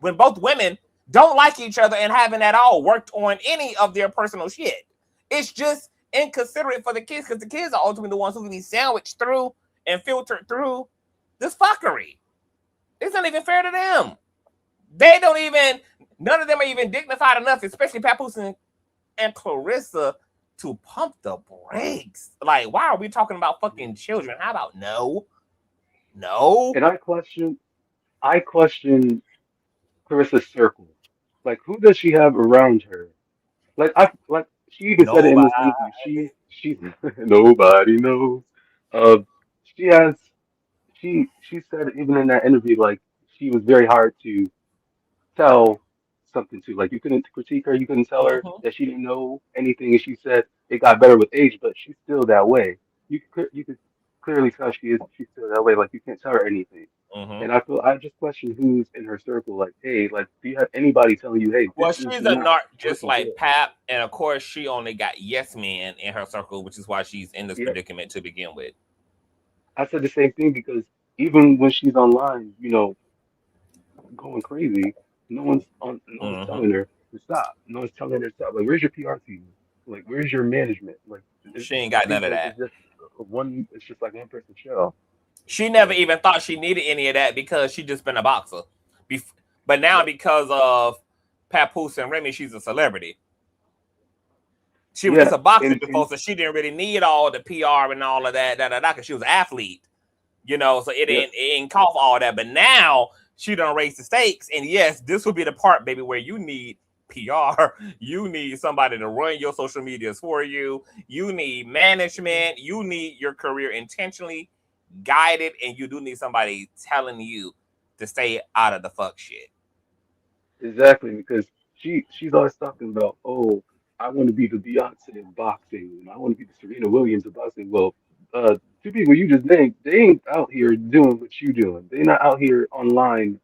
women don't like each other and haven't at all worked on any of their personal shit? It's just inconsiderate for the kids, because the kids are ultimately the ones who can be sandwiched through and filtered through this fuckery. It's not even fair to them. They don't even, none of them are even dignified enough, especially Papoose and Claressa, to pump the brakes. Like, why are we talking about fucking children? How about no? No? And I question Carissa's circle. Like, who does she have around her? Like she even said it in Nobody. this interview. She nobody knows. Uh, she has she said even in that interview, like she was very hard to tell something to. Like you couldn't critique her, you couldn't tell her Mm-hmm. that she didn't know anything, and she said it got better with age, but she's still that way. You could clearly tell she's still that way. Like you can't tell her anything. Mm-hmm. And I just question who's in her circle. Like, hey, like, do you have anybody telling you, hey, Well, this is she's a not narc just working like good? Pap, and of course, she only got yes men in her circle, which is why she's in this Yeah, predicament to begin with. I said the same thing because even when she's online, going crazy, no one's Mm-hmm. telling her to stop. No one's telling her to stop. Like, where's your PR team? Like, where's your management? Like, She ain't got none of that. it's just it's just like one person show. She never So even thought she needed any of that, because she just been a boxer. But now, yeah, because of Papoose and Remy, she's a celebrity. She was just yeah, a boxer and before, so she didn't really need all the PR and all of that, because she was an athlete, so yeah, it didn't cost all that. But now she done raised the stakes, and yes, this will be the part, baby, where you need PR. You need somebody to run your social medias for you. You need management. You need your career intentionally guided, and you do need somebody telling you to stay out of the fuck shit. exactly, because she's always talking about, oh, I want to be the Beyonce of boxing, and I want to be the Serena Williams of boxing. Well, two people you just named, they ain't out here doing what you doing. They're not out here online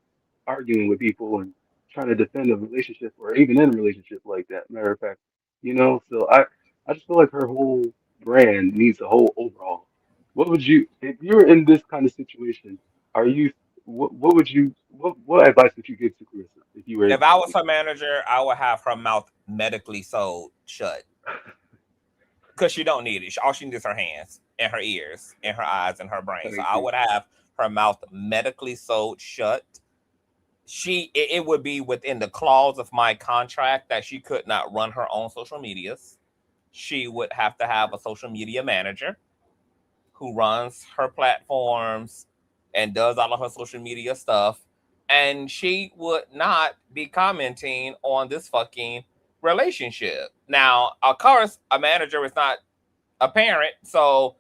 arguing with people and trying to defend a relationship or even in a relationship like that. Matter of fact, so I just feel like her whole brand needs a whole overhaul. What would you, if you're in this kind of situation, are you what would you what advice would you give to Carissa if you were in If that I was her situation? manager, I would have her mouth medically sewed shut. because she don't need it. All she needs is her hands and her ears and her eyes and her brain. So I would have her mouth medically sewed shut. It would be within the clause of my contract that she could not run her own social medias. She would have to have a social media manager who runs her platforms and does all of her social media stuff. And she would not be commenting on this fucking relationship. Now, of course, a manager is not a parent, so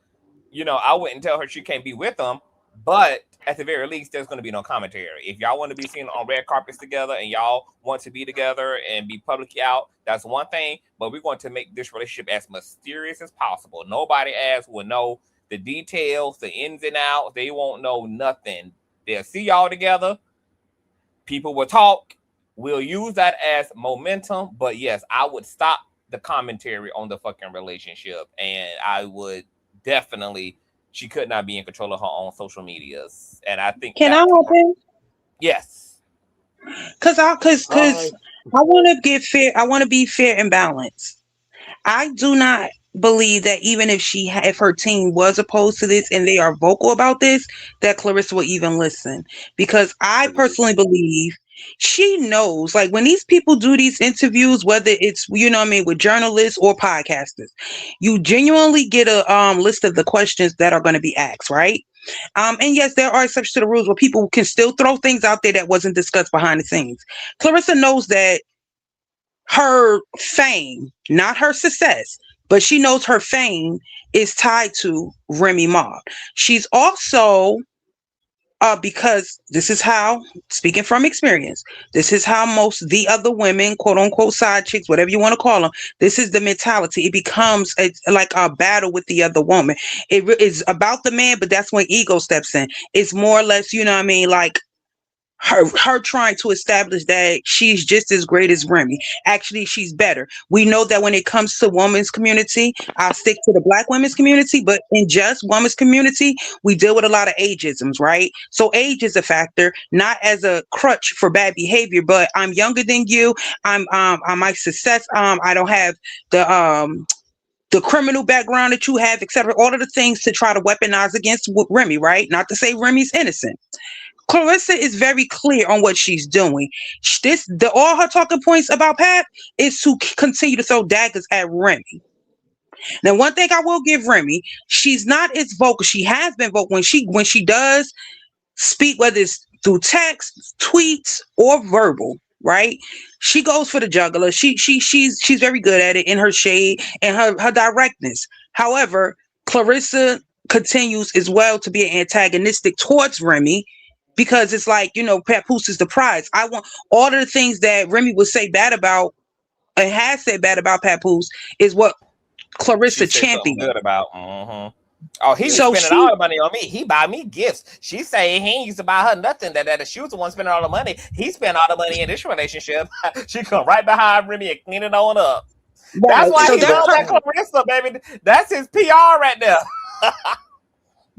I wouldn't tell her she can't be with them, but at the very least, there's going to be no commentary. If y'all want to be seen on red carpets together and y'all want to be together and be publicly out, that's one thing, but we're going to make this relationship as mysterious as possible. Nobody else will know the details, the ins and outs. They won't know nothing. They'll see y'all together. People will talk. We'll use that as momentum, but yes, I would stop the commentary on the fucking relationship, and I would definitely, she could not be in control of her own social medias. And I think Can I hop in? Yes. Cause I want to get fair. I want to be fair and balanced. I do not believe that even if her team was opposed to this and they are vocal about this, that Claressa will even listen. Because I personally believe she knows, like when these people do these interviews, whether it's, with journalists or podcasters, you genuinely get a list of the questions that are going to be asked, right? And yes, there are exceptions to the rules where people can still throw things out there that wasn't discussed behind the scenes. Claressa knows that her fame, not her success, but she knows her fame is tied to Remy Ma. She's also, because this is how, speaking from experience, this is how most the other women, quote unquote side chicks, whatever you want to call them, this is the mentality. It becomes like a battle with the other woman. It is about the man, but that's when ego steps in. It's more or less, like her trying to establish that she's just as great as Remy. Actually, she's better. We know that when it comes to women's community, I'll stick to the Black women's community, but in just women's community, we deal with a lot of ageisms, right? So age is a factor, not as a crutch for bad behavior, but I'm younger than you. I'm my success. I don't have the criminal background that you have, etc. All of the things to try to weaponize against Remy, right? Not to say Remy's innocent. Claressa is very clear on what she's doing. All her talking points about Pat is to continue to throw daggers at Remy. Now, one thing I will give Remy, she's not as vocal. She has been vocal when she does speak, whether it's through text, tweets, or verbal. Right? She goes for the juggler. She's very good at it in her shade and her directness. However, Claressa continues as well to be antagonistic towards Remy. Because it's like, Papoose is the prize. I want all of the things that Remy would say bad about and has said bad about Papoose is what Claressa championed. Good about. Mm-hmm. Oh, he was spending all the money on me. He buy me gifts. She say he ain't used to buy her nothing. That she was the one spending all the money. He spent all the money in this relationship. She come right behind Remy and clean it on up. Right. That's why he loves that Claressa, baby. That's his PR right there.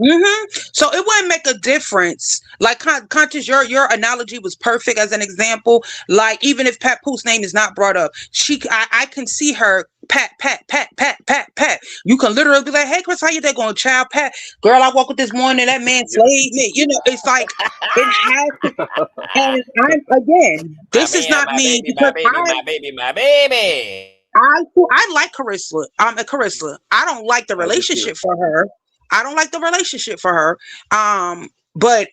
Mm-hmm. So it wouldn't make a difference. Like Conscious, your analogy was perfect as an example. Like even if Papoose name is not brought up, I can see her pat. You can literally be like, "Hey, Chris, how you day going, child? Pat, girl, I woke up this morning. That man slayed me." It's like it has to. And this is not me because my baby. I like Claressa. I'm a Claressa. I don't like the relationship for her. But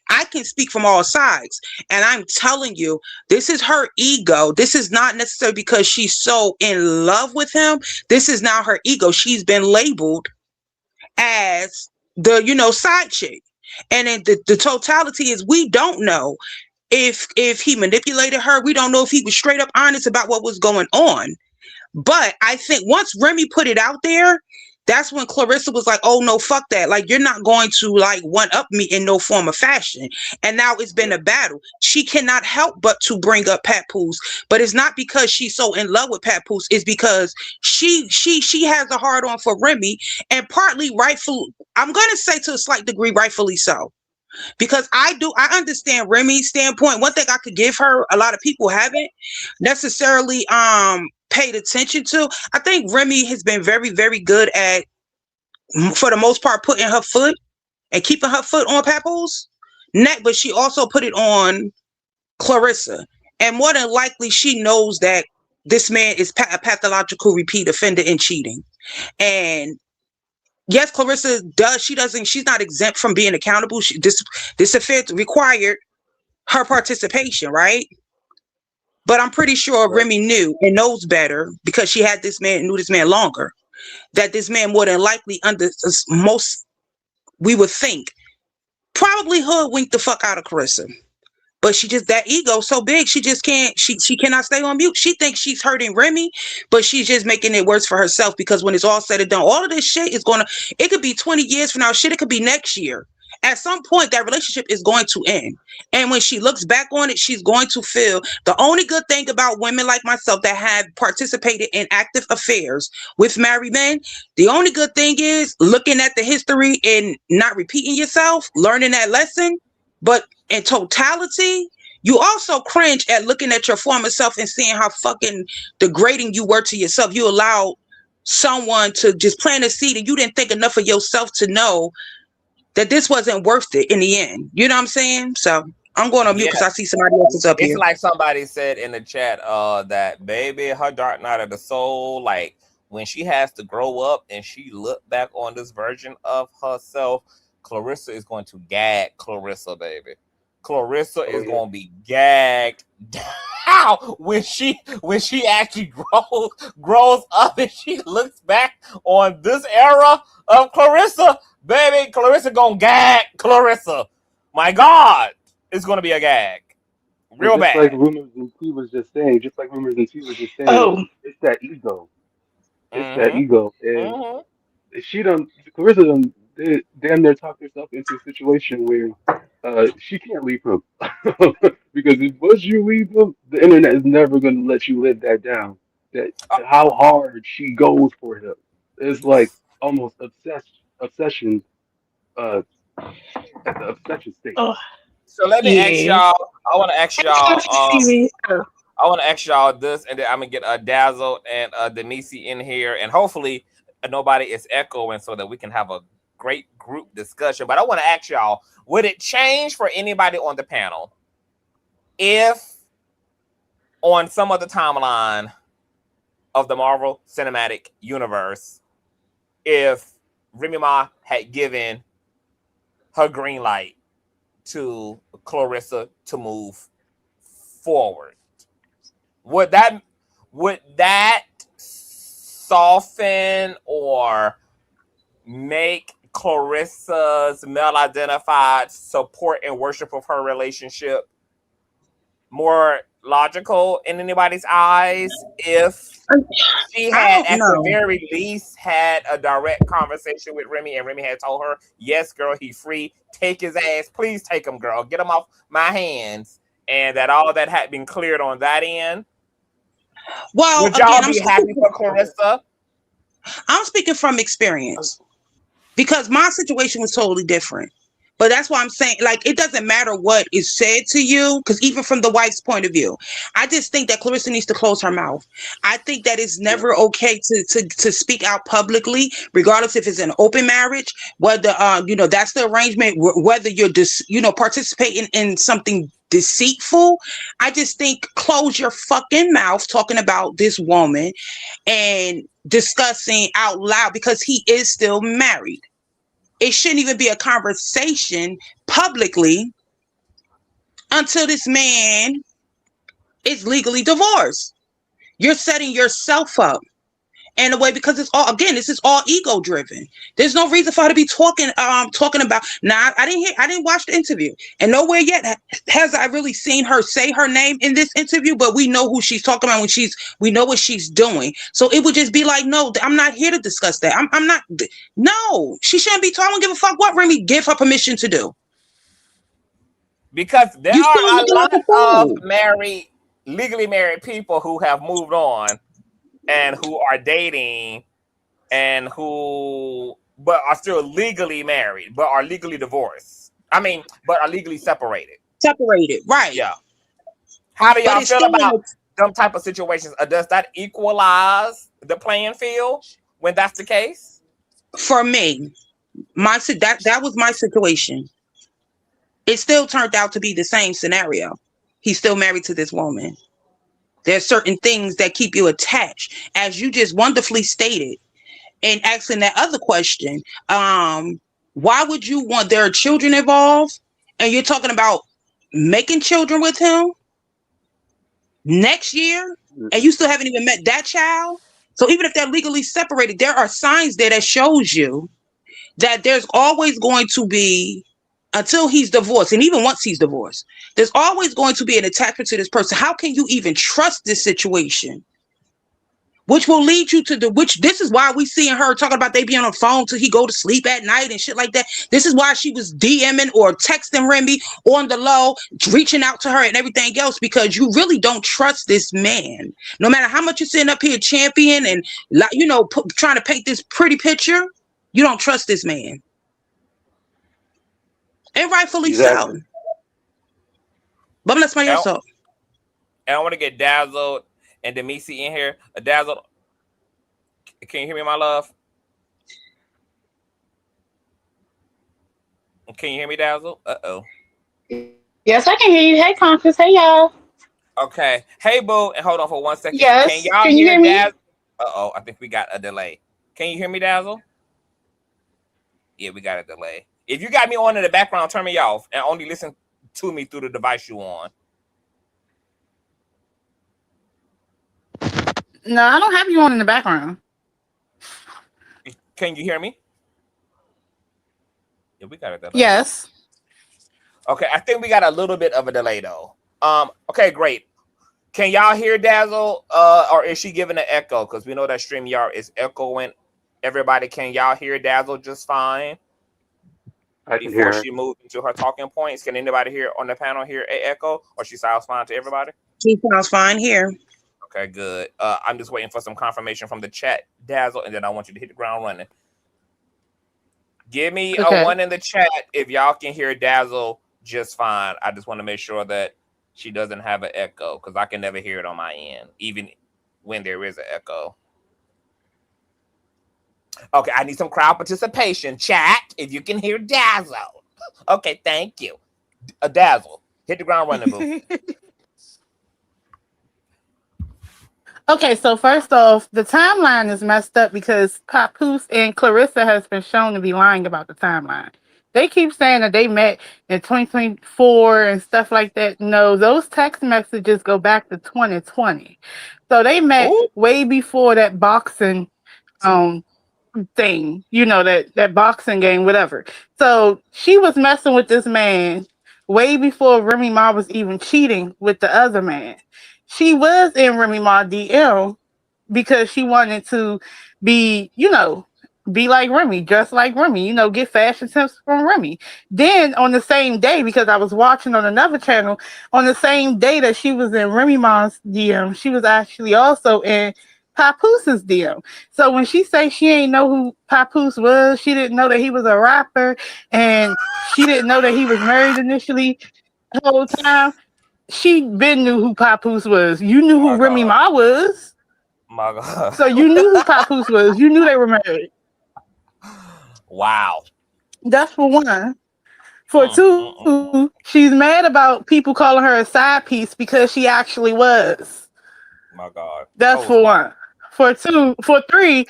I can speak from all sides. And I'm telling you, this is her ego. This is not necessarily because she's so in love with him. This is now her ego. She's been labeled as the, side chick. And then the totality is we don't know if he manipulated her. We don't know if he was straight up honest about what was going on. But I think once Remy put it out there, that's when Claressa was like, "Oh no, fuck that! Like you're not going to like one up me in no form of fashion." And now it's been a battle. She cannot help but to bring up Papoose, but it's not because she's so in love with Papoose. It's because she has a hard on for Remy, and partly rightful. I'm going to say to a slight degree, rightfully so. Because I understand Remy's standpoint. One thing I could give her, a lot of people haven't necessarily paid attention to. I think Remy has been very, very good at, for the most part, putting her foot and keeping her foot on Papoose neck, but she also put it on Claressa. And more than likely, she knows that this man is a pathological repeat offender in cheating. And yes, Claressa does. She's not exempt from being accountable. This offense required her participation, right? But I'm pretty sure Remy knew and knows better, because she had this man, knew this man longer, that this man more than likely, we would think, probably hoodwinked the fuck out of Claressa. But she just, that ego so big, she just can't, she cannot stay on mute. She thinks she's hurting Remy, but she's just making it worse for herself, because when it's all said and done, all of this shit is it could be 20 years from now, shit, it could be next year. At some point, that relationship is going to end. And when she looks back on it, she's going to feel the only good thing about women like myself that have participated in active affairs with married men, the only good thing is looking at the history and not repeating yourself, learning that lesson. But in totality, you also cringe at looking at your former self and seeing how fucking degrading you were to yourself. You allowed someone to just plant a seed, and you didn't think enough of yourself to know that this wasn't worth it in the end. You know what I'm saying? So I'm going on mute because I see somebody else is up It's here. like somebody said in the chat, that baby, her dark night of the soul, like when she has to grow up and she look back on this version of herself, Claressa is going to gag Claressa, baby. Claressa is going to be gagged down when she actually grows up and she looks back on this era of Claressa, baby. Claressa gonna gag Claressa. My God, it's gonna be a gag, real Just bad. like Rumors and T was just saying, it's that ego. It's that ego, and Clarissa done damn near talked herself into a situation where she can't leave him. Because once you leave him, the internet is never going to let you live that down. That how hard she goes for him. It's like almost obsession at the obsession stage. So let me ask y'all. I want to ask y'all. I want to ask y'all this, and then I'm gonna get Dazzle and Denise in here, and hopefully nobody is echoing, so that we can have a great group discussion. But I want to ask y'all: would it change for anybody on the panel if, on some other timeline of the Marvel Cinematic Universe, if Remy Ma had given her green light to Claressa to move forward? Would that soften or make Claressa's male-identified support and worship of her relationship more logical in anybody's eyes if she had, at the very least, had a direct conversation with Remy, and Remy had told her, yes, girl, he's free. Take his ass. Please take him, girl. Get him off my hands. And that all that had been cleared on that end? Well, would y'all be happy for Claressa? I'm speaking from experience, because my situation was totally different. But that's why I'm saying, like, it doesn't matter what is said to you, because even from the wife's point of view, I just think that Claressa needs to close her mouth. I think that it's never okay to speak out publicly, regardless if it's an open marriage, whether that's the arrangement, whether you're participating in something deceitful. I just think close your fucking mouth talking about this woman and discussing out loud, because he is still married. It shouldn't even be a conversation publicly until this man is legally divorced. You're setting yourself up in a way, because it's all, again, this is all ego driven. There's no reason for her to be talking about. Now, I didn't watch the interview, and nowhere yet has I really seen her say her name in this interview, but we know who she's talking about we know what she's doing. So it would just be like, no, I'm not here to discuss that. I'm not. No, she shouldn't be talking. I don't give a fuck what Remy give her permission to do. Because there are a lot of legally married people who have moved on and who are dating and but are still legally married, but are legally divorced. I mean, but are legally separated. Separated, right? Yeah. How do But y'all it's feel still in about a, them type of situations? Does that equalize the playing field when that's the case? for me, that was my situation. It still turned out to be the same scenario. He's still married to this woman. There's certain things that keep you attached, as you just wonderfully stated. And asking that other question, why would you want, there are children involved, and you're talking about making children with him next year, and you still haven't even met that child? So even if they're legally separated, there are signs there that shows you that there's always going to be, until he's divorced, and even once he's divorced, there's always going to be an attachment to this person. How can you even trust this situation? Which will lead you to which this is why we seeing her talking about they be on the phone till he go to sleep at night and shit like that. This is why she was DMing or texting Remy on the low, reaching out to her and everything else, because you really don't trust this man. No matter how much you're sitting up here champion and, trying to paint this pretty picture, you don't trust this man. And rightfully so. But I'm gonna let somebody else talk. And I want to get Dazzled and Demisi in here. Dazzled, can you hear me, my love? Can you hear me, Dazzled? Uh-oh. Yes, I can hear you. Hey, Conscious. Hey, y'all. Okay. Hey, boo. And hold on for 1 second. Yes. Can y'all Can you hear me? Dazzle? Uh-oh. I think we got a delay. Can you hear me, Dazzle? Yeah, we got a delay. If you got me on in the background, turn me off and only listen to me through the device you on. No, I don't have you on in the background. Can you hear me? Yeah, we got a delay. Yes. Okay, I think we got a little bit of a delay though. Okay, great. Can y'all hear Dazzle? Or is she giving an echo? Because we know that StreamYard is echoing. Everybody, can y'all hear Dazzle just fine? I can Before hear her. she moved into her talking points, can anybody here on the panel hear an echo, or she sounds fine to everybody? She sounds fine here. Okay, good. I'm just waiting for some confirmation from the chat, Dazzle, and then I want you to hit the ground running. Give me a 1 in the chat if y'all can hear Dazzle just fine. I just want to make sure that she doesn't have an echo, because I can never hear it on my end, even when there is an echo. Okay, I need some crowd participation. Chat, if you can hear Dazzle. Okay, thank you. Dazzle, hit the ground running, boo. Okay, so first off, the timeline is messed up because Papoose and Claressa has been shown to be lying about the timeline. They keep saying that they met in 2024 and stuff like that. No, those text messages go back to 2020. So they met way before that boxing thing, that boxing game, whatever. So she was messing with this man way before Remy Ma was even cheating with the other man. She was in Remy Ma DM because she wanted to be, be like Remy, just like Remy, get fashion tips from Remy. Then on the same day, because I was watching on another channel, on the same day that she was in Remy Ma's DM, she was actually also in Papoose's DM. So when she say she ain't know who Papoose was, she didn't know that he was a rapper, and she didn't know that he was married initially the whole time. She been knew who Papoose was. You knew who Remy Ma was. My God. So you knew who Papoose was. You knew they were married. Wow. That's for one. For two, she's mad about people calling her a side piece because she actually was. My God. That's for one. For three,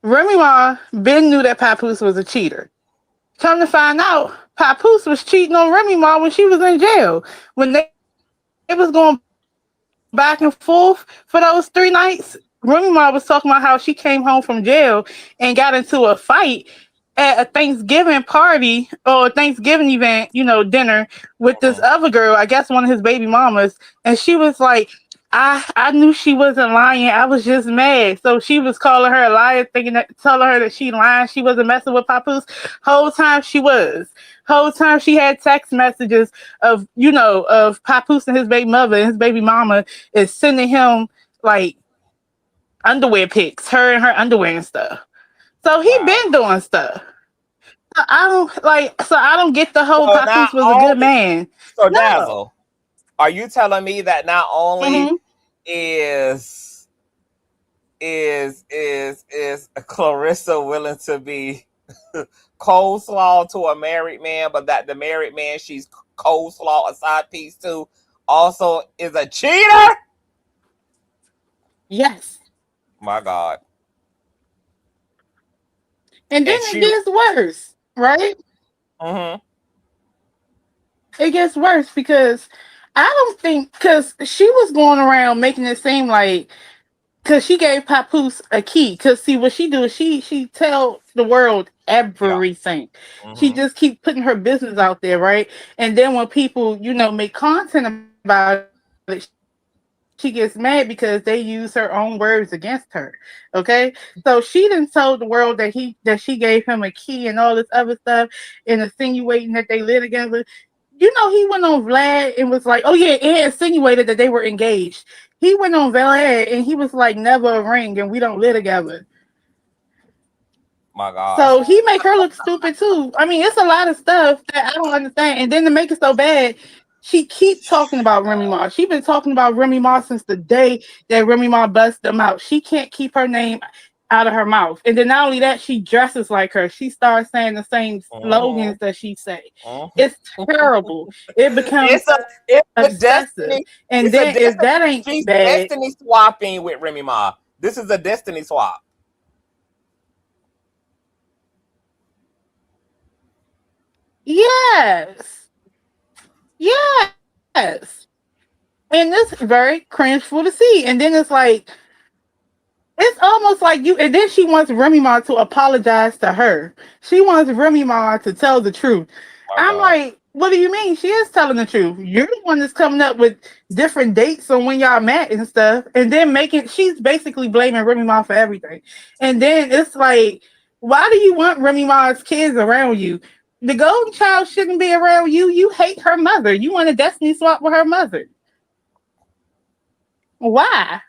Remy Ma Ben knew that Papoose was a cheater. Come to find out, Papoose was cheating on Remy Ma when she was in jail. When they was going back and forth for those 3 nights, Remy Ma was talking about how she came home from jail and got into a fight at a Thanksgiving party or a Thanksgiving event, dinner with this other girl, I guess one of his baby mamas. And she was like, I knew she wasn't lying. I was just mad. So she was calling her a liar, telling her that she lying. She wasn't messing with Papoose. Whole time she was. Whole time she had text messages of Papoose and his baby mother and his baby mama is sending him like underwear pics, her and her underwear and stuff. So he been doing stuff. I don't get the whole So not Papoose was a good only, man. so No. Dazzle, are you telling me that not only Hmm. is is Clarissa willing to be coleslaw to a married man, but that the married man she's coleslaw a side piece to also is a cheater? Yes. My God. And then And it she gets worse, right? mm-hmm. It gets worse because I don't think because she was going around making it seem like because she gave Papoose a key. Because see what she do is she tell the world Yeah. everything. She Mm-hmm. just keep putting her business out there, right? And then when people make content about it, she gets mad because they use her own words against her. Okay, so she done told the world that she gave him a key and all this other stuff and insinuating that they live together. He went on Vlad and was like, "Oh yeah," and insinuated that they were engaged. He went on Vlad and he was like, "Never a ring, and we don't live together." My God. So he make her look stupid too. I mean, it's a lot of stuff that I don't understand. And then to make it so bad, she keep talking about Remy Ma. She been talking about Remy Ma since the day that Remy Ma bust them out. She can't keep her name out of her mouth. And then not only that, she dresses like her. She starts saying the same Mm-hmm. slogans that she say. Mm-hmm. It's terrible. It becomes it's a obsessive. destiny. And It's a then if destiny. that ain't She's bad, destiny swapping with Remy Ma. This is a destiny swap. yes. Yes. And it's very cringeful to see. And then it's like it's almost like you. And then she wants Remy Ma to apologize to her. She wants Remy Ma to tell the truth. My I'm God. like, what do you mean? She is telling the truth. You're the one that's coming up with different dates on when y'all met and stuff, and then making. She's basically blaming Remy Ma for everything. And then it's like, why do you want Remy Ma's kids around you? The golden child shouldn't be around you. You hate her mother. You want a destiny swap with her mother. Why?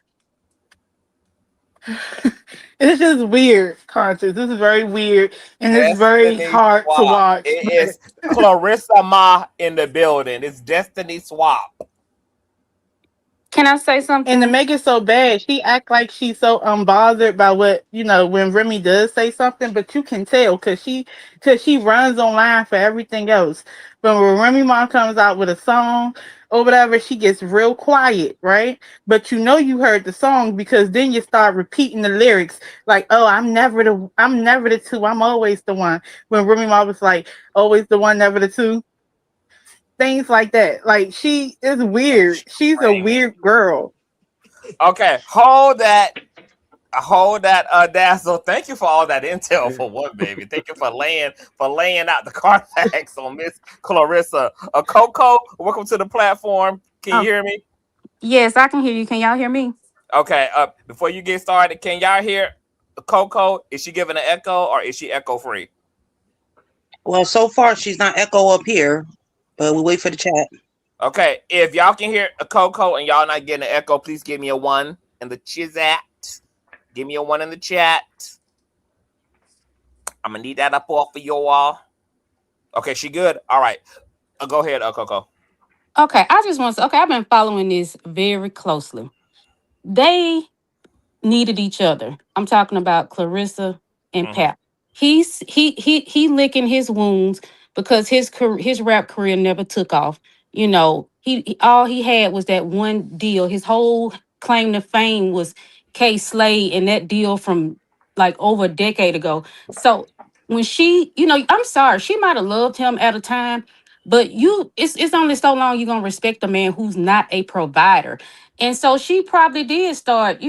It's just weird, conscious. This is very weird and it's very Destiny hard to swap. watch. It But is Clarissa Ma in the building. It's destiny swap. Can I say and to something? make it so bad, she act like she's so unbothered by what when Remy does say something, but you can tell because she runs online for everything else. But when Remy Ma comes out with a song or whatever, she gets real quiet, right? But you heard the song because then you start repeating the lyrics like, "Oh, I'm never the two, I'm always the one." When Remy Ma was like, "Always the one, never the two," things like that. Like she is weird. She's a Screaming. weird girl. Okay, hold that, Dazzle. Thank you for all that intel for one, baby. Thank you for laying out the Carfax on Miss Clarissa. Coco, welcome to the platform. Can you Oh, hear me? yes, I can hear you. Can y'all hear me? Okay. Before you get started, can y'all hear Coco? Is she giving an echo or is she echo free? Well, so far she's not echo up here, but we wait for the chat. Okay. If y'all can hear a Coco and y'all not getting an echo, please give me a one in the chat. Give me a one in the chat. I'm gonna need that up off for you all. Okay, she good. All right. Go ahead, Coco. Okay, I just want to. Okay, I've been following this very closely. They needed each other. I'm talking about Clarissa and Mm-hmm. Pap. He licking his wounds because his rap career never took off. All he had was that one deal. His whole claim to fame was K Slade and that deal from like over a decade ago. So when I'm sorry, she might have loved him at a time, but it's only so long you're gonna respect a man who's not a provider. And so she probably did start,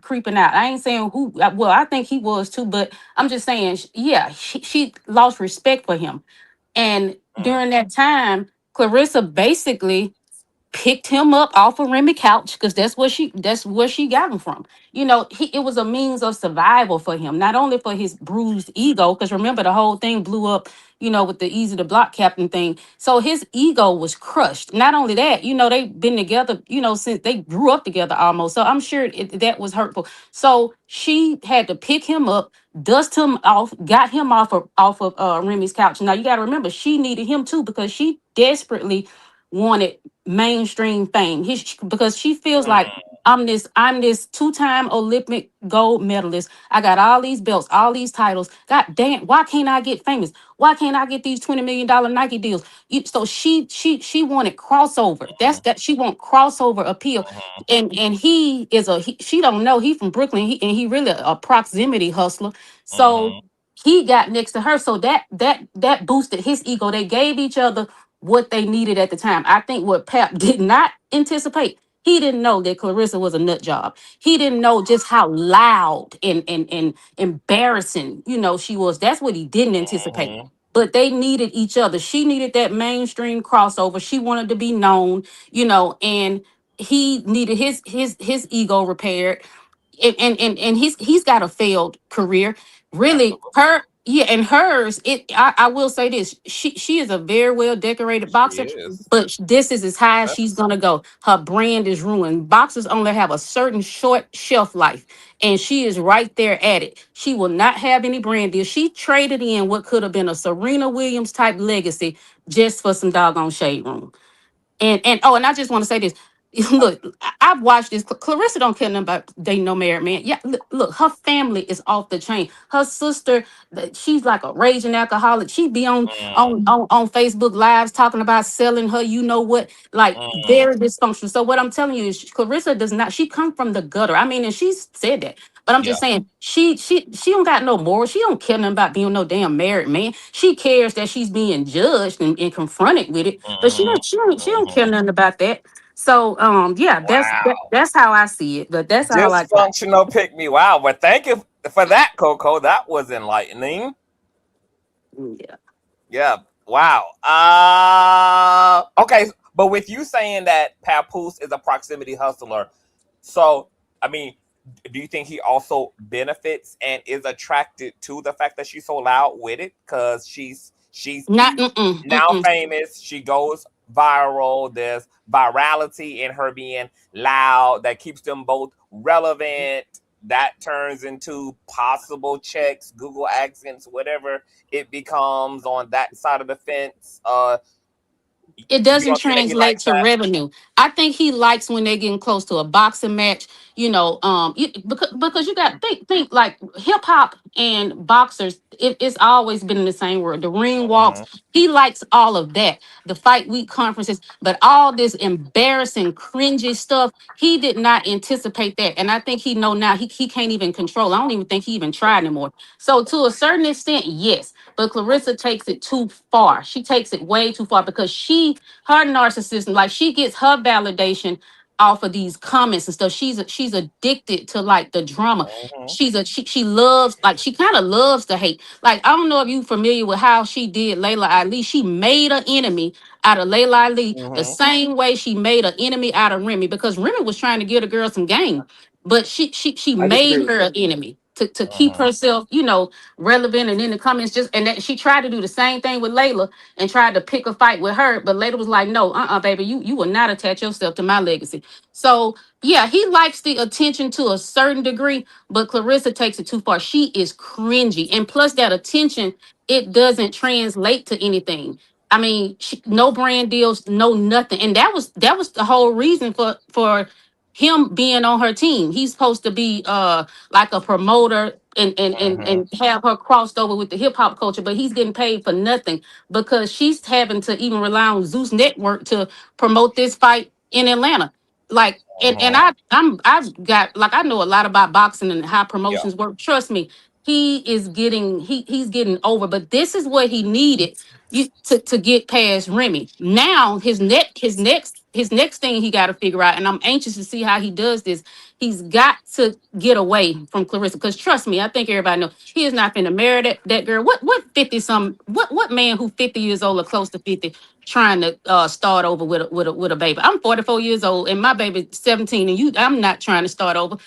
creeping out. I ain't saying who, well, I think he was too, but I'm just saying, yeah, she lost respect for him. And during that time, Clarissa basically picked him up off of Remy couch because that's where she got him from. It was a means of survival for him, not only for his bruised ego, because remember the whole thing blew up, with the easy to block captain thing. So his ego was crushed. Not only that, they've been together, since they grew up together almost. So I'm sure that was hurtful. So she had to pick him up, dust him off, got him off of Remy's couch. Now you got to remember, she needed him too because she desperately wanted mainstream fame. Because she feels like I'm this two-time Olympic gold medalist. I got all these belts, all these titles. God damn, why can't I get famous? Why can't I get these $20 million Nike deals? So she wanted crossover. That she want crossover appeal. And she don't know he from Brooklyn. He really a proximity hustler. So he got next to her. So that boosted his ego. They gave each other what they needed at the time. I think what Pap did not anticipate, he didn't know that Claressa was a nut job. He didn't know just how loud and embarrassing, she was. That's what he didn't anticipate. But they needed each other. She needed that mainstream crossover. She wanted to be known, and he needed his ego repaired. And he's got a failed career. Really, her, yeah, and hers, I will say this. She is a very well decorated She boxer, is. but this is as high as she's That's gonna go. Her brand is ruined. Boxers only have a certain short shelf life, and she is right there at it. She will not have any brand deal. She traded in what could have been a Serena Williams type legacy just for some doggone shade room. And I just want to say this. Look, I've watched this. Clarissa don't care nothing about dating no married man. Yeah, look, her family is off the chain. Her sister, she's like a raging alcoholic. She be on Facebook lives talking about selling her, you know what, like very dysfunctional. So what I'm telling you is, Clarissa does not. She come from the gutter. I mean, and she's said that. But I'm yeah. just saying, she don't got no morals. She don't care nothing about being no damn married man. She cares that she's being judged and confronted with it. But she don't care nothing about that. So yeah, Wow. that's how I see it. But that's all I got. Dysfunctional pick me. Wow. But thank you for that, Coco. That was enlightening. Yeah. Yeah. Wow. Okay. But with you saying that Papoose is a proximity hustler, so I mean, do you think he also benefits and is attracted to the fact that she's so loud with it? Because she's Not mm-mm, now mm-mm. famous. She goes viral. There's virality in her being loud that keeps them both relevant. That turns into possible checks, Google AdSense, whatever it becomes on that side of the fence. It You doesn't don't think that he translate likes to that? revenue. I think he likes when they're getting close to a boxing match. Because you got think like hip hop and boxers. It's always been in the same world. The ring walks. He likes all of that. The fight week conferences, but all this embarrassing, cringy stuff. He did not anticipate that, and I think he know now. He can't even control. I don't even think he even tried anymore. So to a certain extent, yes. But Clarissa takes it too far. She takes it way too far because her narcissism, like she gets her validation off of these comments and stuff. She's addicted to like the drama. She loves, like she kind of loves to hate. Like I don't know if you familiar with how she did Layla Ali. She made an enemy out of Layla Ali the same way she made an enemy out of Remy because Remy was trying to get a girl some game, but she I disagree made with her an that. enemy to keep herself, relevant and in the comments. Just and that she tried to do the same thing with Layla and tried to pick a fight with her, but Layla was like, no, baby, you will not attach yourself to my legacy. So yeah, he likes the attention to a certain degree, but Clarissa takes it too far. She is cringy, and plus that attention, it doesn't translate to anything. I mean, no brand deals, no nothing, and that was the whole reason for him being on her team. He's supposed to be like a promoter and have her crossed over with the hip hop culture, but he's getting paid for nothing because she's having to even rely on Zeus Network to promote this fight in Atlanta. Like I've got, like, I know a lot about boxing and how Yeah. promotions work. Trust me, he's getting over, but this is what he needed to get past Remy. Now his next his next thing he got to figure out, and I'm anxious to see how he does this. He's got to get away from Clarissa, because trust me, I think everybody knows he is not finna marry that girl. What 50 some what man who 50 years old or close to 50 trying to start over with a baby? I'm 44 years old and my baby 17, and I'm not trying to start over,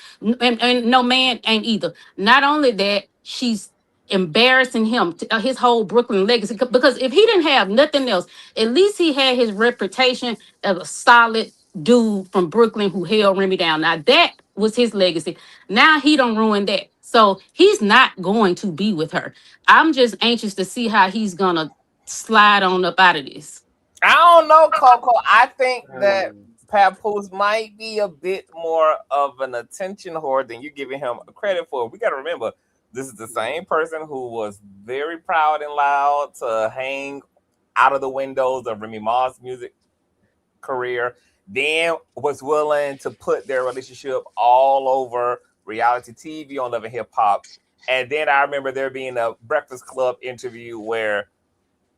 and no man ain't either. Not only that, she's embarrassing him, his whole Brooklyn legacy. Because if he didn't have nothing else, at least he had his reputation as a solid dude from Brooklyn who held Remy down. Now that was his legacy. Now he don't ruin that. So he's not going to be with her. I'm just anxious to see how he's gonna slide on up out of this. I don't know, Coco. I think that Papoose might be a bit more of an attention whore than you giving him credit for. We got to remember, this is the same person who was very proud and loud to hang out of the windows of Remy Ma's music career, then was willing to put their relationship all over reality TV on Love and Hip Hop. And then I remember there being a Breakfast Club interview where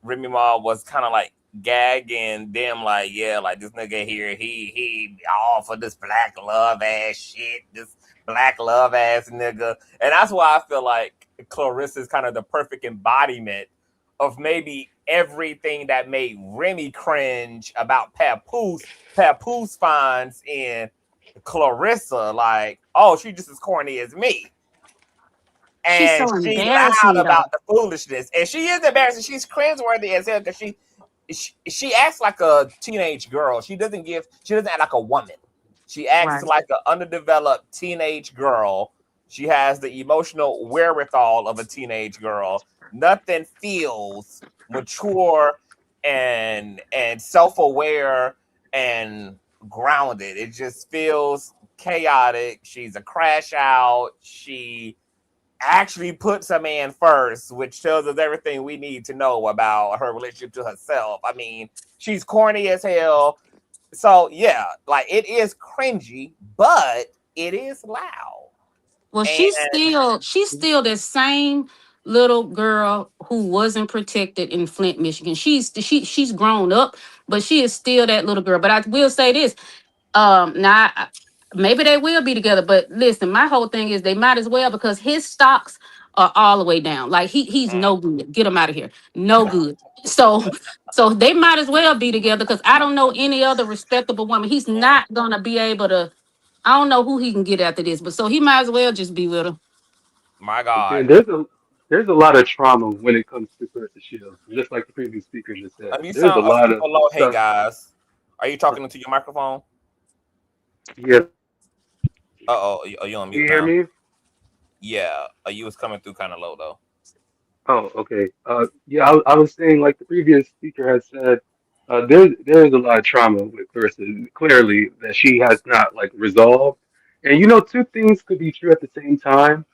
Remy Ma was kind of like gagging them, like, yeah, like this nigga here, he all for this black love ass shit, this black love ass nigga. And that's why I feel like Clarissa is kind of the perfect embodiment of maybe everything that made Remy cringe about Papoose. Papoose finds in Clarissa, like, oh, she just as corny as me. She's And so she loud embarrassing though. about the foolishness. And she is embarrassing. She's cringeworthy as hell because she acts like a teenage girl. She doesn't act like a woman. She acts Right. like an underdeveloped teenage girl. She has the emotional wherewithal of a teenage girl. Nothing feels mature and self-aware and grounded. It just feels chaotic. She's a crash out. She actually puts a man first, which tells us everything we need to know about her relationship to herself. I mean, she's corny as hell. So yeah, like it is cringy, but it is loud. Well, And she's still the same little girl who wasn't protected in Flint, Michigan. She's grown up, but she is still that little girl. But I will say this: now maybe they will be together. But listen, my whole thing is they might as well, because his stocks are all the way down. Like he's no good. Get him out of here. No good. So they might as well be together, because I don't know any other respectable woman. He's not gonna be able to. I don't know who he can get after this, but so he might as well just be with her. my But God. then there's a lot of trauma when it comes to Clarissa Shields. Just like the previous speaker just said, You there's a sound lot of super low. Hey stuff. guys. Are you talking into your microphone? Yeah, Uh-oh, are you on can you mute hear now? me? Yeah. You was coming through kind of low though. Oh, okay. Yeah, I was saying, like the previous speaker has said, there is a lot of trauma with Clarissa. Clearly, that she has not like resolved. And two things could be true at the same time.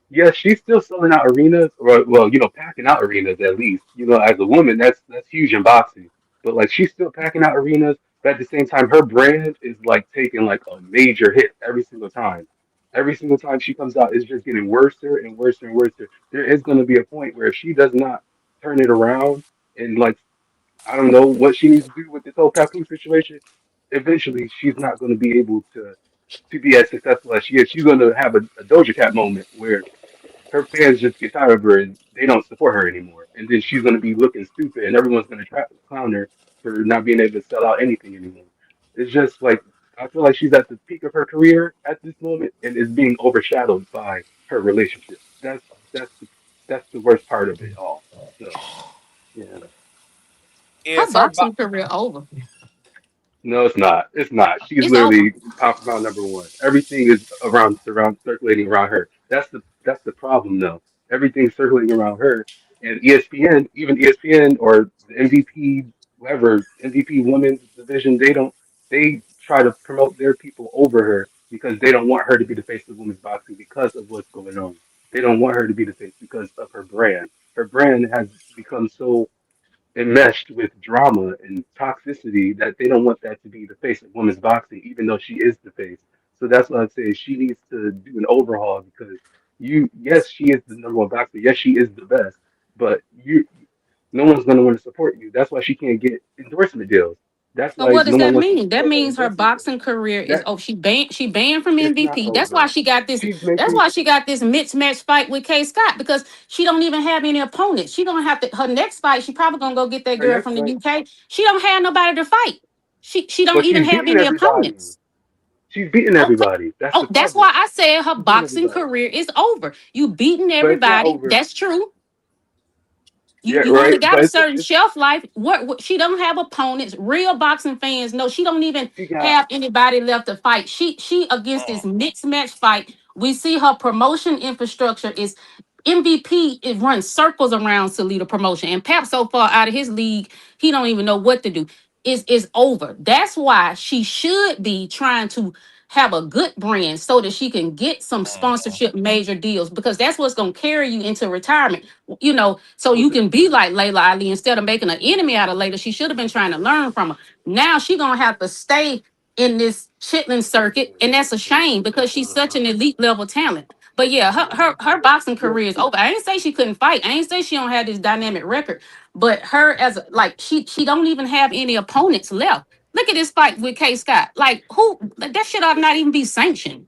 Yes, she's still selling out arenas, or well, packing out arenas at least. As a woman, that's huge in boxing. But like, she's still packing out arenas, but at the same time, her brand is like taking like a major hit every single time. Every single time she comes out, it's just getting worse and worse and worse. There is going to be a point where if she does not turn it around, and like, I don't know what she needs to do with this whole Papoose situation, eventually she's not going to be able to be as successful as she is. She's going to have a Doja Cat moment where her fans just get tired of her and they don't support her anymore. And then she's going to be looking stupid and everyone's going to clown her for not being able to sell out anything anymore. It's just like, I feel like she's at the peak of her career at this moment and is being overshadowed by her relationship. That's the, that's the worst part of it all. So, yeah. Her Is her boxing career over. No, it's not. It's not. She's It's over. literally pound for pound number one. Everything is around circulating around her. That's the problem though. Everything's circulating around her. And ESPN, even ESPN or the MVP, whoever, MVP women's division, they try to promote their people over her because they don't want her to be the face of women's boxing because of what's going on. They don't want her to be the face because of her brand. Her brand has become so enmeshed with drama and toxicity that they don't want that to be the face of women's boxing, even though she is the face. So that's why I say she needs to do an overhaul because yes, she is the number one boxer. Yes, she is the best, but no one's going to want to support you. That's why she can't get endorsement deals. That's So why what does no one that wants to mean? That fuck means her investigate. boxing career is That oh she banned from it's not MVP. That's why over. she got this. She's That's making why she got this mismatch fight with K Scott because she don't even have any opponents. She don't have to. Her next fight, she probably gonna go get that her girl next from the fight, UK. She don't have nobody to fight. She don't but even she's have beating any everybody. opponents. She's beating Okay. everybody. That's Oh, the that's problem. why I said her She's beating boxing everybody. career is over. You beating But it's not everybody. over. That's true. You Yeah, you only right. got But a it's certain it's shelf life. What she don't have opponents. Real boxing fans know she don't even she got have anybody left to fight. She against this mixed match fight. We see her promotion infrastructure is MVP. It runs circles around Salida promotion, and Pap so far out of his league, he don't even know what to do. Is over. That's why she should be trying to have a good brand so that she can get some sponsorship major deals because that's what's going to carry you into retirement, so well, you can be like Layla Ali instead of making an enemy out of Layla. She should have been trying to learn from her. Now she gonna have to stay in this chitlin circuit, and that's a shame because she's such an elite level talent. But yeah, her boxing yeah. career is over. I ain't say she couldn't fight. I ain't say she don't have this dynamic record. But her as like she don't even have any opponents left. Look at this fight with K Scott. Like who that shit ought not even be sanctioned.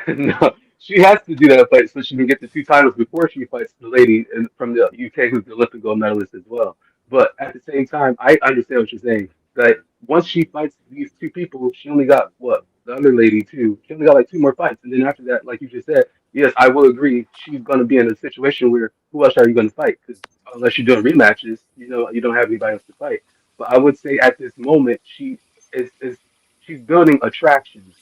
No, she has to do that fight so she can get the two titles before she fights the lady from the UK who's the Olympic gold medalist as well. But at the same time, I understand what you're saying. That once she fights these two people, she only got what the other lady too. She only got like two more fights, and then after that, like you just said, yes, I will agree. She's gonna be in a situation where who else are you gonna fight? Because unless you're doing rematches, you don't have anybody else to fight. But I would say at this moment, is she's building attraction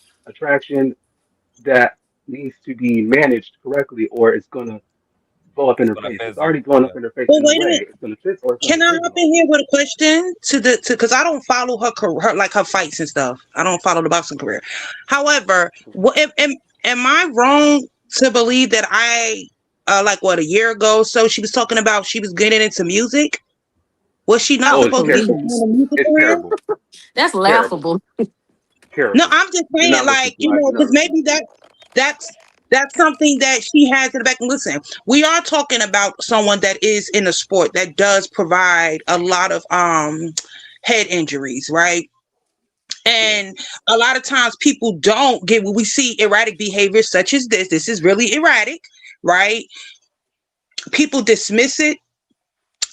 that needs to be managed correctly or it's going to blow up in It's her gonna face. It's fizzle. already blowing Yeah. up in her face Well, in a wait a way. minute. It's going to fit or it's going Can to I hop fizzle. in here with a question to because I don't follow her like her fights and stuff. I don't follow the boxing career. However, am I wrong to believe that I like what a year ago so she was talking about she was getting into music? Was she not Oh, Oh, it's supposed to be terrible. doing please. a music It's career? terrible. That's Terrible. laughable. No, Terrible. I'm just Do saying, not listen like, to her. I do not because maybe recommend it. that's that's something that she has in the back. And listen, we are talking about someone that is in a sport that does provide a lot of head injuries, right? Yes. And a lot of times people don't get when we see erratic behavior such as this. This is really erratic, right? People dismiss it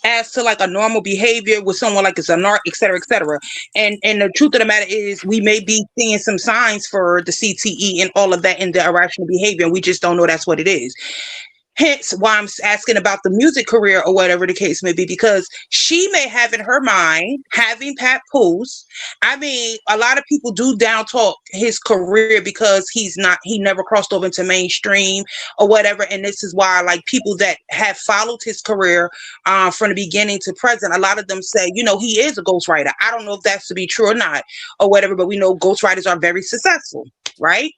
as to like a normal behavior with someone like it's a narc, et cetera, et cetera. And the truth of the matter is we may be seeing some signs for the CTE and all of that in the irrational behavior, and we just don't know that's what it is. Hence why I'm asking about the music career or whatever the case may be, because she may have in her mind having Papoose. I mean, a lot of people do down talk his career because he never crossed over into mainstream or whatever. And this is why, like, people that have followed his career from the beginning to present, a lot of them say, he is a ghostwriter. I don't know if that's to be true or not or whatever, but we know ghostwriters are very successful, right?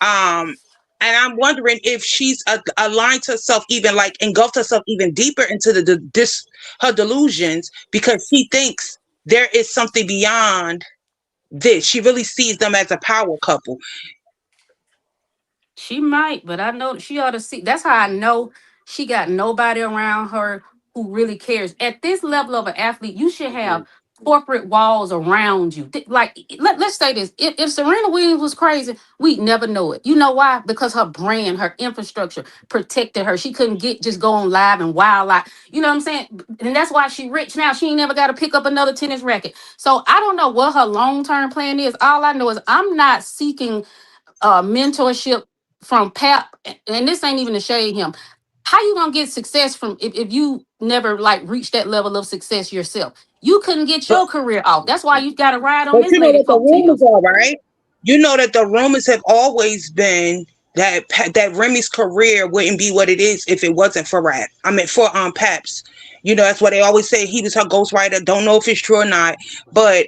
Um, and I'm wondering if she's aligned herself, even like engulfed herself even deeper into her delusions because she thinks there is something beyond this. She really sees them as a power couple. She might, but I know she ought to see. That's how I know she got nobody around her who really cares. At this level of an athlete, you should have corporate walls around you. Like, let's say this. If Serena Williams was crazy, we'd never know it. You know why? Because her brand, her infrastructure protected her. She couldn't just go on live and wild out. You know what I'm saying? And that's why she rich now. She ain't never got to pick up another tennis racket. So I don't know what her long-term plan is. All I know is I'm not seeking mentorship from Pap, and this ain't even to shade him. How you gonna get success from if you never like reach that level of success yourself? You couldn't get But your career off. That's why you gotta ride on but this you know lady what the rumors coattails. are, right? You know that the rumors have always been that Remy's career wouldn't be what it is if it wasn't for Rap. I mean for Paps. That's why they always say he was her ghostwriter. Don't know if it's true or not, but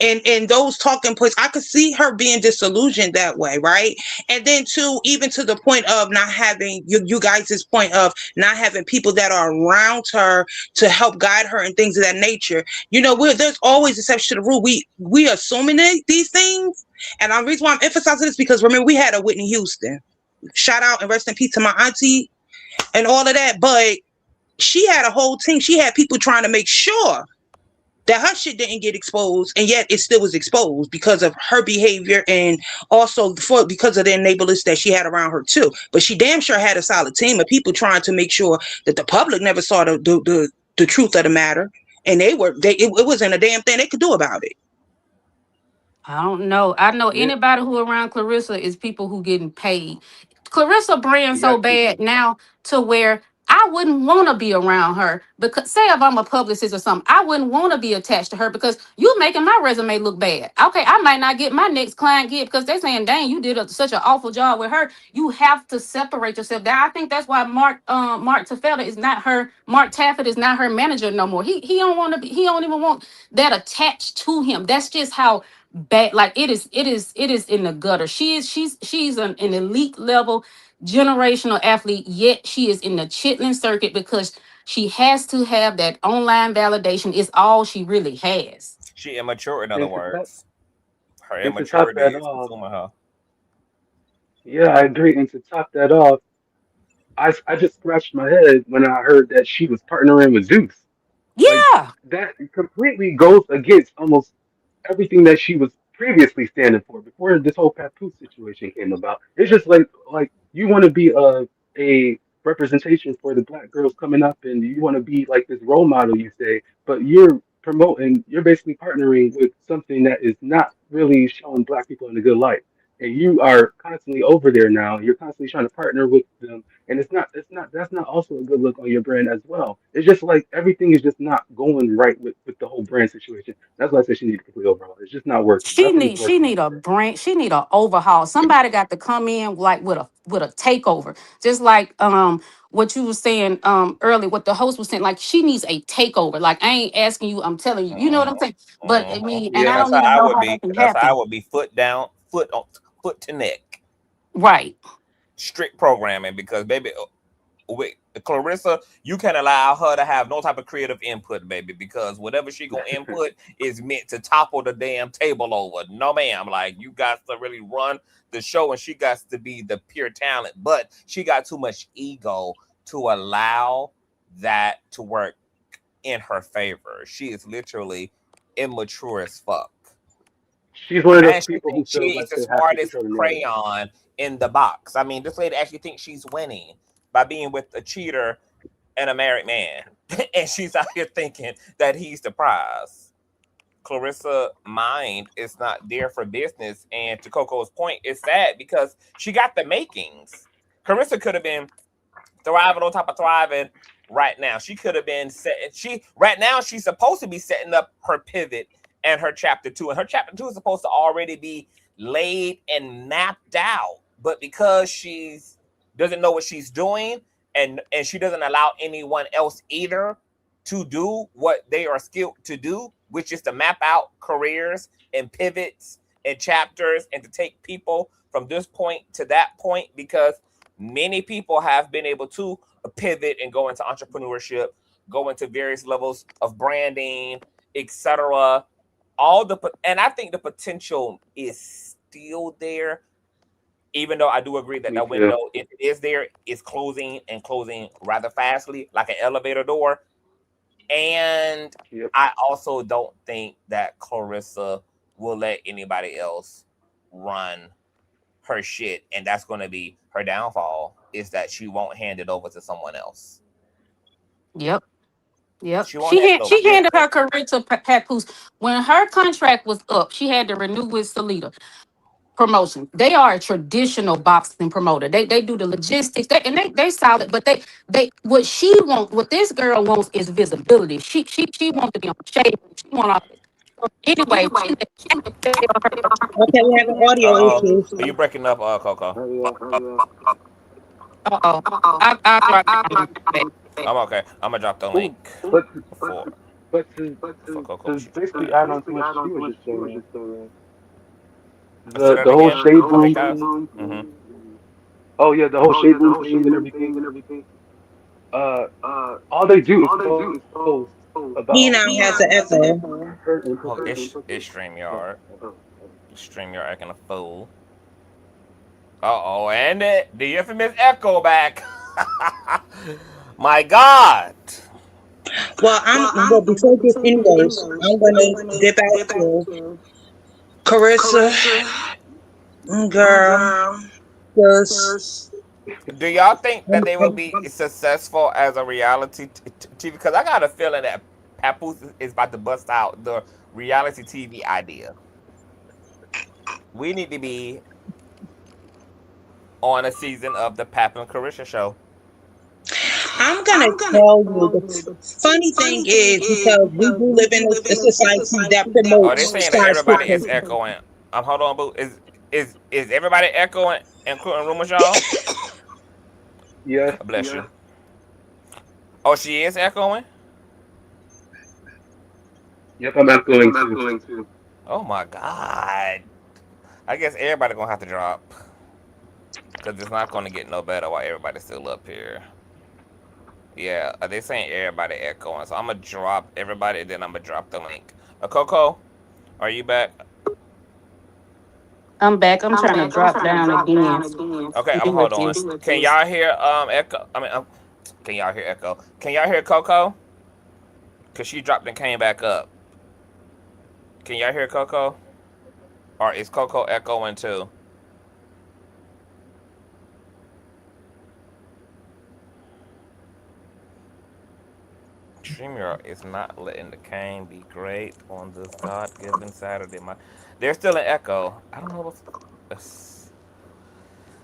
and those talking points, I could see her being disillusioned that way, right? And then too, even to the point of not having you guys' point of not having people that are around her to help guide her and things of that nature. There's always exception to the rule. We assuming these things, and the reason why I'm emphasizing this because remember we had a Whitney Houston. Shout out and rest in peace to my auntie and all of that, but she had a whole team. She had people trying to make sure that her shit didn't get exposed, and yet it still was exposed because of her behavior, and also because of the enablers that she had around her too. But she damn sure had a solid team of people trying to make sure that the public never saw the truth of the matter, and it wasn't a damn thing they could do about it. I don't know. I know Yeah, anybody who around Clarissa is people who getting paid. Clarissa brand she so got bad people. now to where I wouldn't want to be around her because say if I'm a publicist or something, I wouldn't want to be attached to her because you making my resume look bad. Okay, I might not get my next client gig because they're saying, "Dang, you did such an awful job with her." You have to separate yourself. That I think that's why Mark Tafetta is not her. Mark Taffet is not her manager no more. He don't want to be. He don't even want that attached to him. That's just how bad. Like it is in the gutter. She's an elite level generational athlete, yet she is in the chitlin circuit because she has to have that online validation. Is all she really has. She immature, in other And to top words. Her and to top immaturity that is off, consuming her. yeah, I agree. And to top that off, I just scratched my head when I heard that she was partnering with Zeus. Like Yeah, that completely goes against almost everything that she was previously standing for before this whole Papoose situation came about. It's just like you want to be a representation for the black girls coming up, and you want to be like this role model, you say, but you're basically partnering with something that is not really showing black people in a good light. And you are constantly over there now. You're constantly trying to partner with them, and it's not that's not also a good look on your brand as well. It's just like everything is just not going right with the whole brand situation. That's why I said she needs to completely overhaul. It's just not working. she Nothing is need she working need over a there. brand. She need a overhaul. Somebody got to come in like with a takeover. Just like what you were saying earlier, what the host was saying. Like she needs a takeover. Like I ain't asking you, I'm telling you. You know what I'm Hmm. saying? But I Hmm. mean, and I Yeah, That's don't how even I know would how that be. can That's how I happen. would be. Foot down, foot to neck. Right. Strict programming because baby, with Clarissa, you can allow her to have no type of creative input, baby, because whatever she gonna input is meant to topple the damn table over. No, ma'am. Like you got to really run the show, and she got to be the pure talent, but she got too much ego to allow that to work in her favor. She is literally immature as fuck. she's one of those And she people who thinks she feel is like the they have to smartest control the narrative. crayon in the box. I mean, this lady actually thinks she's winning by being with a cheater and a married man. And she's out here thinking that he's the prize. Clarissa mind is not there for business. And to Coco's point, it's sad because she got the makings. Clarissa could have been thriving on top of thriving right now. She could have been she right now she's supposed to be setting up her pivot and her chapter two. And her chapter two is supposed to already be laid and mapped out. But because she's doesn't know what she's doing and she doesn't allow anyone else either to do what they are skilled to do, which is to map out careers and pivots and chapters and to take people from this point to that point because many people have been able to pivot and go into entrepreneurship, go into various levels of branding, etc. And I think the potential is still there, even though I do agree that Me that too. window, if it is there, is closing and closing rather fastly, like an elevator door. And Yep. I also don't think that Clarissa will let anybody else run her shit, and that's going to be her downfall. Is that she won't hand it over to someone else? Yep. Yep. She won't She hand it had over. she handed her career to Papoose when her contract was up. She had to renew with Salida Promotion. They are a traditional boxing promoter. They do the logistics. They solid, but what this girl wants is visibility. She wants to be on shade. She want all this. So anyway, Okay, we have an audio Uh oh, issue. are you breaking up, Coco? uh-oh. I drop down back. I'm okay. I'm gonna drop the Ooh, link but for but to Coco. to basically add on to what she was just saying, Say the that the whole again. shade I room think I. thing. Mm-hmm. Oh yeah, the whole shade room thing and everything. Uh, all they do is post about He now has an echo. her Oh, imperfections. it's Oh, Streamyard. oh. Streamyard acting a fool. And the infamous echo back. My God. Well, before this any worse, I'm gonna dip out to Carissa, girl, because Do y'all think that they will be successful as a reality TV? Because I got a feeling that Papoose is about to bust out the reality TV idea. We need to be on a season of the Pap and Carisha show. I'm gonna tell you the funny thing is because we do live in a society that Oh, they promotes saying that everybody is scarcity. echoing. Hold on, boo. Is everybody echoing, including rumors, y'all? Yes. Bless you. Oh, she is echoing. Yep, I'm echoing too. Oh my God. I guess everybody gonna have to drop because it's not gonna get no better while everybody's still up here. Yeah, they saying everybody echoing, so I'm gonna drop everybody, and then I'm gonna drop the link. Coco, are you back? I'm back. I'm trying to drop down again. Okay, Be I'm hold with on. you. Can y'all hear Echo? I mean, can y'all hear Echo? Can y'all hear Coco? Cause she dropped and came back up. Can y'all hear Coco? Or is Coco echoing too? StreamYard is not letting the cane be great on this God-given Saturday. They're still in echo. I don't know what's.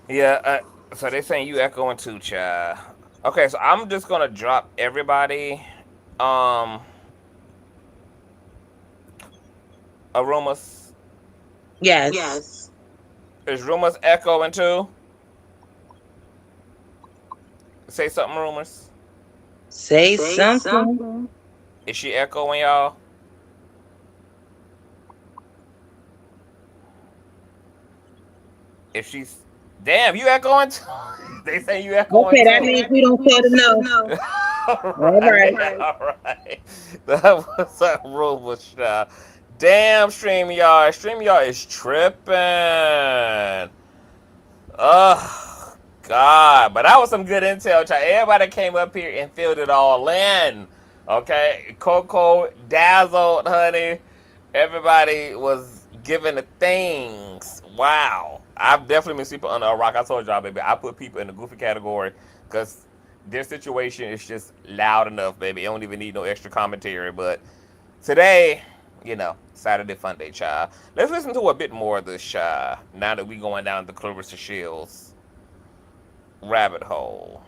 Yeah, so they're saying you echoing too, child. Okay, so I'm just gonna drop everybody. Um, Aromas. Yes. Is Rumors echoing too? Say something, Rumors. Say something. Is she echoing, y'all? If she's damn, you echoing too? They say you echoing Okay, that too. means we don't care to know. All right. All right. That was a Rumors, child. Damn, StreamYard. StreamYard is tripping. Oh, God. But that was some good intel, child. Everybody came up here and filled it all in. Okay? Coco dazzled, honey. Everybody was giving the things. Wow. I've definitely been sleeping under a rock. I told y'all, baby, I put people in the goofy category because their situation is just loud enough, baby. It don't even need no extra commentary. But today, Saturday Fun Day, child. Let's listen to a bit more of this, child, now that we going down the Clarissa Shields rabbit hole.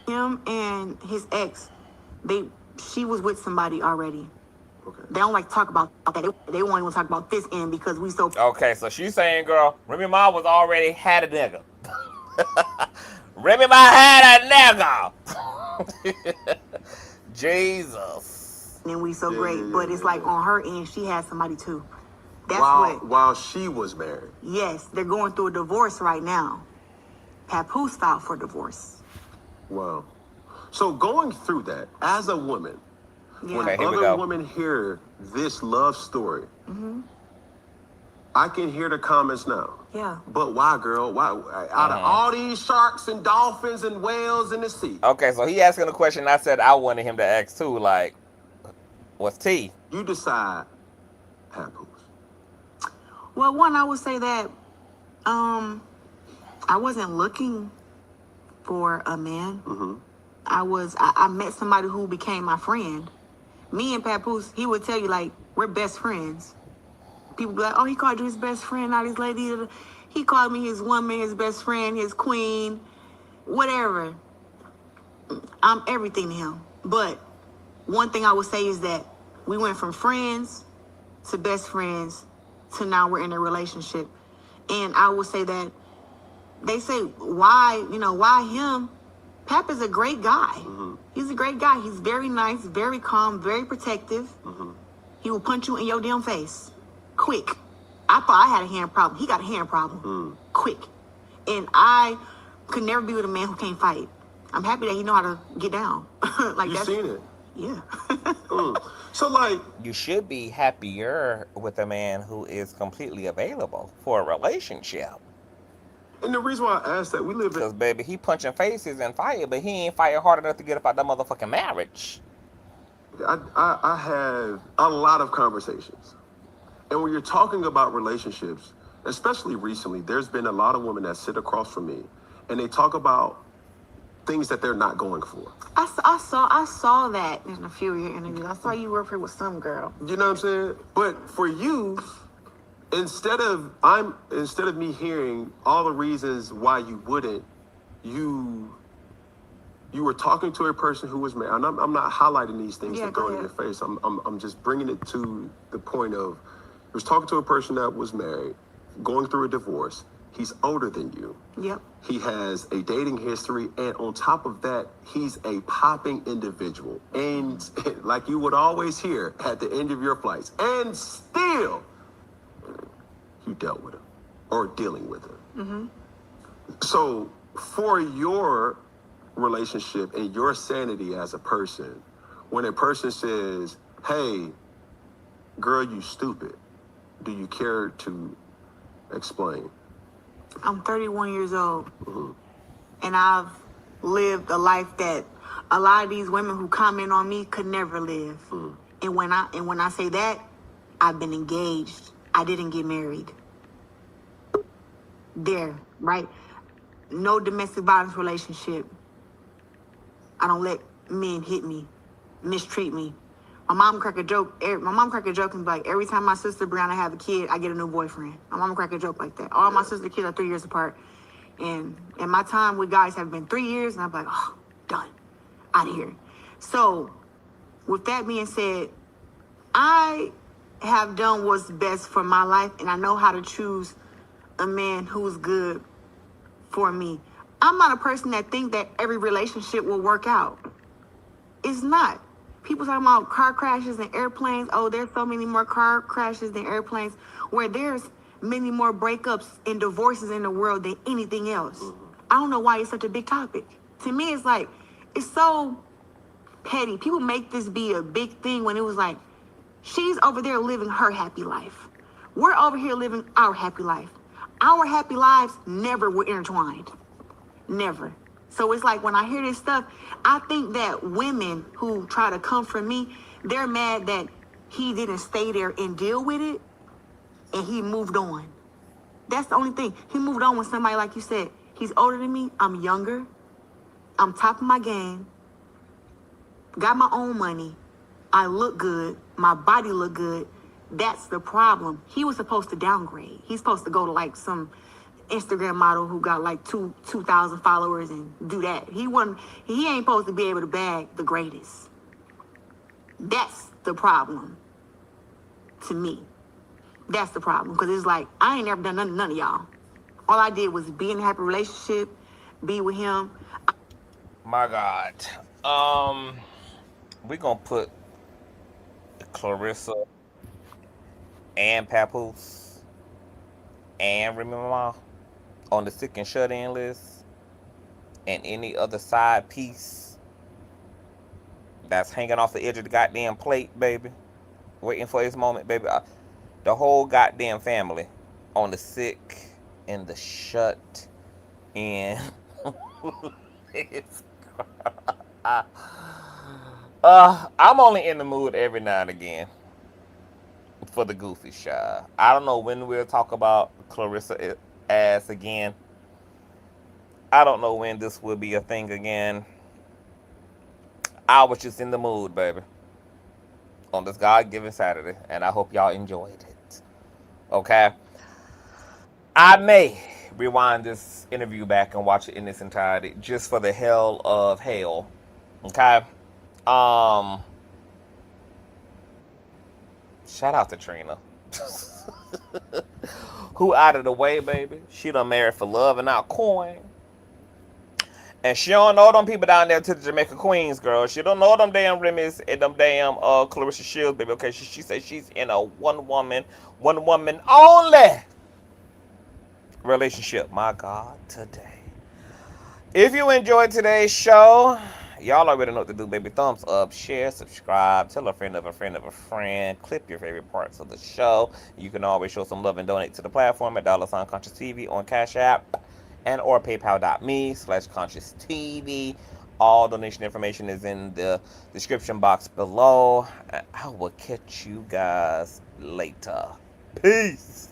Him and his ex, she was with somebody already. Okay. They don't like to talk about that. They won't even talk about this end because we so. Okay, so she's saying, girl, Remy Ma was already had a nigga. Remy Ma had a nigga. Jesus. And we so great, but it's like on her end, she had somebody too. That's while she was married. Yes, they're going through a divorce right now. Papoose filed for divorce. Wow. So going through that as a woman, when other women hear this love story, I can hear the comments now. Yeah. But why, girl? Why? Out of all these sharks and dolphins and whales in the sea. Okay, so he asking a question I said I wanted him to ask too, like, what's T? You decide, Papoose. Well, one, I would say that I wasn't looking for a man. I met somebody who became my friend. Me and Papoose, he would tell you, like, we're best friends. People be like, oh, he called you his best friend, not his lady. He called me his woman, his best friend, his queen, whatever. I'm everything to him. But one thing I would say is that we went from friends to best friends to now we're in a relationship. And I would say that they say, why him? Pap is a great guy. He's a great guy. He's very nice, very calm, very protective. He will punch you in your damn face. Quick. I thought I had a hearing problem. He got a hearing problem. Quick. And I could never be with a man who can't fight. I'm happy that he know how to get down. Like you seen it? Yeah. So like, you should be happier with a man who is completely available for a relationship. And the reason why I asked that, we live in... Because, baby, he punching faces and fire, but he ain't fire hard enough to get up out that motherfucking marriage. I have a lot of conversations. And when you're talking about relationships, especially recently, there's been a lot of women that sit across from me and they talk about things that they're not going for. I saw that in a few of your interviews. I saw you work here with some girl. You know what I'm saying? But for you, instead of me hearing all the reasons why you wouldn't, you were talking to a person who was married. And I'm not highlighting these things to throw it in your face. I'm just bringing it to the point of, you was talking to a person that was married, going through a divorce. He's older than you. Yep. He has a dating history, and on top of that, he's a popping individual. And like you would always hear at the end of your flights, and still, you dealt with him or dealing with him. Mm-hmm. So for your relationship and your sanity as a person, when a person says, hey, girl, you stupid, do you care to explain? I'm 31 years old, and I've lived a life that a lot of these women who comment on me could never live. And when I say that, I've been engaged. I didn't get married. There, right? No domestic violence relationship. I don't let men hit me, mistreat me. My mom crack a joke and be like, every time my sister Brianna have a kid, I get a new boyfriend. My mom crack a joke like that. All my sister kids are 3 years apart. And my time with guys have been 3 years, and I'm like, oh, done. Out of here. So, with that being said, I have done what's best for my life, and I know how to choose a man who's good for me. I'm not a person that think that every relationship will work out. It's not. People talking about car crashes and airplanes. Oh, there's so many more car crashes than airplanes, where there's many more breakups and divorces in the world than anything else. I don't know why it's such a big topic. To me, it's like, it's so petty. People make this be a big thing when it was like, she's over there living her happy life. We're over here living our happy life. Our happy lives never were intertwined. Never. So it's like when I hear this stuff, I think that women who try to come for me, they're mad that he didn't stay there and deal with it, and he moved on. That's the only thing. He moved on with somebody, like you said. He's older than me. I'm younger. I'm top of my game. Got my own money. I look good. My body look good. That's the problem. He was supposed to downgrade. He's supposed to go to like some Instagram model who got like 2,000 followers and do that. He ain't supposed to be able to bag the greatest. That's the problem to me. That's the problem. Because it's like, I ain't never done none of y'all. All I did was be in a happy relationship, be with him. My God. We gonna put Claressa and Papoose and Remy on the sick and shut in list, and any other side piece that's hanging off the edge of the goddamn plate, baby, waiting for his moment, baby. The whole goddamn family on the sick and the shut in. I'm only in the mood every now and again for the goofy shy. I don't know when we'll talk about Claressa ass again. I don't know when this will be a thing again. I was just in the mood, baby, on this God-given Saturday, and I hope y'all enjoyed it. Okay? I may rewind this interview back and watch it in its entirety just for the hell of hell. Okay? Shout out to Trina. Who out of the way, baby? She done married for love and not coin. And she don't know them people down there to the Jamaica Queens, girl. She don't know them damn Remy's and them damn Claressa Shields, baby. Okay, she says she's in a one woman only relationship. My God, today. If you enjoyed today's show, y'all already know what to do, baby. Thumbs up, share, subscribe, tell a friend of a friend of a friend. Clip your favorite parts of the show. You can always show some love and donate to the platform at $Consciouztv on Cash App. and or paypal.me/ConsciousTV. All donation information is in the description box below. I will catch you guys later. Peace.